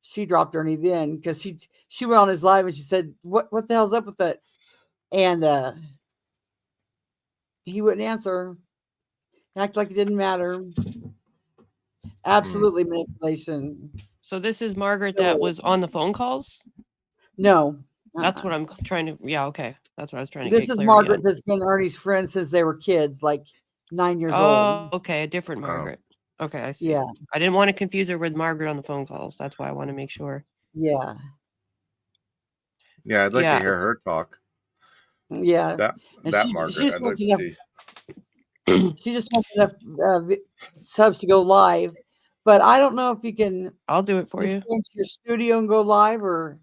She dropped Ernie then because she went on his live and she said, what the hell's up with that? And he wouldn't answer. Act like it didn't matter. Absolutely manipulation. So this is Margaret that was on the phone calls? No. That's what I'm trying to, okay. That's what I was trying to This is Margaret that's been Ernie's friend since they were kids, like 9 years old. Oh, okay. A different Margaret. Okay, I see. Yeah. I didn't want to confuse her with Margaret on the phone calls. That's why I want to make sure. Yeah. Yeah, I'd like to hear her talk. Yeah. That Margaret, I'd like to see. She just wants enough subs to go live, but I don't know if you can. I'll do it for you. Go into your studio and go live, or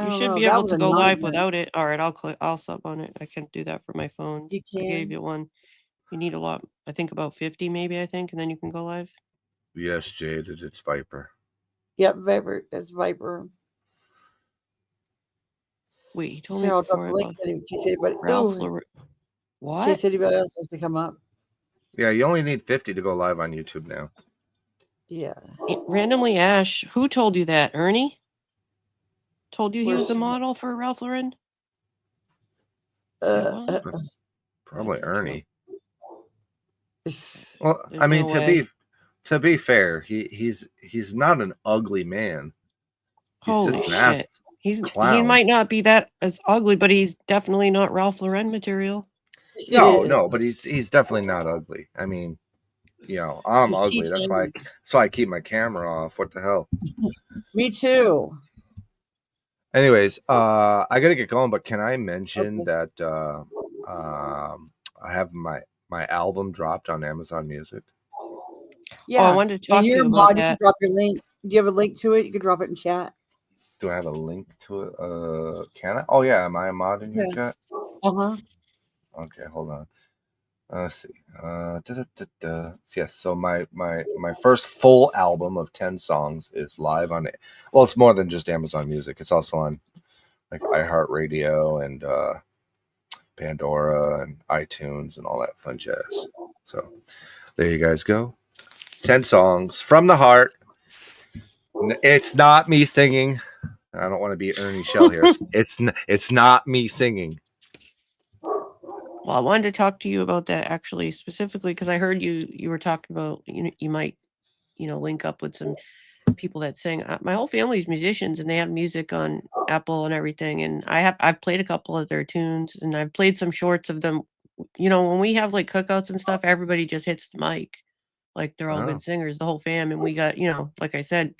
you should be able to go live without it. All right, I'll sub on it. I can't do that for my phone. You can. I gave you one. You need a lot. I think about 50, maybe. I think, and then you can go live. Yes, Jade. It's Viper. Yep, Viper. It's Viper. Wait, he told me before about Ralph What? In case anybody else has to come up. Yeah, you only need 50 to go live on YouTube now. Yeah. Randomly, Ash. Who told you that? Ernie? Told you he was a Where's- model for Ralph Lauren? Probably Ernie. It's- Well, There's I mean, no way. to be fair, he's not an ugly man. He's Holy just an shit. ass He clown. might not be that as ugly, but he's definitely not Ralph Lauren material. No, but he's definitely not ugly. I mean, you know, I'm He's ugly. That's why I keep my camera off. What the hell? Me too. Anyways, I gotta get going, but can I mention that I have my album dropped on Amazon Music? Yeah. I wanted to talk and to you your about mod, you that. can drop your link. Do you have a link to it? You can drop it in chat. Do I have a link to it? Can I? Oh yeah, am I a mod in your chat? Uh-huh. Okay, hold on. Let's see. Yes. So my first full album of 10 songs is live on it. Well, it's more than just Amazon Music. It's also on like iHeartRadio and Pandora and iTunes and all that fun jazz. So there you guys go. 10 songs from the heart. It's not me singing. I don't want to be Ernie Shell here. It's not me singing. Well, I wanted to talk to you about that actually specifically because I heard you were talking about you might link up with some people that sing. My whole family's musicians and they have music on Apple and everything, and I've played a couple of their tunes and I've played some shorts of them. When we have like cookouts and stuff, everybody just hits the mic, like they're all Oh. good singers, the whole fam, and we got like I said.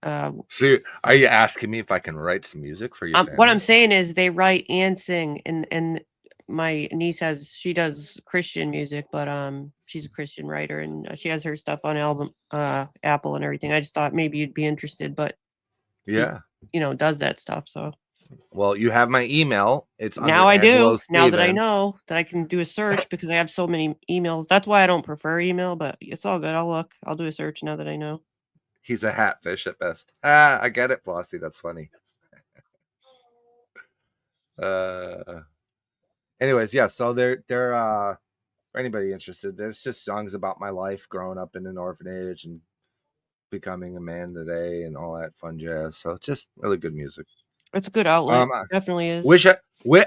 So are you asking me if I can write some music for your family? What I'm saying is they write and sing, and my niece she does Christian music, but she's a Christian writer and she has her stuff on Apple and everything. I just thought maybe you'd be interested, but yeah, does that stuff. So well, you have my email. It's now under I Angelo do. Now that I Stevens. know that I can do a search because I have so many emails. That's why I don't prefer email, but it's all good. I'll look. I'll do a search now that I know. He's a hatfish at best. I get it, Flossie. That's funny. Anyways, yeah. So they're for anybody interested, there's just songs about my life growing up in an orphanage and becoming a man today and all that fun jazz. So it's just really good music. It's a good outlet. Definitely is.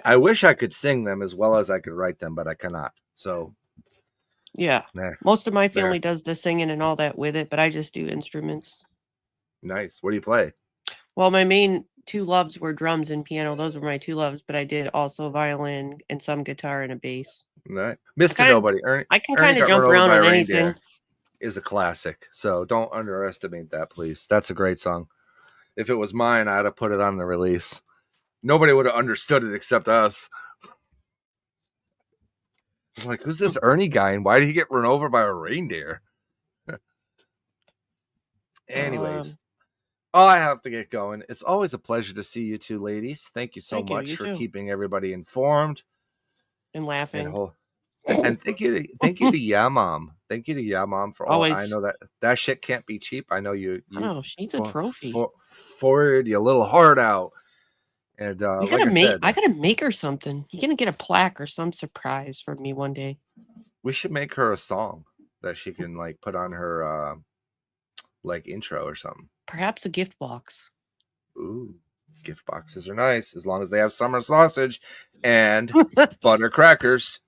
I wish I could sing them as well as I could write them, but I cannot. So yeah, most of my family does the singing and all that with it, but I just do instruments. Nice. What do you play? Well, my main two loves were drums and piano. Those were my two loves, but I did also violin and some guitar and a bass. Right. Mr. Nobody. Ernie, I can kind of jump around on anything. Is a classic. So don't underestimate that, please. That's a great song. If it was mine, I'd have put it on the release. Nobody would have understood it except us. I'm like, who's this Ernie guy and why did he get run over by a reindeer? Anyways. I have to get going. It's always a pleasure to see you two ladies. Thank you so much for keeping everybody informed and laughing. And thank you to YeaHMoM. Thank you to YeaHMoM for all. I know that shit can't be cheap. I know you. Oh, she needs a trophy. Forward your little heart out. And I gotta make her something. You're gonna get a plaque or some surprise from me one day. We should make her a song that she can put on her intro or something. Perhaps a gift box. Ooh, gift boxes are nice as long as they have summer sausage and butter crackers.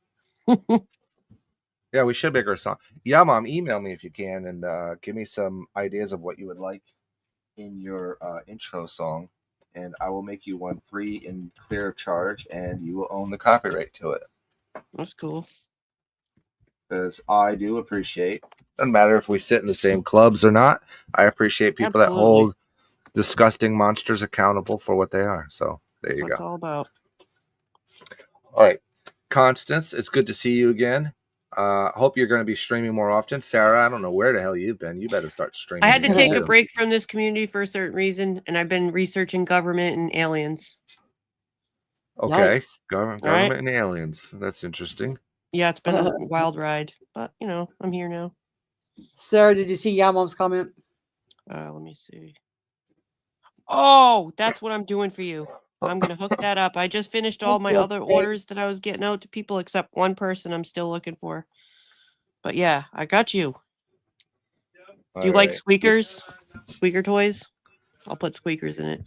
Yeah, we should make her a song. YeaHMoM, email me if you can and give me some ideas of what you would like in your intro song, and I will make you one free and clear of charge, and you will own the copyright to it. That's cool. Because I do appreciate, doesn't matter if we sit in the same clubs or not, I appreciate people that hold disgusting monsters accountable for what they are. So there you go. That's all about. All right. Constance, it's good to see you again. Hope you're going to be streaming more often. Sarah, I don't know where the hell you've been. You better start streaming. I had to take a break from this community for a certain reason, and I've been researching government and aliens. Okay. Nice. Government and aliens. That's interesting. Yeah, it's been a wild ride, but I'm here now. Sarah, did you see YeaHMoM's comment? Let me see. Oh, that's what I'm doing for you. I'm going to hook that up. I just finished all my other orders that I was getting out to people, except one person I'm still looking for. But yeah, I got you. Do you like squeakers? Squeaker toys? I'll put squeakers in it.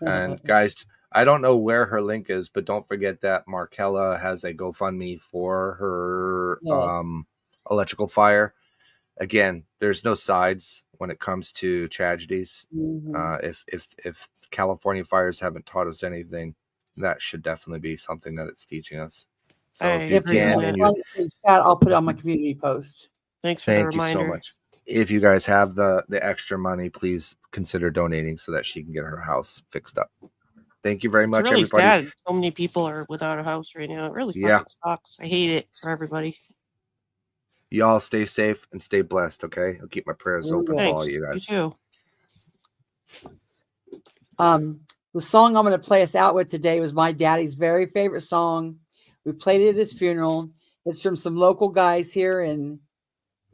And guys, I don't know where her link is, but don't forget that Markella has a GoFundMe for her electrical fire. Again, there's no sides when it comes to tragedies. If California fires haven't taught us anything, that should definitely be something that it's teaching us. So if you can, and I'll put it on my community post. Thanks for the thank you reminder. so much. If you guys have the extra money, please consider donating so that she can get her house fixed up. Thank you very much, It's really everybody. sad. So many people are without a house right now. It really fucking sucks. I hate it for everybody. Y'all stay safe and stay blessed, okay? I'll keep my prayers open for all of you guys. You too. The song I'm going to play us out with today was my daddy's very favorite song. We played it at his funeral. It's from some local guys here in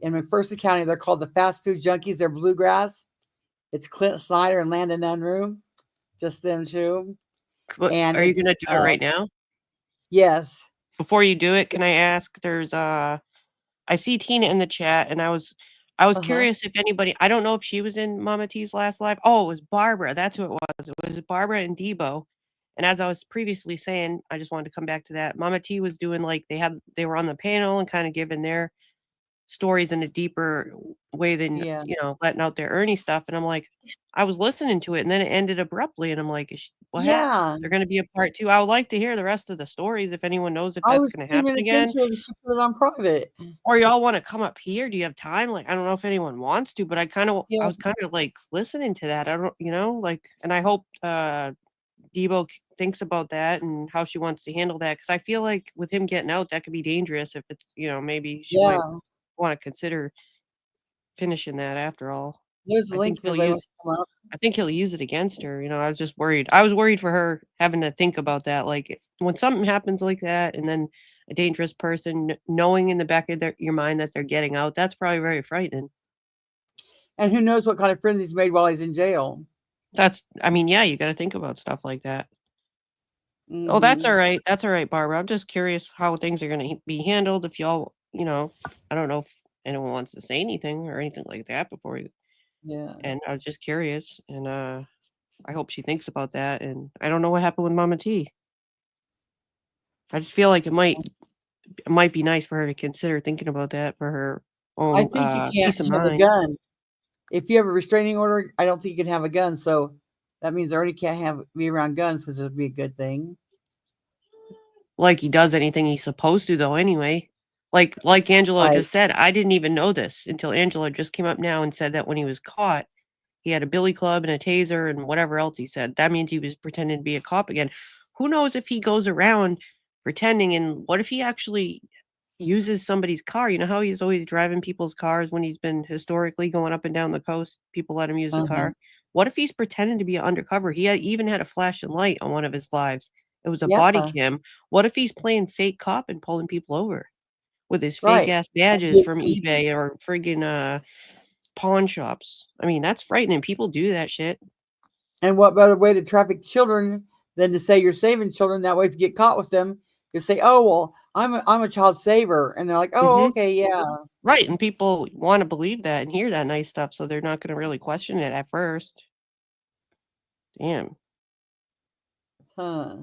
McPherson County. They're called the Fast Food Junkies. They're bluegrass. It's Clint Snyder and Landon Unruh. Just them two. And are you going to do it right now? Yes. Before you do it, can I ask? There's I see Tina in the chat, and I was curious if anybody. I don't know if she was in Mama T's last live. Oh, it was Barbara. That's who it was. It was Barbara and Debo. And as I was previously saying, I just wanted to come back to that. Mama T was doing like they were on the panel and kind of giving their stories in a deeper way than letting out their Ernie stuff. And I'm like, I was listening to it, and then it ended abruptly, and I'm like, what happened? They're going to be a part 2. I would like to hear the rest of the stories if anyone knows if that's going to happen again. She put it on private. Or y'all want to come up here? Do you have time? Like, I don't know if anyone wants to, but I was kind of like listening to that. I don't, and I hope Debo thinks about that and how she wants to handle that, because I feel like with him getting out, that could be dangerous if it's maybe she might want to consider finishing that after all. There's a link I think he'll use it against her. I was just worried. I was worried for her having to think about that. Like when something happens like that, and then a dangerous person knowing in the back of your mind that they're getting out, that's probably very frightening. And who knows what kind of friends he's made while he's in jail. You got to think about stuff like that. Oh, that's all right. That's all right, Barbara. I'm just curious how things are going to be handled. If y'all, I don't know if anyone wants to say anything or anything like that before you. Yeah. And I was just curious, and I hope she thinks about that. And I don't know what happened with Mama T. I just feel like it might be nice for her to consider thinking about that for her own I think you can't have a gun. If you have a restraining order, I don't think you can have a gun. So that means Ernie can't be around guns, which would be a good thing. Like he does anything he's supposed to, though, anyway. Like Angelo just said, I didn't even know this until Angelo just came up now and said that when he was caught, he had a billy club and a taser and whatever else he said. That means he was pretending to be a cop again. Who knows if he goes around pretending, and what if he actually uses somebody's car? You know how he's always driving people's cars when he's been historically going up and down the coast? People let him use the car. What if he's pretending to be undercover? He even had a flashing light on one of his lives. It was a body cam. What if he's playing fake cop and pulling people over with his fake ass badges from eBay or friggin' pawn shops? I mean, that's frightening. People do that shit. And what better way to traffic children than to say you're saving children? That way, if you get caught with them, you say, "Oh, well, I'm a child saver," and they're like, "Oh, okay, yeah." Right, and people want to believe that and hear that nice stuff, so they're not going to really question it at first. Damn. Huh.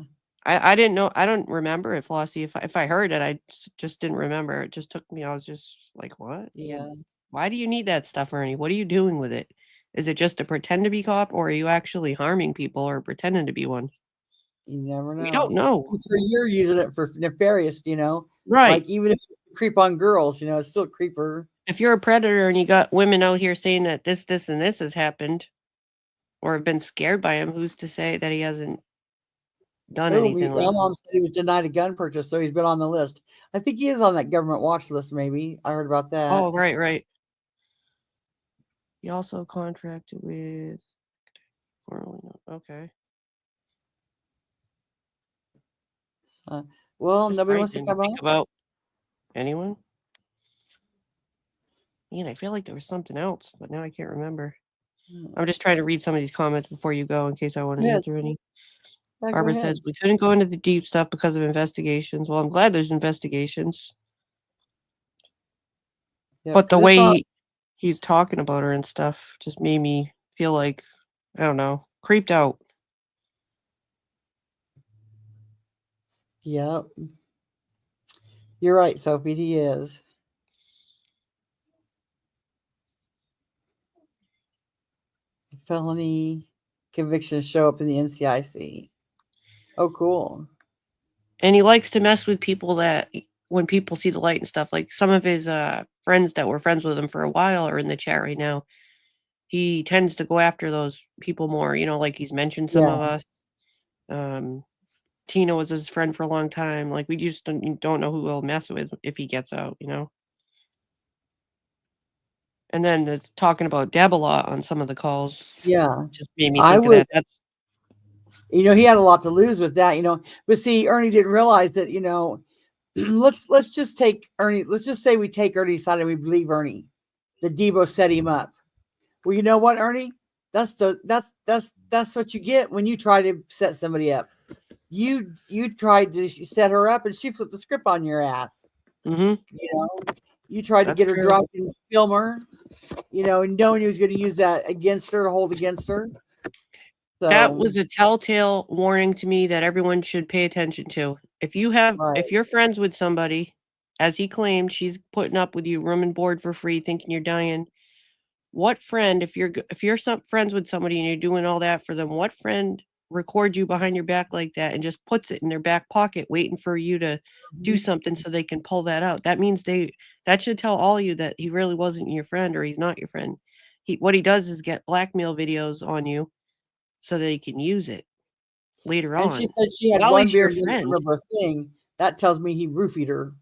I didn't know. I don't remember if Flossie, if I heard it, I just didn't remember. It just took me. I was just like, what? Yeah. Why do you need that stuff, Ernie? What are you doing with it? Is it just to pretend to be cop, or are you actually harming people or pretending to be one? You never know. We don't know. So you're using it for nefarious, Right? Like even if you creep on girls, it's still a creeper. If you're a predator and you got women out here saying that this, and this has happened, or have been scared by him, who's to say that he hasn't done anything like YeaHMoM said he was denied a gun purchase, so he's been on the list. I think he is on that government watch list, maybe. I heard about that. Oh, right. He also contracted with... Okay. Well, nobody wants to come on? About anyone? Man, I feel like there was something else, but now I can't remember. I'm just trying to read some of these comments before you go in case I want to answer any. Barbara says, we couldn't go into the deep stuff because of investigations. Well, I'm glad there's investigations. Yeah, but the way he's talking about her and stuff just made me feel like, I don't know, creeped out. Yep. You're right, Sophie. He is. Felony convictions show up in the NCIC. Oh, cool. And he likes to mess with people that, when people see the light and stuff, like some of his friends that were friends with him for a while are in the chat right now. He tends to go after those people more, you know, like he's mentioned some of us. Tina was his friend for a long time. Like, we just don't know who he'll mess with if he gets out, you know? And then it's talking about Deb a lot on some of the calls. Yeah. Just made me think of that. That's, you know, he had a lot to lose with that, you know. But see, Ernie didn't realize that, you know, let's just take Ernie. Let's just say we take Ernie's side and we believe Ernie. That Debo set him up. Well, you know what, Ernie? That's what you get when you try to set somebody up. You tried to set her up and she flipped the script on your ass. Mm-hmm. You know, you tried to get her drunk and film her, you know, and knowing he was going to use that against her to hold against her. So, that was a telltale warning to me that everyone should pay attention to. If you have, if you're friends with somebody, as he claimed, she's putting up with you room and board for free, thinking you're dying. What friend, if you're some friends with somebody and you're doing all that for them, what friend records you behind your back like that and just puts it in their back pocket, waiting for you to do something so they can pull that out? That means that should tell all you that he really wasn't your friend, or he's not your friend. What he does is get blackmail videos on you so that he can use it later on. And she said she had one beer against her thing. That tells me he roofied her.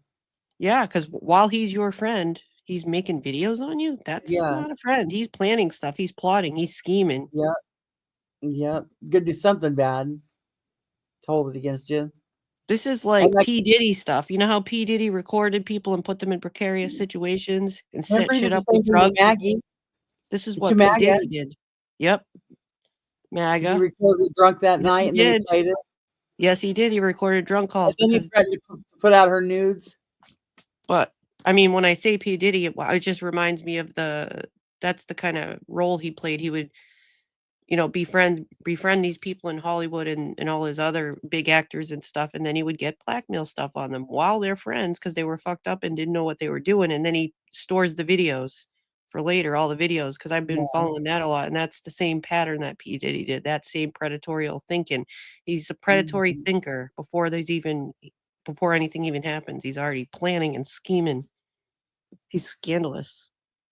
Yeah, because while he's your friend, he's making videos on you. That's not a friend. He's planning stuff. He's plotting. He's scheming. Yeah. Yeah. Good to do something bad to hold it against you. This is like P. Diddy stuff. You know how P. Diddy recorded people and put them in precarious situations and set shit up with drugs? Maggie. This is what P. Diddy did. Yep. MAGA. He recorded drunk that night and then he played it. Yes, he did. He recorded drunk calls. And then he tried to put out her nudes. But I mean, when I say P. Diddy, it just reminds me of that's the kind of role he played. He would, you know, befriend these people in Hollywood and all his other big actors and stuff. And then he would get blackmail stuff on them while they're friends because they were fucked up and didn't know what they were doing. And then he stores the videos for later, all the videos, because I've been following that a lot. And that's the same pattern that P. Diddy did, that same predatorial thinking. He's a predatory thinker before anything even happens. He's already planning and scheming. He's scandalous.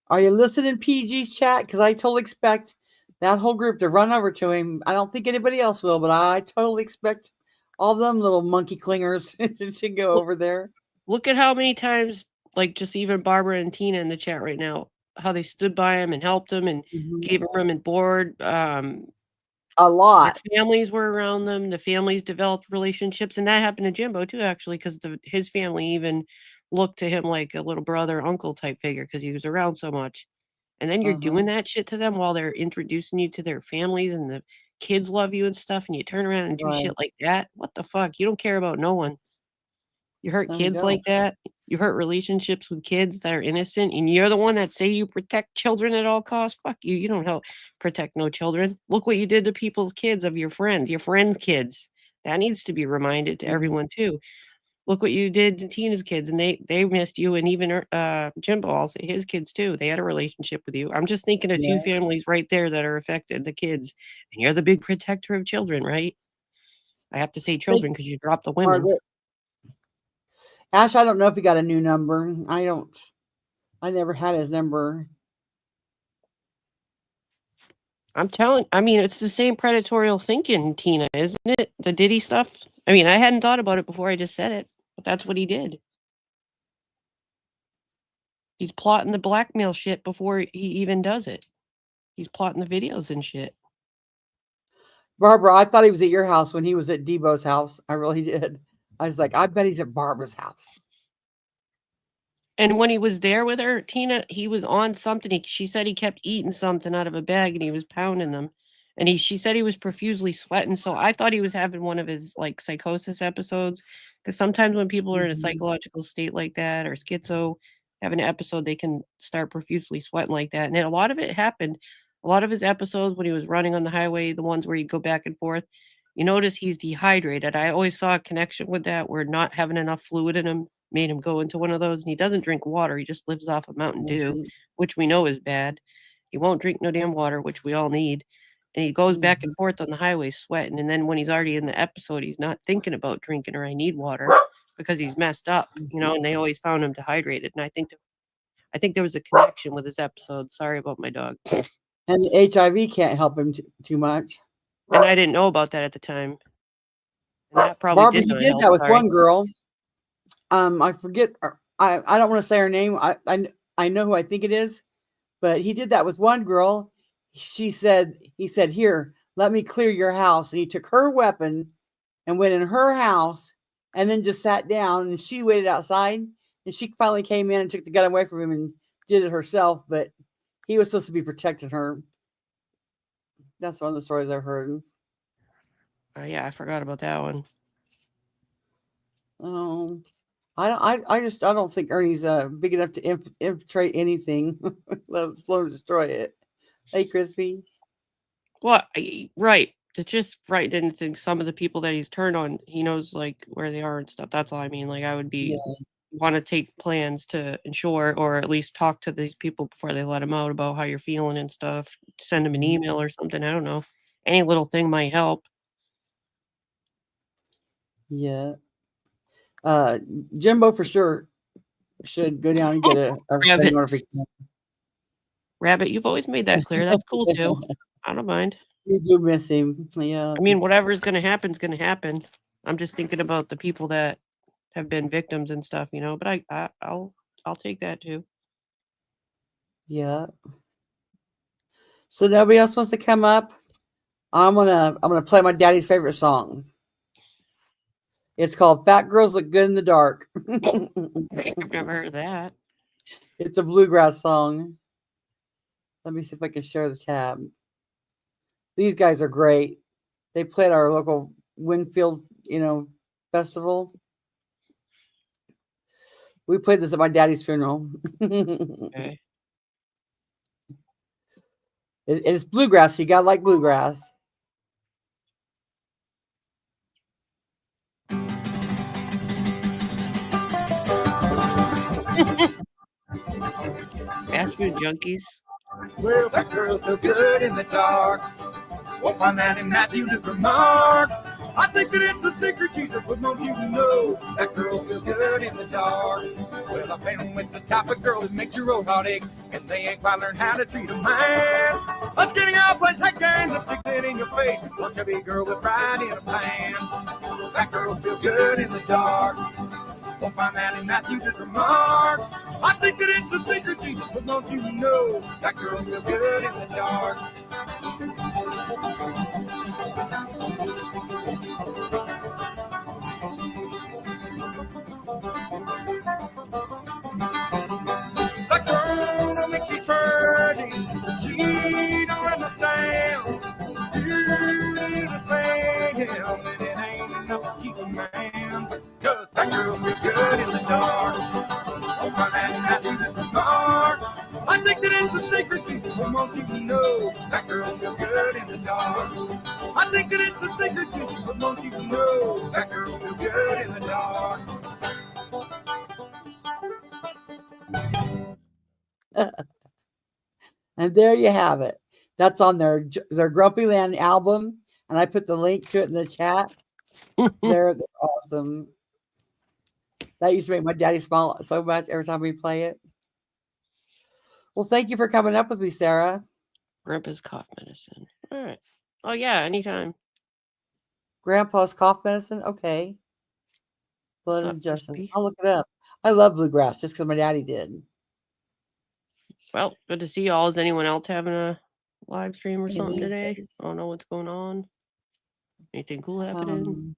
Are you listening, PG's chat? Because I totally expect that whole group to run over to him. I don't think anybody else will, but I totally expect all them little monkey clingers to go over there. Look at how many times, like just even Barbara and Tina in the chat right now, how they stood by him and helped him and gave him room and board. A lot. Their families were around them. The families developed relationships, and that happened to Jimbo too, actually, because his family even looked to him like a little brother, uncle type figure because he was around so much. And then you're doing that shit to them while they're introducing you to their families and the kids love you and stuff, and you turn around and do shit like that. What the fuck? You don't care about no one. You hurt kids like that. You hurt relationships with kids that are innocent, and you're the one that say you protect children at all costs. Fuck you. You don't help protect no children. Look what you did to people's kids of your friends' kids. That needs to be reminded to everyone too. Look what you did to Tina's kids, and they missed you, and even Jimbo, I'll say his kids too. They had a relationship with you. I'm just thinking of two families right there that are affected, the kids, and you're the big protector of children, right? I have to say children because you dropped the women. Margaret. Ash, I don't know if he got a new number. I never had his number. I mean, it's the same predatorial thinking, Tina, isn't it? The Diddy stuff. I mean, I hadn't thought about it before I just said it, but that's what he did. He's plotting the blackmail shit before he even does it. He's plotting the videos and shit. Barbara, I thought he was at your house when he was at Debo's house. I really did. I was like, I bet he's at Barbara's house. And when he was there with her, Tina, he was on something. She said he kept eating something out of a bag and he was pounding them. And she said he was profusely sweating. So I thought he was having one of his like psychosis episodes. Because sometimes when people are in a psychological state like that or schizo, have an episode, they can start profusely sweating like that. And a lot of it happened. A lot of his episodes when he was running on the highway, the ones where you go back and forth, you notice he's dehydrated. I always saw a connection with that where not having enough fluid in him made him go into one of those. And he doesn't drink water. He just lives off of Mountain Dew, which we know is bad. He won't drink no damn water, which we all need. And he goes back and forth on the highway sweating. And then when he's already in the episode, he's not thinking about drinking or I need water because he's messed up, you know, and they always found him dehydrated. And I think there was a connection with his episode. Sorry about my dog. And the HIV can't help him too much. And I didn't know about that at the time. And that probably Barbara, did you not did help. that with Sorry. one girl. I forget. I don't want to say her name. I know who I think it is, but he did that with one girl. He said, "Here, let me clear your house." And he took her weapon and went in her house, and then just sat down. And she waited outside, and she finally came in and took the gun away from him and did it herself. But he was supposed to be protecting her. That's one of the stories I've heard. Yeah, I forgot about that one. I don't think Ernie's big enough to infiltrate anything. Let him destroy it. Hey, Crispy. Well, right. It's just right. Didn't think some of the people that he's turned on, he knows like where they are and stuff. That's all I mean. Like I would be want to take plans to ensure or at least talk to these people before they let them out about how you're feeling and stuff. Send them an email or something. I don't know. Any little thing might help. Yeah. Jimbo for sure should go down and get a Rabbit. notification. Rabbit, you've always made that clear. That's cool too. I don't mind. We do miss him. Yeah. I mean, whatever's going to happen is going to happen. I'm just thinking about the people that have been victims and stuff, you know. But I'll take that too. Yeah. So nobody else wants to come up. I'm gonna play my daddy's favorite song. It's called "Fat Girls Look Good in the Dark." I've never heard of that. It's a bluegrass song. Let me see if I can share the tab. These guys are great. They played our local Winfield, festival. We played this at my daddy's funeral. Okay. It's bluegrass, so you gotta like bluegrass. Fast food junkies. Well, that girl feel good in the dark. Won't find that in Matthew to remark. I think that it's a secret Jesus would want you to know. That girl feel good in the dark. Well, I've been with the type of girl that makes your old heart ache, and they ain't quite learned how to treat a man. Us getting out, place head games, and stick it in your face. Want to be a girl with pride in a pan. That girl feel good in the dark. Won't find that in Matthew to remark. I think that it's a secret Jesus would want you to know. That girl feel good in the dark. That girl don't think she's pretty. She don't understand. You need a thing, and it ain't enough to keep a man. Cause that girl feel good in the dark. Oh, my man, Matthew to remark. I think that it's a secret Jesus would want you to know. That girl feel good in the dark. I think that it's a secret Jesus would want you to know. That girl feel good in the dark. And there you have it. That's on their Grumpyland album, and I put the link to it in the chat. They're awesome. That used to make my daddy smile so much every time we play it. Well, thank you for coming up with me, Sarah. Grandpa's cough medicine. All right. Oh yeah, anytime. Grandpa's cough medicine. Okay. Blood Sup, ingestion. Crispy? I'll look it up. I love bluegrass just because my daddy did. Well, good to see y'all. Is anyone else having a live stream or something today? I don't know what's going on. Anything cool happening?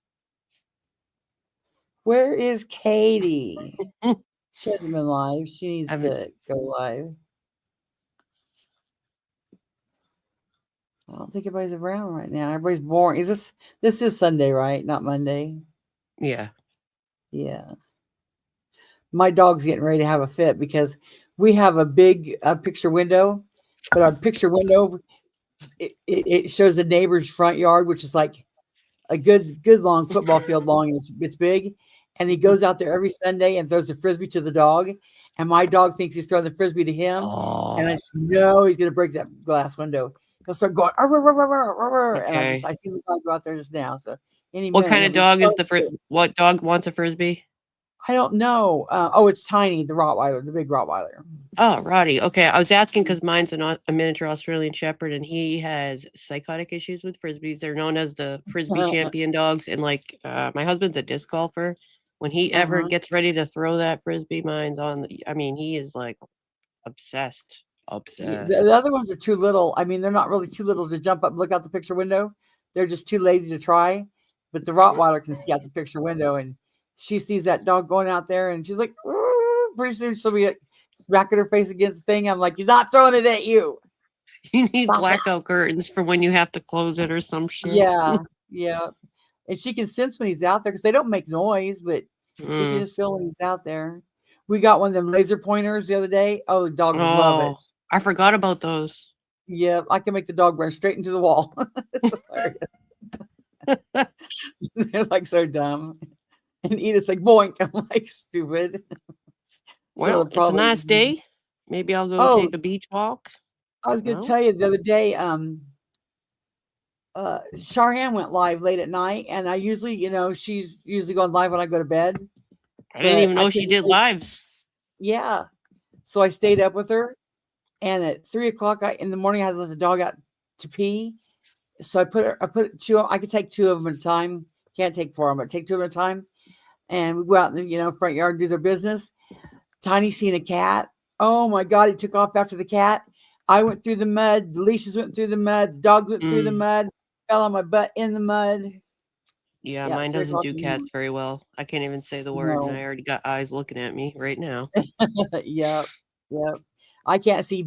Where is Katie? She hasn't been live. She needs to go live. I don't think anybody's around right now. Everybody's boring. This is Sunday, right? Not Monday. Yeah. Yeah. my dog's getting ready to have a fit because we have a big picture window, but our picture window it shows the neighbor's front yard, which is like a good long football field long, and it's big. And he goes out there every Sunday and throws the frisbee to the dog, and my dog thinks he's throwing the frisbee to him, and I just know he's gonna break that glass window. He'll start going, "Arr, arr, arr, arr, arr, arr," and Okay. I see the dog go out there just now. So any What minute kind he'll of be dog is so the good. what dog wants a frisbee? I don't know. Oh, it's Tiny, the Rottweiler, the big Rottweiler. Oh, Roddy. Okay, I was asking because mine's a miniature Australian Shepherd, and he has psychotic issues with frisbees. They're known as the frisbee champion dogs. And like, my husband's a disc golfer. When he ever gets ready to throw that frisbee, mine's on. I mean, he is like obsessed. Obsessed. The other ones are too little. I mean, they're not really too little to jump up and look out the picture window. They're just too lazy to try. But the Rottweiler can see out the picture window, and she sees that dog going out there, and she's like, "Ooh," pretty soon she'll be smacking her face against the thing. I'm like, he's not throwing it at you. You need blackout curtains for when you have to close it or some shit. Yeah, yeah. And she can sense when he's out there because they don't make noise, but she can just feel when he's out there. We got one of them laser pointers the other day. Oh, the dogs love it. I forgot about those. Yeah, I can make the dog run straight into the wall. They're like so dumb. And Edith's like, boink. I'm like, stupid. Well, it's a nice day. Maybe I'll go take a beach walk. I was going to tell you the other day, Cheyenne went live late at night, and I usually, she's usually going live when I go to bed. I didn't even know she did lives. Yeah. So I stayed up with her, and at 3:00 in the morning, I had to let the dog out to pee. So I put two. I could take two of them at a time. Can't take four of them, but take two of them at a time. And we go out in the front yard and do their business. Tiny seen a cat. Oh my God, he took off after the cat. I went through the mud. The leashes went through the mud. The dog went through the mud. Fell on my butt in the mud. Yeah, mine doesn't do cats very well. I can't even say the word, and I already got eyes looking at me right now. Yep. I can't say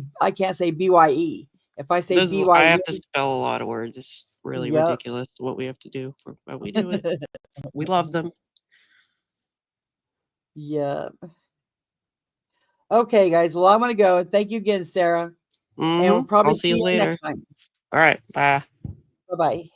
BYE. If I say BYE, I have to spell a lot of words. It's really ridiculous what we have to do, but we do it. We love them. Yep. Okay, guys. Well, I'm gonna go. Thank you again, Sarah. And we'll probably I'll see you later. next time. All right. Bye. Bye-bye.